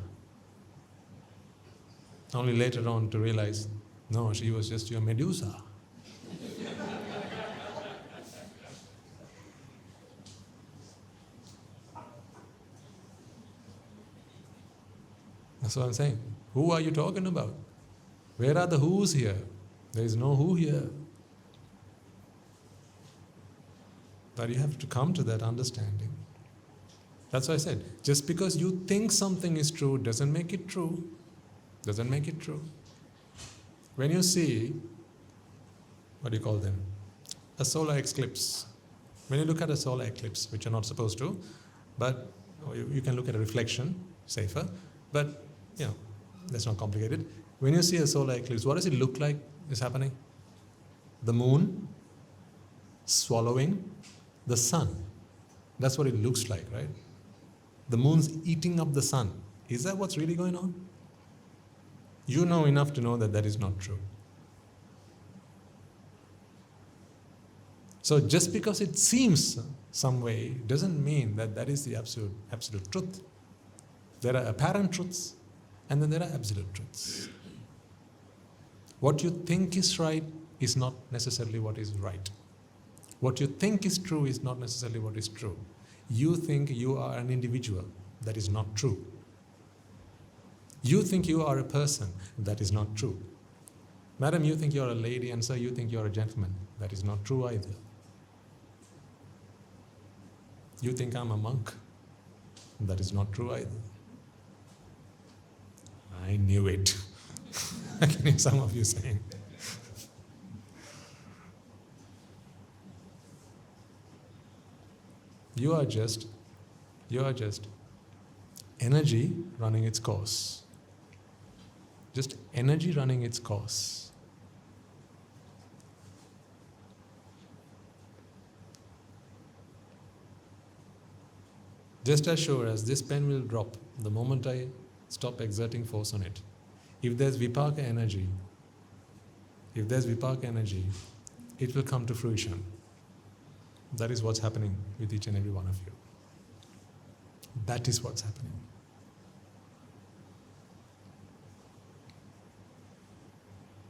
Only later on to realize, no, she was just your Medusa. That's what I'm saying. Who are you talking about? Where are the who's here? There is no who here. But you have to come to that understanding. That's why I said, just because you think something is true doesn't make it true. Doesn't make it true. When you see, what do you call them? A solar eclipse. When you look at a solar eclipse, which you're not supposed to, but you can look at a reflection, safer, but that's not complicated. When you see a solar eclipse, what does it look like is happening? The moon swallowing the sun. That's what it looks like, right? The moon's eating up the sun. Is that what's really going on? You know enough to know that that is not true. So just because it seems some way doesn't mean that that is the absolute truth. There are apparent truths and then there are absolute truths. What you think is right is not necessarily what is right. What you think is true is not necessarily what is true. You think you are an individual. That is not true. You think you are a person. That is not true. Madam, you think you are a lady, and sir, you think you are a gentleman. That is not true either. You think I'm a monk. That is not true either. I knew it. I can hear some of you saying. You are just energy running its course. Just energy running its course. Just as sure as this pen will drop the moment I stop exerting force on it. If there's vipaka energy, it will come to fruition. That is what's happening with each and every one of you. That is what's happening.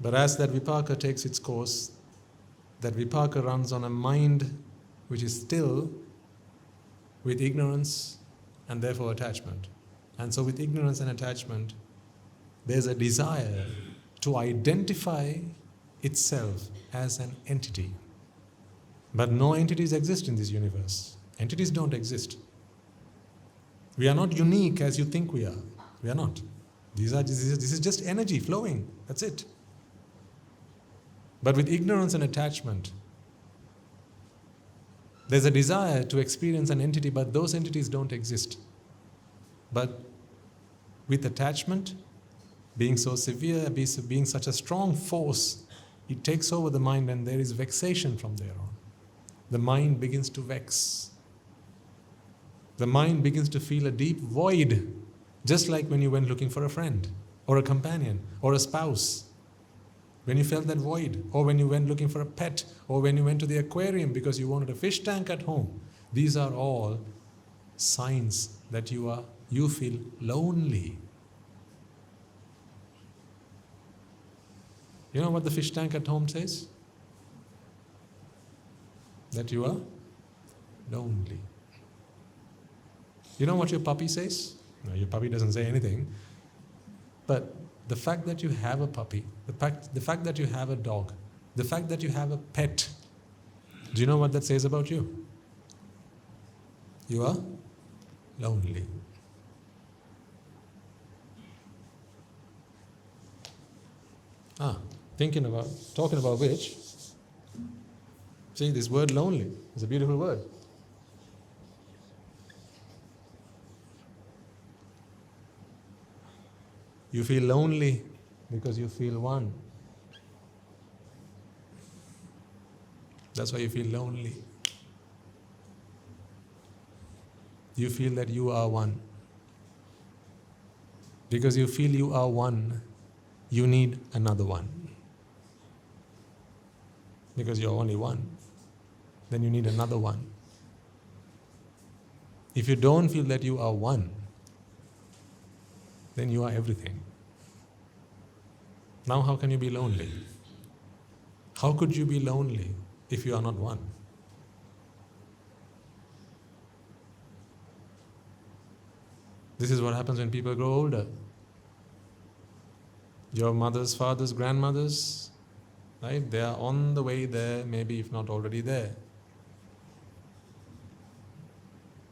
But as that vipaka takes its course, that vipaka runs on a mind which is still with ignorance and therefore attachment. And so with ignorance and attachment, there's a desire to identify itself as an entity. But no entities exist in this universe. Entities don't exist. We are not unique as you think we are. We are not. This is just energy flowing. That's it. But with ignorance and attachment, there's a desire to experience an entity, but those entities don't exist. But with attachment, being so severe, being such a strong force, it takes over the mind and there is vexation from there on. The mind begins to vex. The mind begins to feel a deep void, just like when you went looking for a friend, or a companion, or a spouse. When you felt that void, or when you went looking for a pet, or when you went to the aquarium because you wanted a fish tank at home. These are all signs that you feel lonely. You know what the fish tank at home says? That you are lonely. You know what your puppy says? No, your puppy doesn't say anything. But the fact that you have a puppy, the fact that you have a dog, the fact that you have a pet, do you know what that says about you? You are lonely. Talking about which, see, this word lonely is a beautiful word. You feel lonely because you feel one. That's why you feel lonely. You feel that you are one. Because you feel you are one, you need another one. Because you're only one, then you need another one. If you don't feel that you are one, then you are everything. Now how can you be lonely? How could you be lonely if you are not one? This is what happens when people grow older. Your mothers, fathers, grandmothers, right? They are on the way there, maybe if not already there.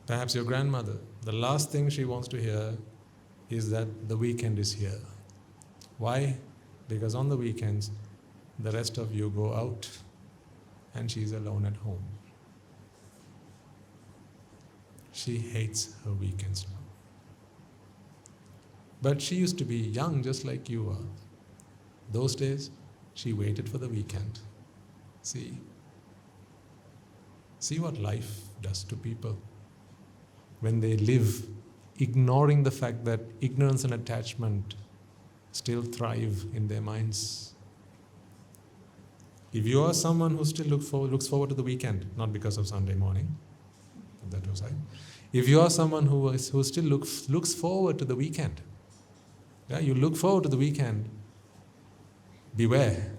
Perhaps your grandmother, the last thing she wants to hear is that the weekend is here. Why? Because on the weekends, the rest of you go out and she's alone at home. She hates her weekends now. But she used to be young just like you are. Those days, she waited for the weekend. See what life does to people when they live ignoring the fact that ignorance and attachment still thrive in their minds. If you are someone who still looks forward to the weekend, not because of Sunday morning, that was right. If you are someone who still looks forward to the weekend, you look forward to the weekend, beware.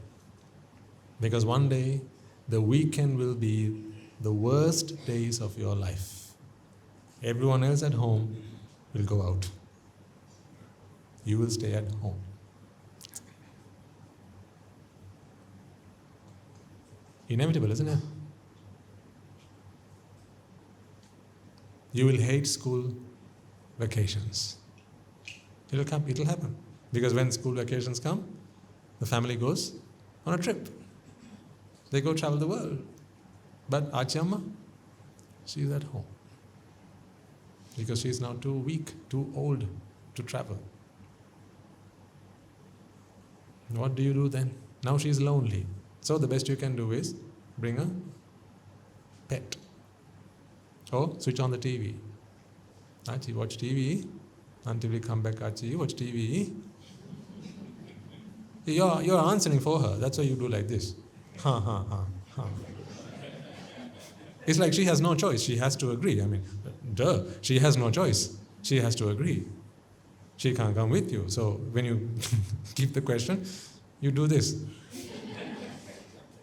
Because one day, the weekend will be the worst days of your life. Everyone else at home will go out. You will stay at home. Inevitable, isn't it? You will hate school vacations. It'll happen. Because when school vacations come, the family goes on a trip. They go travel the world. But Achiyamma, she's at home. Because she's now too weak, too old to travel. What do you do then? Now she's lonely. So the best you can do is bring a pet. Or switch on the TV. Achi, watch TV. Until we come back, Achi, watch TV. You're answering for her. That's why you do like this. Ha, ha, ha, ha. It's like she has no choice. She has to agree. I mean, duh. She has no choice. She has to agree. She can't come with you. So when you keep the question, you do this.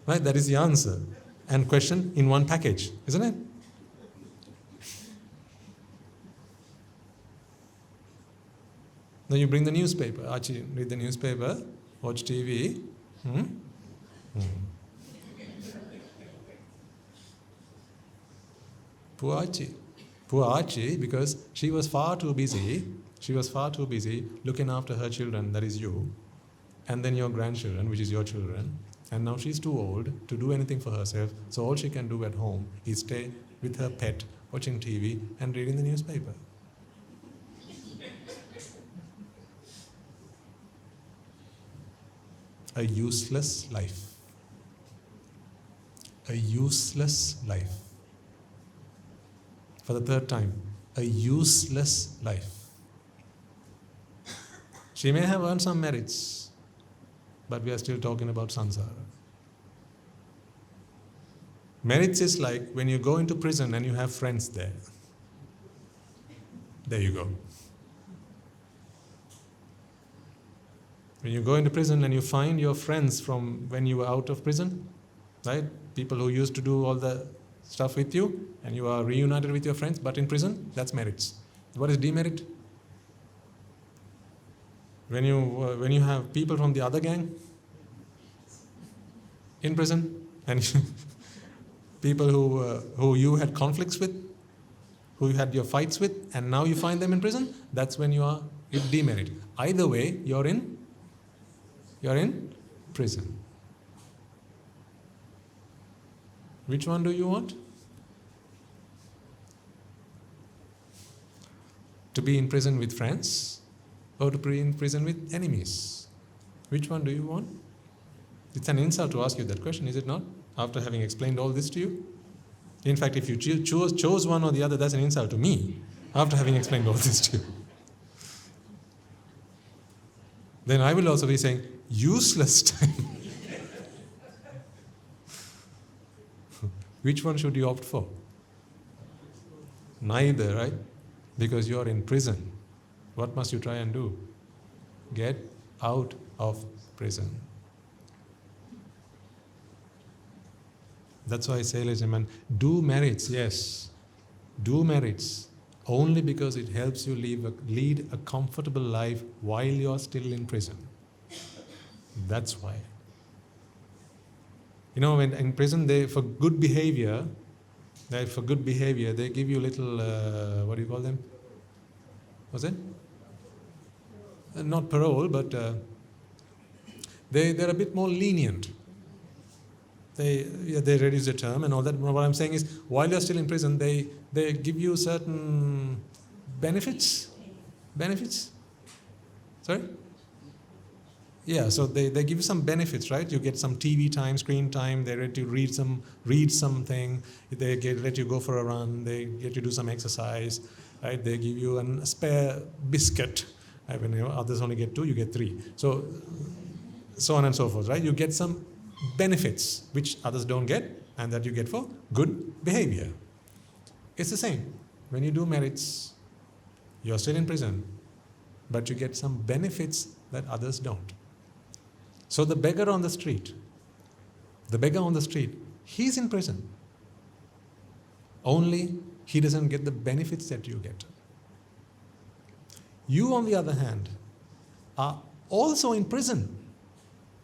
Right? That is the answer. And question in one package, isn't it? Then you bring the newspaper. Achi, read the newspaper, watch TV. Poor Achi. Poor Achi, because she was far too busy looking after her children, that is you, and then your grandchildren, which is your children. And now she's too old to do anything for herself, so all she can do at home is stay with her pet, watching TV and reading the newspaper. A useless life. A useless life. For the third time, a useless life. She may have earned some merits, but we are still talking about samsara. Merits is like when you go into prison and you have friends there. There you go. When you go into prison and you find your friends from when you were out of prison, right? People who used to do all the stuff with you, and you are reunited with your friends, but in prison, that's merits. What is demerit? When you have people from the other gang in prison, and people who you had conflicts with, who you had your fights with, and now you find them in prison, that's when you demerit. Either way, you're in prison. Which one do you want? To be in prison with friends, or to be in prison with enemies? Which one do you want? It's an insult to ask you that question, is it not? After having explained all this to you? In fact, if you chose one or the other, that's an insult to me, after having explained all this to you. Then I will also be saying, useless time. Which one should you opt for? Neither, right? Because you are in prison. What must you try and do? Get out of prison. That's why I say, ladies and gentlemen, do merits, yes. Do merits. Only because it helps you lead a comfortable life while you are still in prison. That's why. You know, when in prison, for good behavior, they give you little, what do you call them? What's it? Not parole, but they're a bit more lenient. They reduce the term and all that. What I'm saying is, while you're still in prison, they give you certain benefits. Benefits? Sorry? Yeah, so they give you some benefits, right? You get some TV time, screen time. They let you read something. They let you go for a run. They get you do some exercise, right? They give you a spare biscuit. When others only get 2, you get 3. So on and so forth, right? You get some benefits which others don't get, and that you get for good behavior. It's the same. When you do merits, you're still in prison, but you get some benefits that others don't. So the beggar on the street, he's in prison. Only he doesn't get the benefits that you get. You, on the other hand, are also in prison,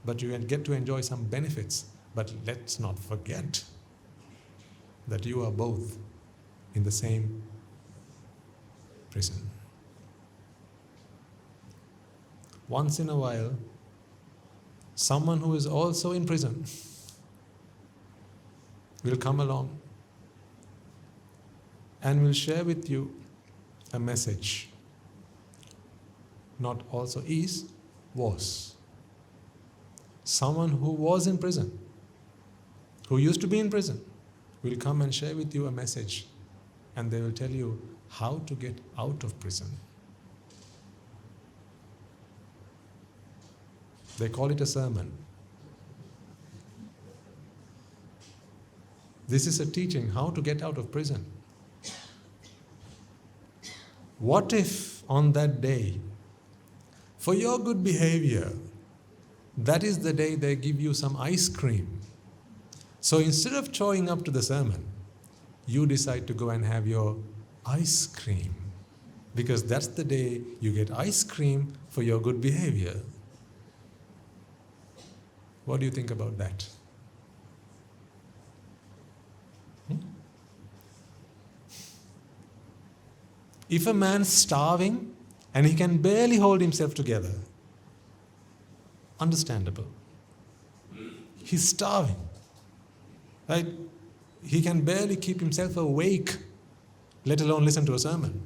but you get to enjoy some benefits. But let's not forget that you are both in the same prison. Once in a while, someone who is also in prison will come along and will share with you a message. Not also is, was. Someone who was in prison, who used to be in prison, will come and share with you a message, and they will tell you how to get out of prison. They call it a sermon. This is a teaching how to get out of prison. What if on that day, for your good behavior, that is the day they give you some ice cream. So instead of showing up to the sermon, you decide to go and have your ice cream. Because that's the day you get ice cream for your good behavior. What do you think about that? If a man's starving and he can barely hold himself together, understandable. He's starving, right? He can barely keep himself awake, let alone listen to a sermon.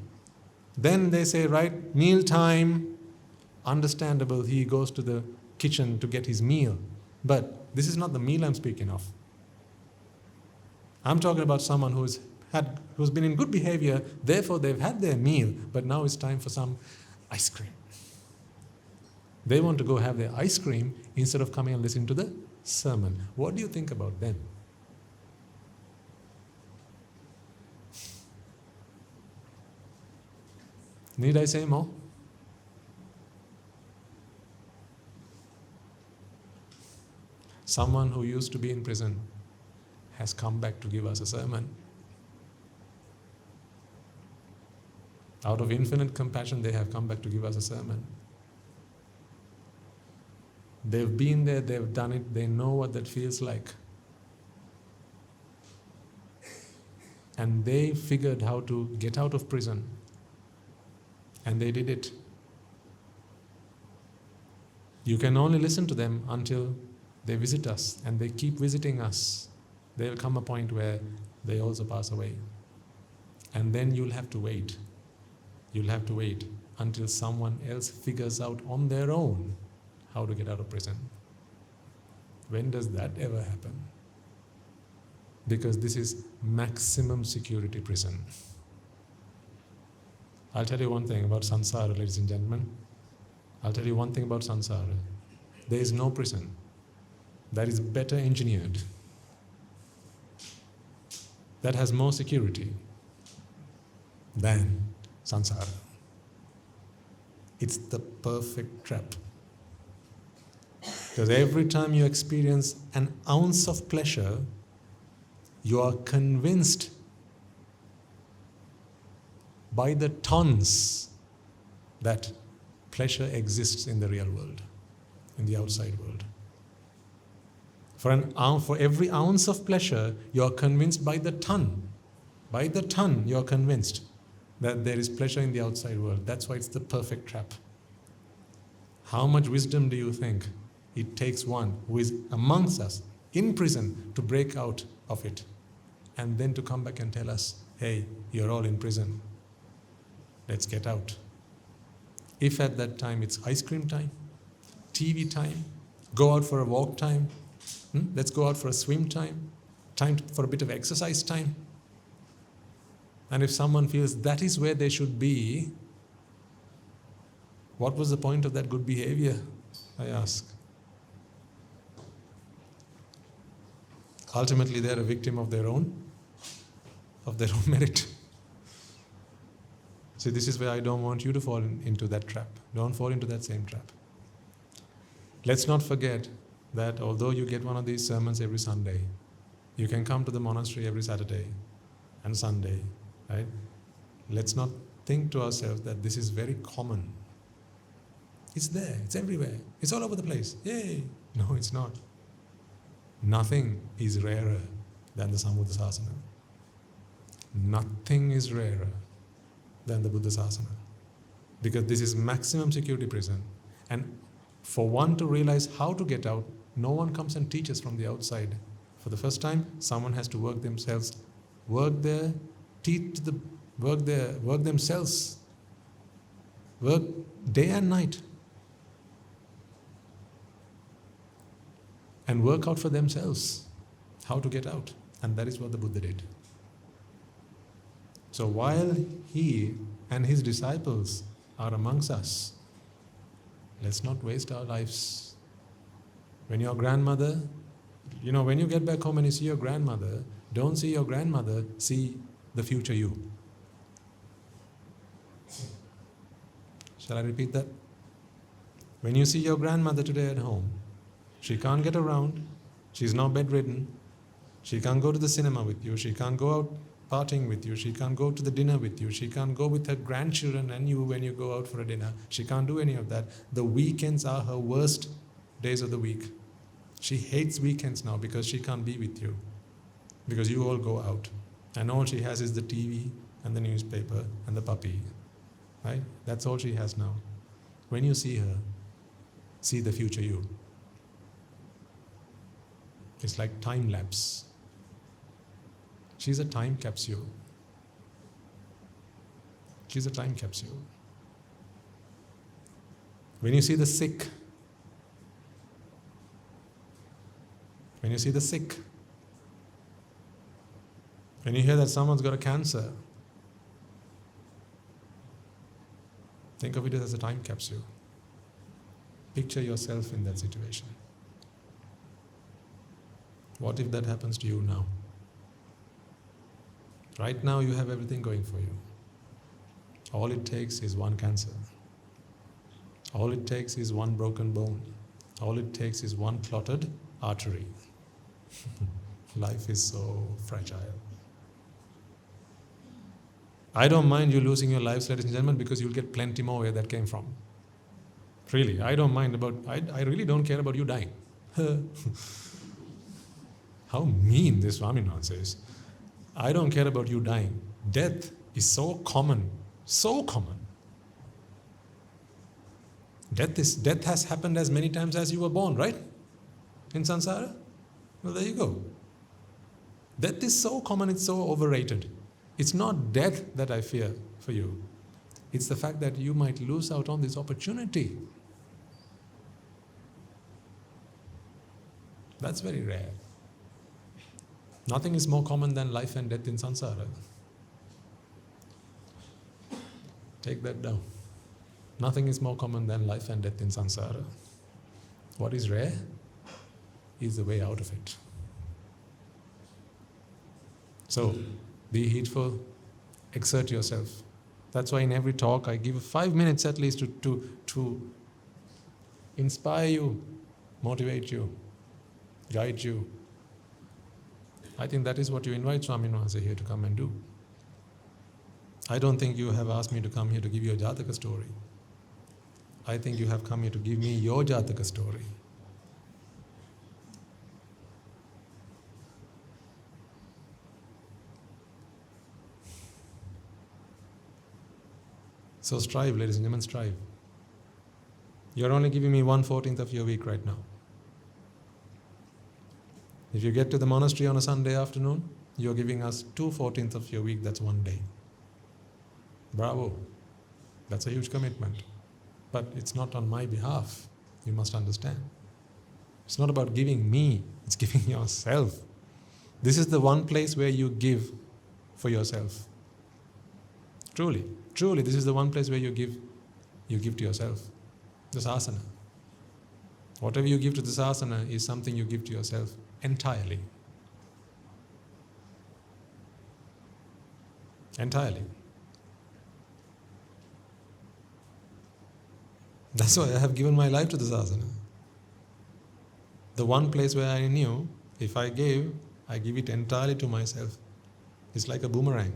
Then they say, right, meal time, understandable, he goes to the kitchen to get his meal. But this is not the meal I'm speaking of. I'm talking about someone who's been in good behavior, therefore they've had their meal, but now it's time for some ice cream. They want to go have their ice cream instead of coming and listening to the sermon. What do you think about them? Need I say more? Someone who used to be in prison has come back to give us a sermon. Out of infinite compassion, they have come back to give us a sermon. They've been there, they've done it, they know what that feels like. And they figured how to get out of prison. And they did it. You can only listen to them until they visit us, and they keep visiting us. There will come a point where they also pass away. And then you'll have to wait. You'll have to wait until someone else figures out on their own how to get out of prison. When does that ever happen? Because this is maximum security prison. I'll tell you one thing about samsara, ladies and gentlemen. I'll tell you one thing about samsara. There is no prison that is better engineered, that has more security than samsara. It's the perfect trap. Because every time you experience an ounce of pleasure, you are convinced by the tons that pleasure exists in the real world, in the outside world. For every ounce of pleasure, you are convinced by the ton. By the ton, you are convinced that there is pleasure in the outside world. That's why it's the perfect trap. How much wisdom do you think it takes one who is amongst us, in prison, to break out of it, and then to come back and tell us, hey, you're all in prison. Let's get out. If at that time it's ice cream time, TV time, go out for a walk time, let's go out for a swim time for a bit of exercise time. And if someone feels that is where they should be, what was the point of that good behavior, I ask? Ultimately, they're a victim of their own merit. See, this is where I don't want you to fall into that trap. Don't fall into that same trap. Let's not forget that although you get one of these sermons every Sunday, you can come to the monastery every Saturday and Sunday, right? Let's not think to ourselves that this is very common. It's there, it's everywhere, it's all over the place. Yay! No, it's not. Nothing is rarer than the Sambuddha Sasana. Nothing is rarer than the Buddha Sasana. Because this is maximum security prison. And for one to realize how to get out, no one comes and teaches from the outside. For the first time, someone has to work themselves, work themselves, work day and night, and work out for themselves how to get out. And that is what the Buddha did. So while he and his disciples are amongst us, let's not waste our lives. When your grandmother, when you get back home and you see your grandmother, don't see your grandmother, see the future you. Shall I repeat that? When you see your grandmother today at home, she can't get around, she's now bedridden, she can't go to the cinema with you, she can't go out partying with you, she can't go to the dinner with you, she can't go with her grandchildren and you when you go out for a dinner, she can't do any of that. The weekends are her worst days of the week. She hates weekends now because she can't be with you, because you all go out and all she has is the TV and the newspaper and the puppy, right? That's all she has now. When you see her, see the future you. It's like time lapse. She's a time capsule. She's a time capsule. When you see the sick, when you hear that someone's got a cancer, think of it as a time capsule. Picture yourself in that situation. What if that happens to you now? Right now you have everything going for you. All it takes is one cancer. All it takes is one broken bone. All it takes is one clotted artery. Life is so fragile. I don't mind you losing your lives, ladies and gentlemen, because you'll get plenty more where that came from. Really, I really don't care about you dying. How mean this Swaminathan says. I don't care about you dying. Death is so common, so common. Death has happened as many times as you were born, right? In samsara? Well, there you go. Death is so common, it's so overrated. It's not death that I fear for you. It's the fact that you might lose out on this opportunity. That's very rare. Nothing is more common than life and death in samsara. Take that down. Nothing is more common than life and death in samsara. What is rare is the way out of it. So, be heedful, exert yourself. That's why in every talk I give 5 minutes at least to inspire you, motivate you, guide you. I think that is what you invite Swami Nwaze here to come and do. I don't think you have asked me to come here to give you a Jataka story. I think you have come here to give me your Jataka story. So strive, ladies and gentlemen, strive. You're only giving me 1/14 of your week right now. If you get to the monastery on a Sunday afternoon, you're giving us 2/14 of your week, that's one day. Bravo. That's a huge commitment. But it's not on my behalf, you must understand. It's not about giving me, it's giving yourself. This is the one place where you give for yourself. Truly, truly, this is the one place where you give to yourself. The Sasana. Whatever you give to the Sasana is something you give to yourself entirely. Entirely. That's why I have given my life to the Sasana. The one place where I knew, if I gave, I give it entirely to myself. It's like a boomerang.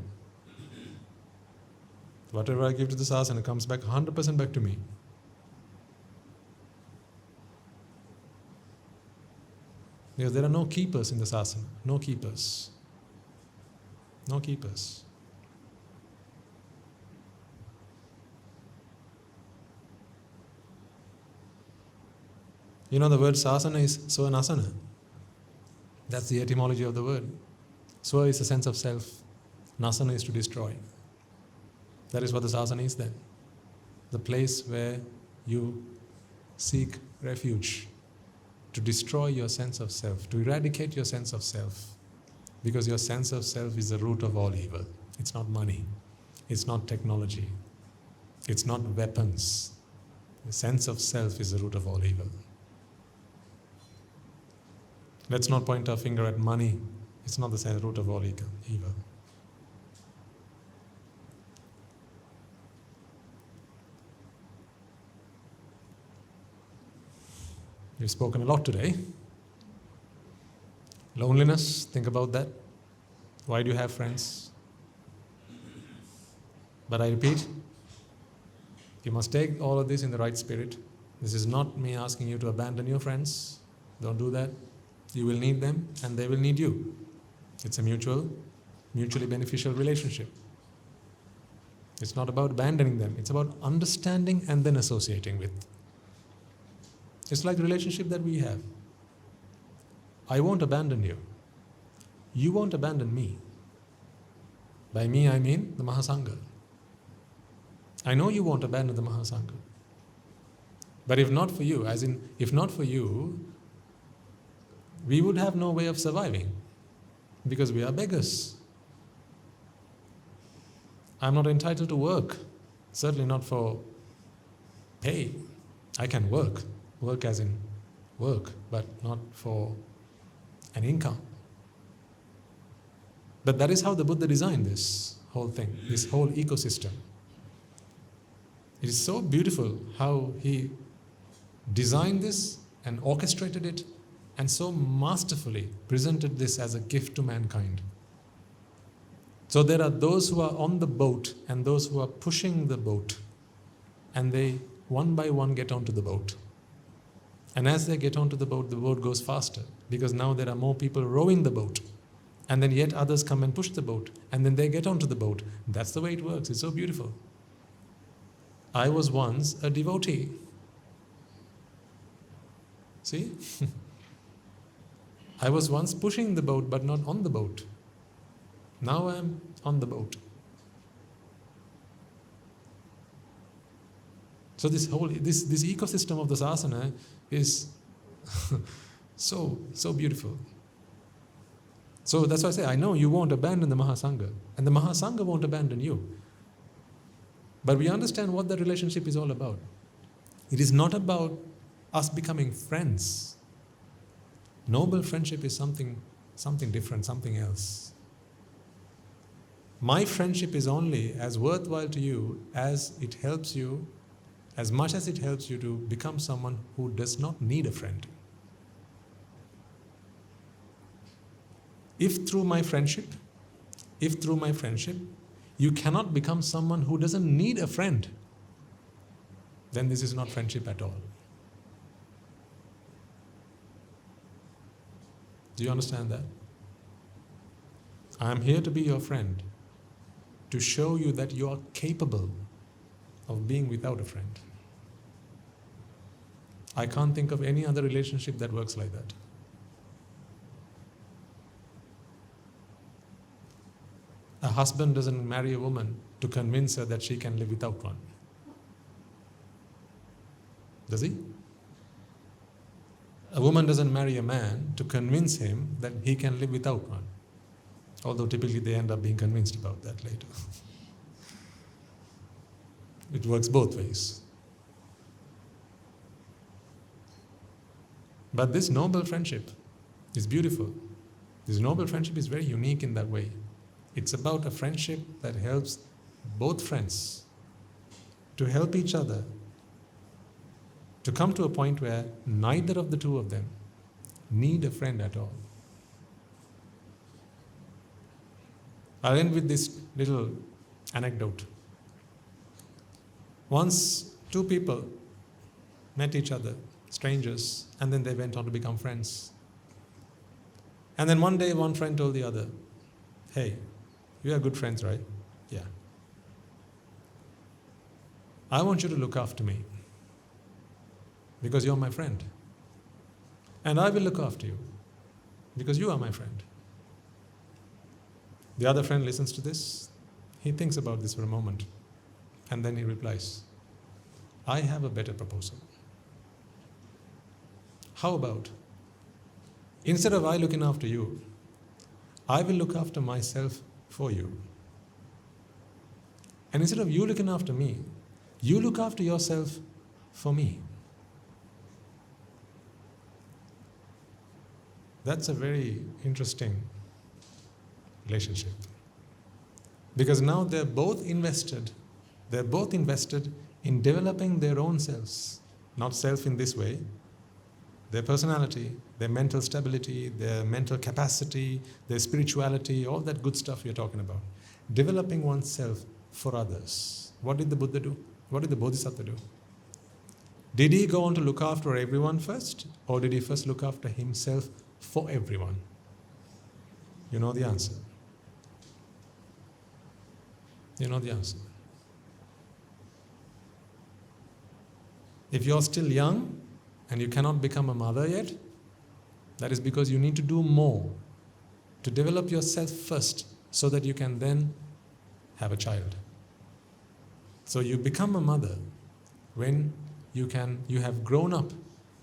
Whatever I give to the Sasana comes back 100% back to me. Because there are no keepers in the Sasana. No keepers. No keepers. You know, the word Sasana is Swanasana. That's the etymology of the word. Swa is a sense of self. Nasana is to destroy. That is what the Sasana is then. The place where you seek refuge. To destroy your sense of self. To eradicate your sense of self. Because your sense of self is the root of all evil. It's not money. It's not technology. It's not weapons. The sense of self is the root of all evil. Let's not point our finger at money. It's not the root of all evil. We've spoken a lot today. Loneliness, think about that. Why do you have friends? But I repeat, you must take all of this in the right spirit. This is not me asking you to abandon your friends. Don't do that. You will need them and they will need you. It's a mutually beneficial relationship. It's not about abandoning them. It's about understanding and then associating with. It's like the relationship that we have. I won't abandon you. You won't abandon me. By me I mean the Mahasangha. I know you won't abandon the Mahasangha. But if not for you, as in, if not for you, we would have no way of surviving. Because we are beggars. I'm not entitled to work. Certainly not for pay. I can work. Work as in work, but not for an income. But that is how the Buddha designed this whole thing, this whole ecosystem. It is so beautiful how he designed this and orchestrated it and so masterfully presented this as a gift to mankind. So there are those who are on the boat and those who are pushing the boat, and they one by one get onto the boat. And as they get onto the boat goes faster because now there are more people rowing the boat. And then yet others come and push the boat and then they get onto the boat. That's the way it works. It's so beautiful. I was once a devotee. See? I was once pushing the boat but not on the boat. Now I am on the boat. So this ecosystem of the Sasana is so beautiful. So that's why I say, I know you won't abandon the Mahasangha, and the Mahasangha won't abandon you. But we understand what the relationship is all about. It is not about us becoming friends. Noble friendship is something different, something else. My friendship is only as worthwhile to you as it helps you, as much as it helps you to become someone who does not need a friend. If through my friendship, you cannot become someone who doesn't need a friend, then this is not friendship at all. Do you understand that? I am here to be your friend, to show you that you are capable of being without a friend. I can't think of any other relationship that works like that. A husband doesn't marry a woman to convince her that she can live without one. Does he? A woman doesn't marry a man to convince him that he can live without one. Although typically they end up being convinced about that later. It works both ways. But this noble friendship is beautiful. This noble friendship is very unique in that way. It's about a friendship that helps both friends to help each other to come to a point where neither of the two of them need a friend at all. I'll end with this little anecdote. Once two people met each other, strangers, and then they went on to become friends. And then one day one friend told the other, "Hey, we are good friends, right?" "Yeah." "I want you to look after me because you're my friend. And I will look after you because you are my friend." The other friend listens to this. He thinks about this for a moment. And then he replies, "I have a better proposal. How about, instead of I looking after you, I will look after myself for you. And instead of you looking after me, you look after yourself for me." That's a very interesting relationship. Because now they're both invested in developing their own selves. Not self in this way, their personality, their mental stability, their mental capacity, their spirituality, all that good stuff we're talking about. Developing oneself for others. What did the Buddha do? What did the Bodhisattva do? Did he go on to look after everyone first? Or did he first look after himself for everyone? You know the answer. You know the answer. If you're still young and you cannot become a mother yet, that is because you need to do more to develop yourself first so that you can then have a child. So you become a mother when you have grown up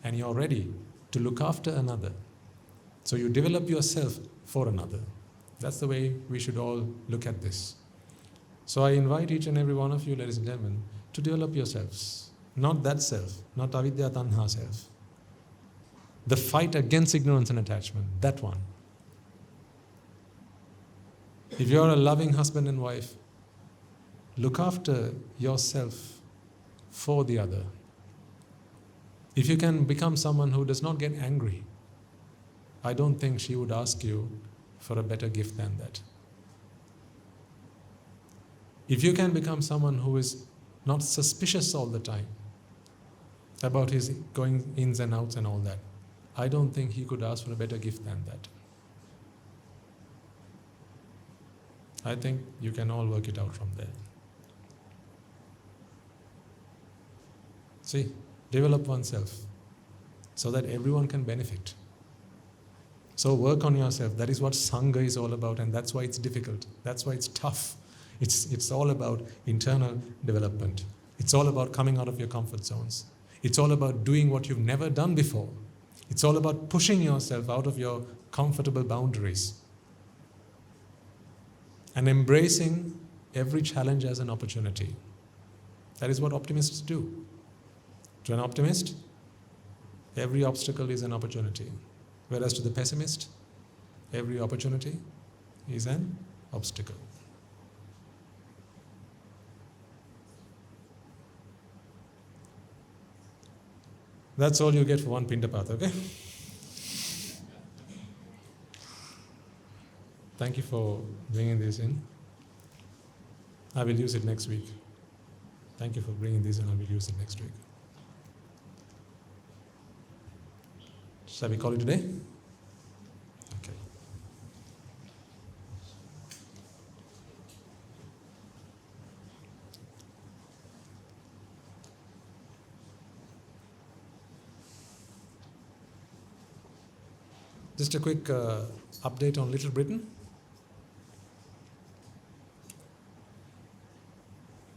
and you're ready to look after another. So you develop yourself for another. That's the way we should all look at this. So I invite each and every one of you, ladies and gentlemen, to develop yourselves. Not that self, not avidya tanha self. The fight against ignorance and attachment, that one. If you're a loving husband and wife, look after yourself for the other. If you can become someone who does not get angry, I don't think she would ask you for a better gift than that. If you can become someone who is not suspicious all the time about his going ins and outs and all that, I don't think he could ask for a better gift than that. I think you can all work it out from there. See, develop oneself so that everyone can benefit. So work on yourself. That is what Sangha is all about, and that's why it's difficult. That's why it's tough. It's all about internal development. It's all about coming out of your comfort zones. It's all about doing what you've never done before. It's all about pushing yourself out of your comfortable boundaries and embracing every challenge as an opportunity. That is what optimists do. To an optimist, every obstacle is an opportunity. Whereas to the pessimist, every opportunity is an obstacle. That's all you get for one Pindapath, okay? Thank you for bringing this in. I will use it next week. Thank you for bringing this in. I will use it next week. Shall we call it today? Okay. Just a quick update on Little Britain.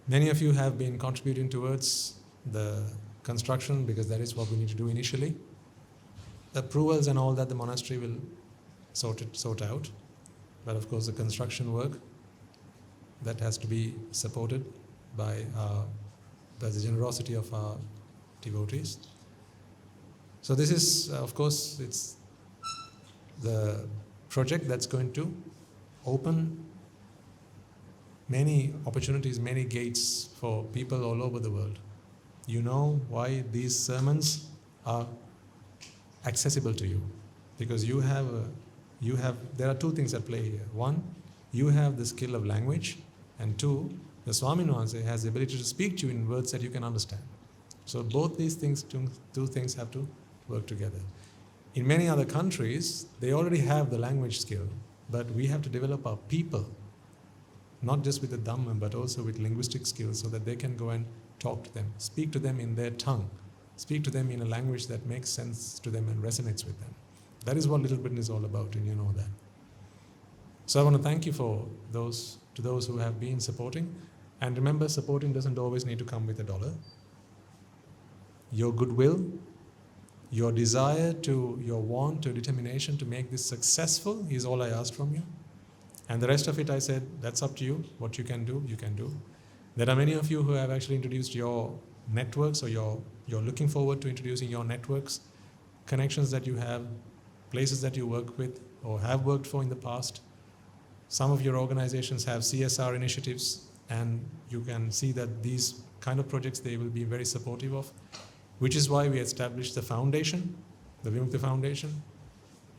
Many of you have been contributing towards the construction because that is what we need to do initially. Approvals and all that the monastery will sort out. But of course the construction work, that has to be supported by the generosity of our devotees. So this is, of course, it's the project that's going to open many opportunities, many gates for people all over the world. You know why these sermons are accessible to you, because there are two things at play here. One, you have the skill of language, and two, the Swami Nuance has the ability to speak to you in words that you can understand. So both these things, two things have to work together. In many other countries, they already have the language skill, but we have to develop our people, not just with the Dhamma, but also with linguistic skills, so that they can go and talk to them, speak to them in their tongue, speak to them in a language that makes sense to them and resonates with them. That is what Little Britain is all about, and you know that. So I want to thank you to those who have been supporting. And remember, supporting doesn't always need to come with $1. Your goodwill, your desire, your want, your determination to make this successful is all I ask from you. And the rest of it, I said, that's up to you. What you can do, you can do. There are many of you who have actually introduced your networks, or you're looking forward to introducing your networks, connections that you have, places that you work with or have worked for in the past. Some of your organizations have CSR initiatives, and you can see that these kind of projects they will be very supportive of, which is why we established the foundation, the Vimukti Foundation,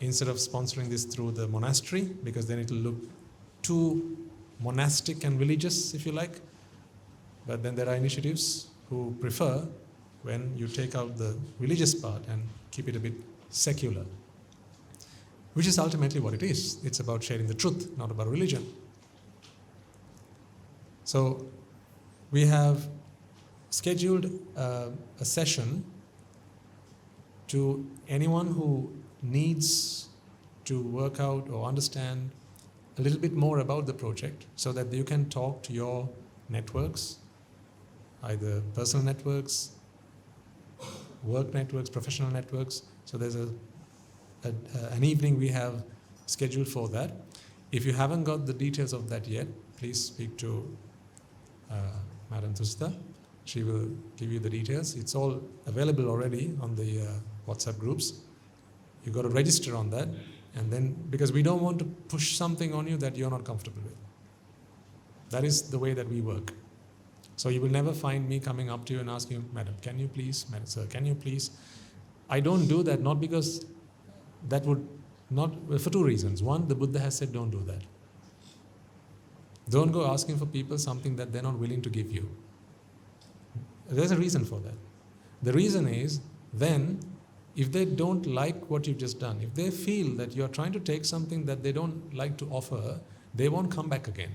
instead of sponsoring this through the monastery, because then it will look too monastic and religious, if you like. But then there are initiatives who prefer when you take out the religious part and keep it a bit secular, which is ultimately what it is. It's about sharing the truth, not about religion. So we have scheduled a session to anyone who needs to work out or understand a little bit more about the project, so that you can talk to your networks, either personal networks, work networks, professional networks. So there's an evening we have scheduled for that. If you haven't got the details of that yet, please speak to Madam Tusta. She will give you the details. It's all available already on the WhatsApp groups. You've got to register on that, and then, because we don't want to push something on you that you're not comfortable with. That is the way that we work. So you will never find me coming up to you and asking you, Madam, can you please? Madam, sir, can you please? I don't do that, not because that would not, for two reasons. One, the Buddha has said don't do that. Don't go asking for people something that they're not willing to give you. There's a reason for that. The reason is, then, if they don't like what you've just done, if they feel that you're trying to take something that they don't like to offer, they won't come back again.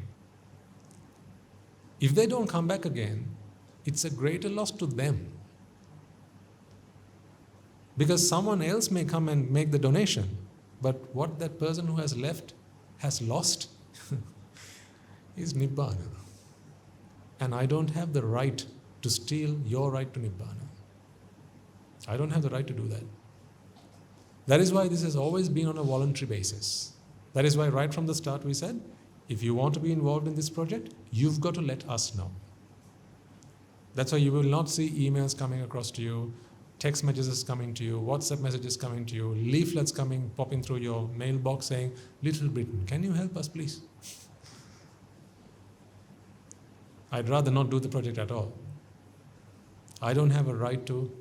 If they don't come back again, it's a greater loss to them. Because someone else may come and make the donation, but what that person who has left has lost is Nibbana. And I don't have the right to to steal your right to Nibbana. I don't have the right to do that. That is why this has always been on a voluntary basis. That is why right from the start we said, if you want to be involved in this project, you've got to let us know. That's why you will not see emails coming across to you, text messages coming to you, WhatsApp messages coming to you, leaflets popping through your mailbox saying, Little Britain, can you help us please? I'd rather not do the project at all. I don't have a right to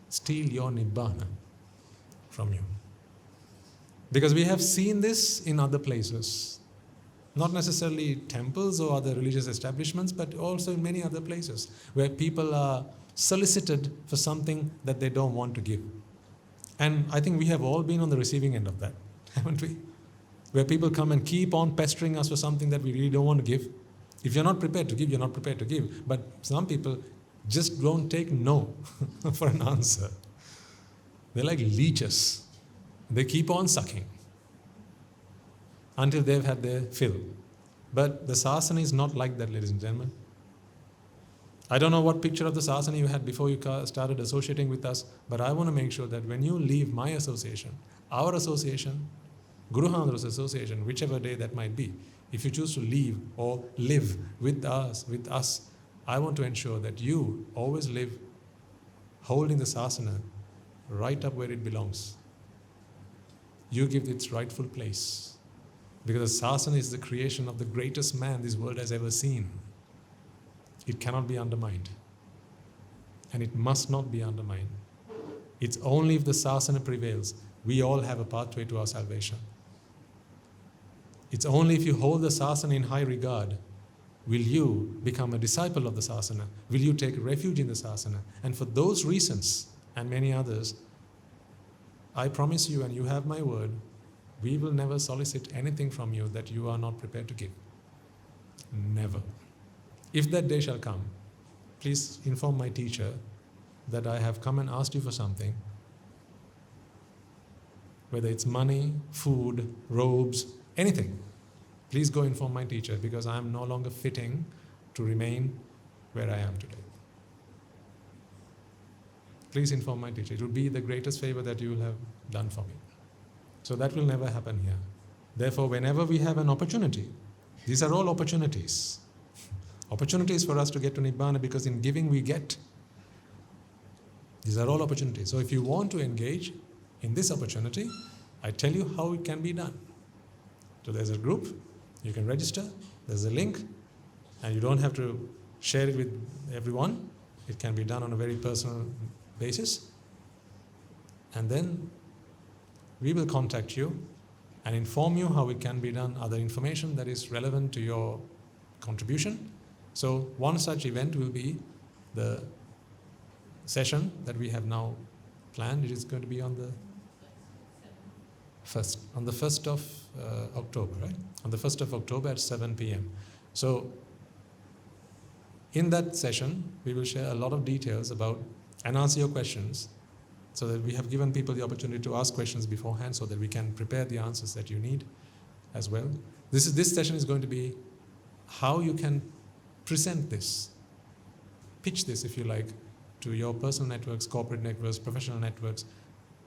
steal your Nibbana from you. Because we have seen this in other places. Not necessarily temples or other religious establishments, but also in many other places where people are solicited for something that they don't want to give. And I think we have all been on the receiving end of that, haven't we? Where people come and keep on pestering us for something that we really don't want to give. If you're not prepared to give, you're not prepared to give. But some people just don't take no for an answer. They're like leeches. They keep on sucking until they've had their fill. But the Sasana is not like that, ladies and gentlemen. I don't know what picture of the Sasana you had before you started associating with us, but I want to make sure that when you leave my association, our association, Guru Handru's association, whichever day that might be, if you choose to leave or live with us, I want to ensure that you always live holding the Sasana right up where it belongs. You give it its rightful place. Because the Sasana is the creation of the greatest man this world has ever seen. It cannot be undermined. And it must not be undermined. It's only if the Sasana prevails, we all have a pathway to our salvation. It's only if you hold the Sasana in high regard, will you become a disciple of the Sasana, will you take refuge in the Sasana. And for those reasons, and many others, I promise you, and you have my word, we will never solicit anything from you that you are not prepared to give. Never. If that day shall come, please inform my teacher that I have come and asked you for something, whether it's money, food, robes, anything. Please go inform my teacher, because I am no longer fitting to remain where I am today. Please inform my teacher. It would be the greatest favor that you will have done for me. So that will never happen here. Therefore, whenever we have an opportunity, these are all opportunities. Opportunities for us to get to Nibbana, because in giving we get. These are all opportunities. So if you want to engage in this opportunity, I tell you how it can be done. So there's a group, you can register, there's a link, and you don't have to share it with everyone. It can be done on a very personal basis. And then we will contact you and inform you how it can be done, other information that is relevant to your contribution. So one such event will be the session that we have now planned. It is going to be on the 1st of October, right? On the 1st of October at 7 p.m. So in that session, we will share a lot of details about and answer your questions, so that we have given people the opportunity to ask questions beforehand, so that we can prepare the answers that you need as well. This session is going to be how you can present this, pitch this, if you like, to your personal networks, corporate networks, professional networks.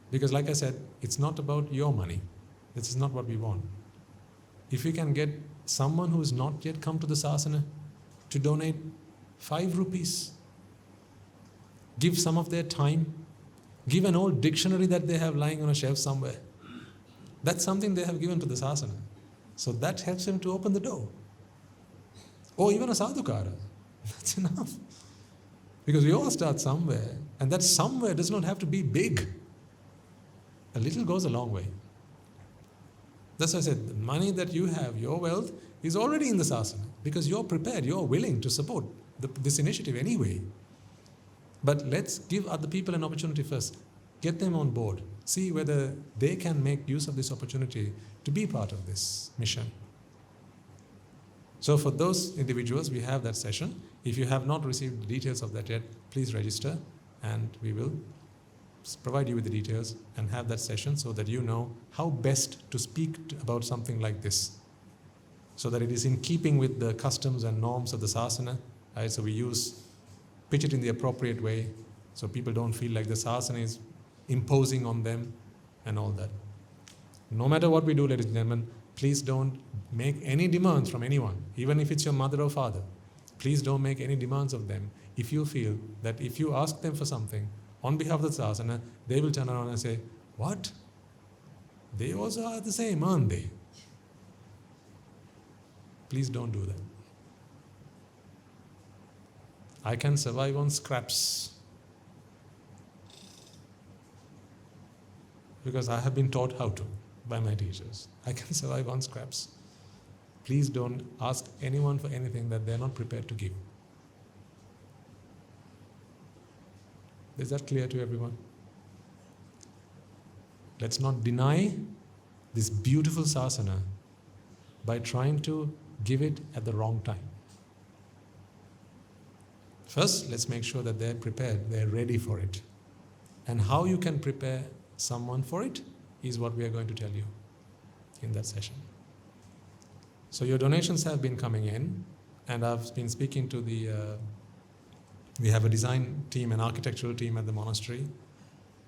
Because like I said, it's not about your money. This is not what we want. If we can get someone who has not yet come to the Sasana to donate 5 rupees, give some of their time, give an old dictionary that they have lying on a shelf somewhere. That's something they have given to the Sasana. So that helps them to open the door. Or even a sadhukara. That's enough. Because we all start somewhere, and that somewhere does not have to be big. A little goes a long way. That's why I said, the money that you have, your wealth, is already in the Sasana, because you're prepared, you're willing to support this initiative anyway. But let's give other people an opportunity first. Get them on board. See whether they can make use of this opportunity to be part of this mission. So for those individuals, we have that session. If you have not received the details of that yet, please register, and we will provide you with the details and have that session, so that you know how best to speak about something like this, so that it is in keeping with the customs and norms of the Sasana. Right? So we use pitch it in the appropriate way so people don't feel like the sasana is imposing on them and all that. No matter what we do, ladies and gentlemen, please don't make any demands from anyone, even if it's your mother or father. Please don't make any demands of them if you feel that if you ask them for something on behalf of the sasana, they will turn around and say, what? They also are the same, aren't they? Please don't do that. I can survive on scraps because I have been taught how to by my teachers. I can survive on scraps. Please don't ask anyone for anything that they're not prepared to give. Is that clear to everyone? Let's not deny this beautiful sasana by trying to give it at the wrong time. First, let's make sure that they're prepared, they're ready for it. And how you can prepare someone for it is what we are going to tell you in that session. So your donations have been coming in, and I've been speaking to we have a design team, an architectural team at the monastery.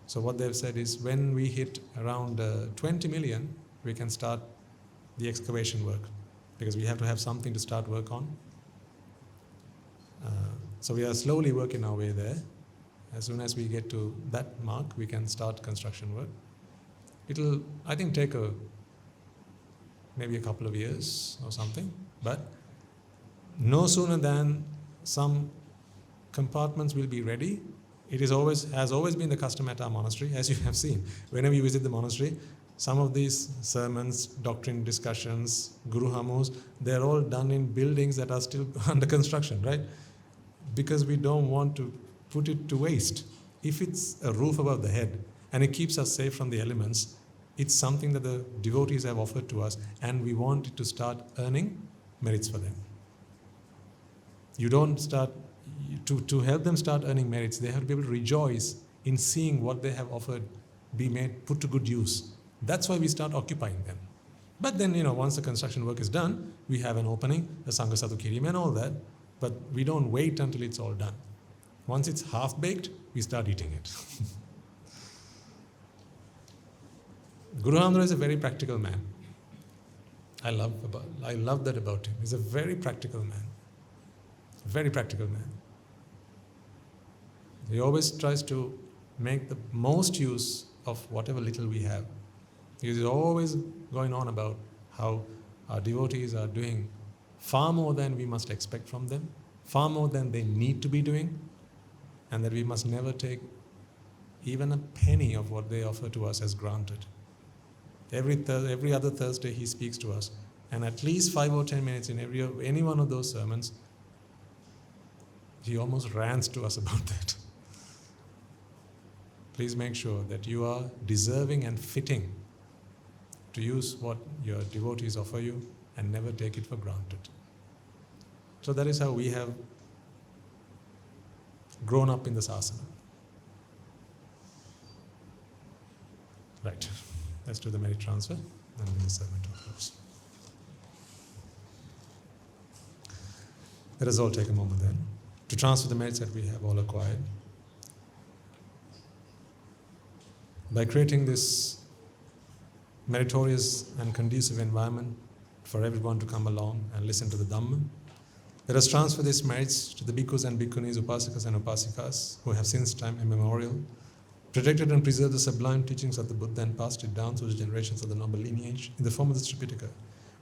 So what they've said is when we hit around 20 million, we can start the excavation work, because we have to have something to start work on. So we are slowly working our way there. As soon as we get to that mark, we can start construction work. It'll, I think, take maybe a couple of years or something, but no sooner than some compartments will be ready. It has always been the custom at our monastery, as you have seen. Whenever you visit the monastery, some of these sermons, doctrine discussions, guru hamus, they're all done in buildings that are still under construction, right? Because we don't want to put it to waste. If it's a roof above the head and it keeps us safe from the elements, it's something that the devotees have offered to us, and we want it to start earning merits for them. You don't start, to help them start earning merits, they have to be able to rejoice in seeing what they have offered be put to good use. That's why we start occupying them. But then, once the construction work is done, we have an opening, a Sangha Sadhu Kirima and all that, but we don't wait until it's all done. Once it's half-baked, we start eating it. Guru Hamdra is a very practical man. I love that about him. He's a very practical man. Very practical man. He always tries to make the most use of whatever little we have. He is always going on about how our devotees are doing far more than we must expect from them, far more than they need to be doing, and that we must never take even a penny of what they offer to us as granted. Every other Thursday he speaks to us, and at least 5 or 10 minutes in any one of those sermons, he almost rants to us about that. Please make sure that you are deserving and fitting to use what your devotees offer you and never take it for granted. So that is how we have grown up in the Sasana. Right, let's do the merit transfer and then the sermon to close. Let us all take a moment then to transfer the merits that we have all acquired. By creating this meritorious and conducive environment for everyone to come along and listen to the Dhamma, let us transfer these merits to the bhikkhus and bhikkhunis, upasakas and upasikas who have since time immemorial protected and preserved the sublime teachings of the Buddha and passed it down through the generations of the noble lineage in the form of the Tripitaka,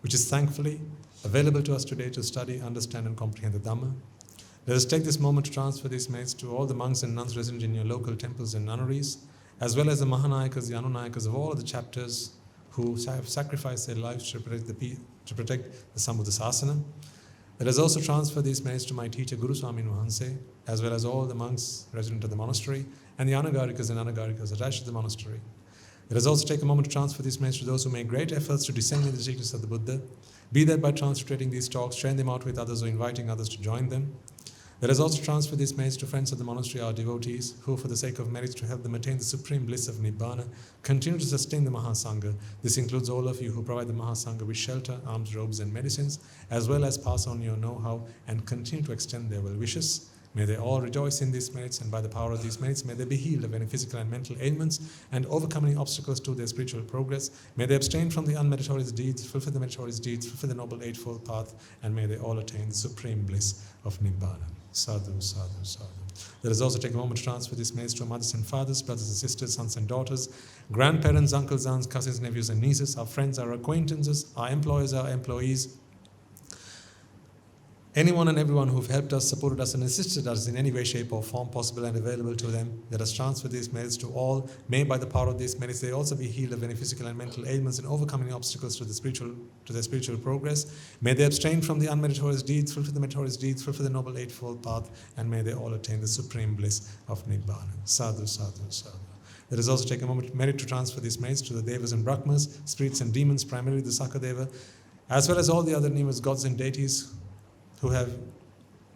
which is thankfully available to us today to study, understand and comprehend the Dhamma. Let us take this moment to transfer these merits to all the monks and nuns resident in your local temples and nunneries, as well as the Mahanayakas, the Anunayakas of all of the chapters who have sacrificed their lives to protect the sum of the Sasana. Let us also transfer these merits to my teacher Guru Swami Nuhanse, as well as all the monks resident at the monastery and the Anagarikas and Anagarikas attached to the monastery. Let us also take a moment to transfer these merits to those who make great efforts to disseminate the teachings of the Buddha, be that by translating these talks, sharing them out with others, or inviting others to join them. Let us also transfer these merits to friends of the monastery, our devotees, who, for the sake of merits to help them attain the supreme bliss of Nibbana, continue to sustain the Mahasangha. This includes all of you who provide the Mahasangha with shelter, alms, robes, and medicines, as well as pass on your know-how and continue to extend their well wishes. May they all rejoice in these merits, and by the power of these merits, may they be healed of any physical and mental ailments and overcoming obstacles to their spiritual progress. May they abstain from the unmeritorious deeds, fulfill the meritorious deeds, fulfill the Noble Eightfold Path, and may they all attain the supreme bliss of Nibbana. Sadhu, sadhu, sadhu. Let us also take a moment to transfer these merits to our mothers and fathers, brothers and sisters, sons and daughters, grandparents, uncles, aunts, cousins, nephews and nieces, our friends, our acquaintances, our employers, our employees, anyone and everyone who have helped us, supported us, and assisted us in any way, shape, or form possible and available to them. Let us transfer these merits to all. May by the power of these merits they also be healed of any physical and mental ailments and overcoming obstacles to their spiritual progress. May they abstain from the unmeritorious deeds, fulfill the meritorious deeds, fulfill the Noble Eightfold Path, and may they all attain the supreme bliss of Nibbana. Sadhu, sadhu, sadhu. Let us also take a moment merit to transfer these merits to the Devas and Brahmas, spirits and demons, primarily the Sakadeva, as well as all the other numerous gods and deities who have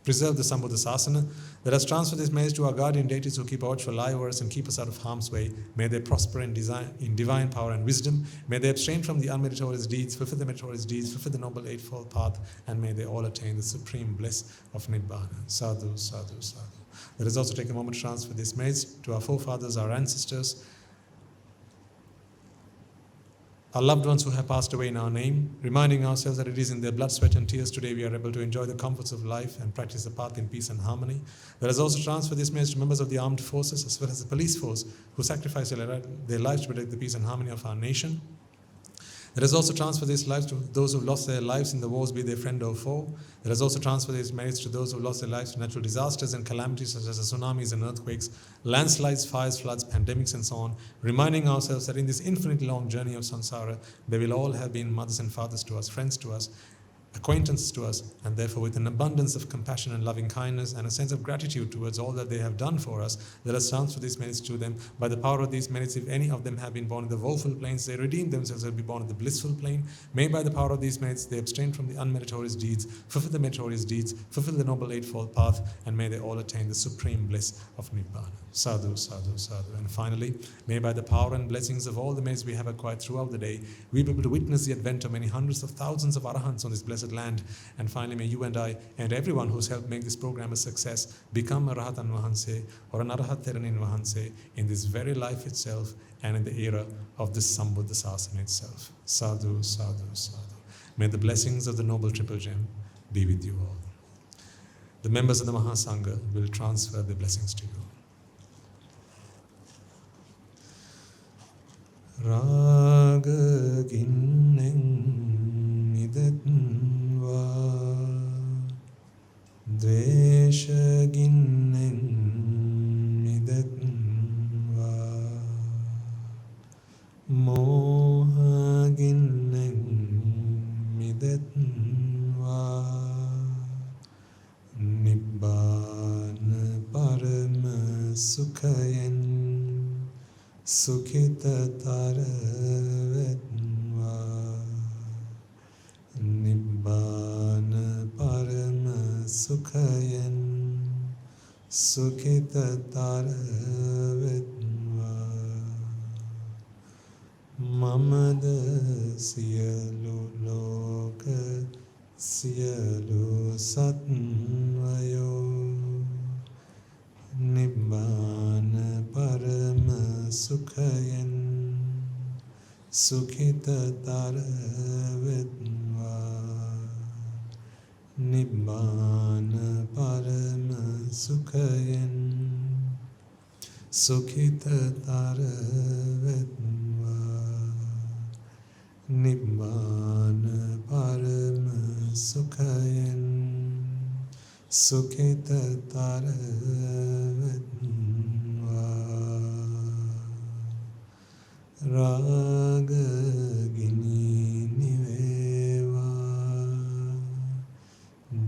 preserved the Sambuddha Sasana. Let us transfer these merits to our guardian deities who keep a watchful eye over us and keep us out of harm's way. May they prosper in divine power and wisdom. May they abstain from the unmeritorious deeds, fulfill the meritorious deeds, fulfill the Noble Eightfold Path, and may they all attain the supreme bliss of Nibbana. Sadhu, sadhu, sadhu. Let us also take a moment to transfer these merits to our forefathers, our ancestors, our loved ones who have passed away in our name, reminding ourselves that it is in their blood, sweat and tears today we are able to enjoy the comforts of life and practice the path in peace and harmony. Let us also transfer this message to members of the armed forces as well as the police force who sacrificed their lives to protect the peace and harmony of our nation. Let us also transfer these lives to those who have lost their lives in the wars, be they friend or foe. Let us also transfer these merits to those who have lost their lives to natural disasters and calamities such as tsunamis and earthquakes, landslides, fires, floods, pandemics and so on, reminding ourselves that in this infinitely long journey of samsara, they will all have been mothers and fathers to us, friends to us, acquaintances to us, and therefore with an abundance of compassion and loving kindness and a sense of gratitude towards all that they have done for us, let us transfer these merits to them. By the power of these merits, if any of them have been born in the woeful planes, they redeem themselves and be born in the blissful plane. May by the power of these merits they abstain from the unmeritorious deeds, fulfill the meritorious deeds, fulfill the Noble Eightfold Path, and may they all attain the supreme bliss of Nibbana. Sadhu, sadhu, sadhu. And finally, may by the power and blessings of all the merits we have acquired throughout the day, we be able to witness the advent of many hundreds of thousands of arahants on this blessed land. And finally, may you and I and everyone who's helped make this program a success become a Rahatan Vahanse or an Arahat Theranin Vahanse in this very life itself and in the era of this Sambuddha Sasana itself. Sadhu, sadhu, sadhu. May the blessings of the Noble Triple Gem be with you all. The members of the Mahasangha will transfer the blessings to you. Raga ginneng midatva, dvesha ginneng midatva, moha ginneng midatva, Nibbāna parama sukhayen Sukhita-tara vetva, Nibbāna parama sukhayen, Sukhita-tara vetva, Mamada siyalu loka, siyalu satvayo, Nibbāna parama sukhayen, Sukhita-tara vetva, Nibbāna parama sukhayen, Sukhita-tara vetva, Nibbāna parama sukhayen, Sukhita-tara vetva. Raga gini niveva,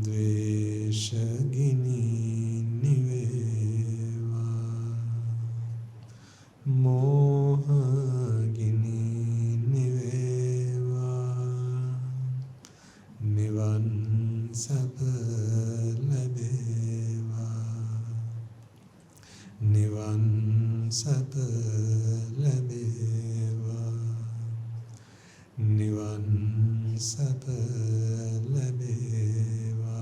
dvesha gini niveva, moha gini niveva, nivan sapa labeva, nivan sapa labeva, nivan sapa labeva.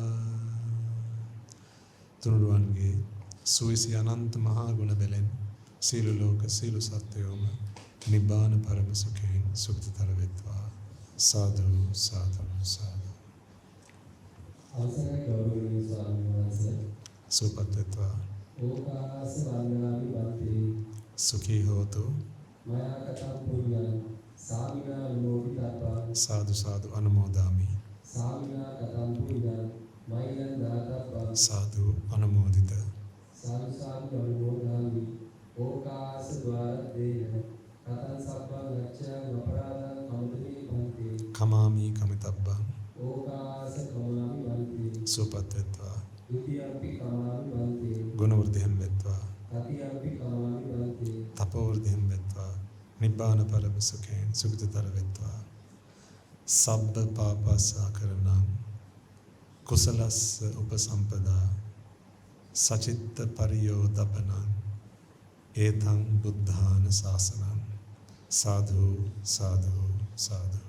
Tunuruange සුවිසි අනන්ත මහා ගුණ බැලෙන් සීල ලෝක සීල සත්‍යයෝම නිබ්බාන පරම සුඛයෙන් සුඛතර වෙත්වා. සාදු සාදු සාදු. අවසරයි ගෞරවනීය ස්වාමීන් වහන්සේ. සුවපත් වෙත්වා. ඕකාස වන්දනාමි වන්ති. සුඛී හෝතු. මයා කතං පුඤ්ඤං සාමිනා අනුමෝදිතබ්බං. සාදු සාදු අනුමෝදාමි. සාමිනා කතං පුඤ්ඤං මයං දාතබ්බං. සාදු අනුමෝදිත. සාදු සාදු අනුමෝදාමි. ඕකාස ద్వාරදේන කතං සබ්බං ගච්ඡාමි අපරාධං කම්පති පන්ති. කමාමි කමිතබ්බං. ඕකාස කමාමි වන්ති. සුවපත් වෙත්වා. ဒုတိယ පි කමාමි වන්ති. ගුණ වෘද්ධියෙන් වෙත්වා. තතියම්පි කමාමි වන්ති. තපෝ වෘද්ධියෙන් වෙත්වා. නිබ්බාන පරම සුඛයෙන් සුඛතර වෙත්වා. සබ්බ පාපස්සා කරණං කුසලස්ස උපසම්පදා සචිත්ත පරියෝදපනං ඒතං බුද්ධාන ශාසනං. සාදු සාදු සාදු.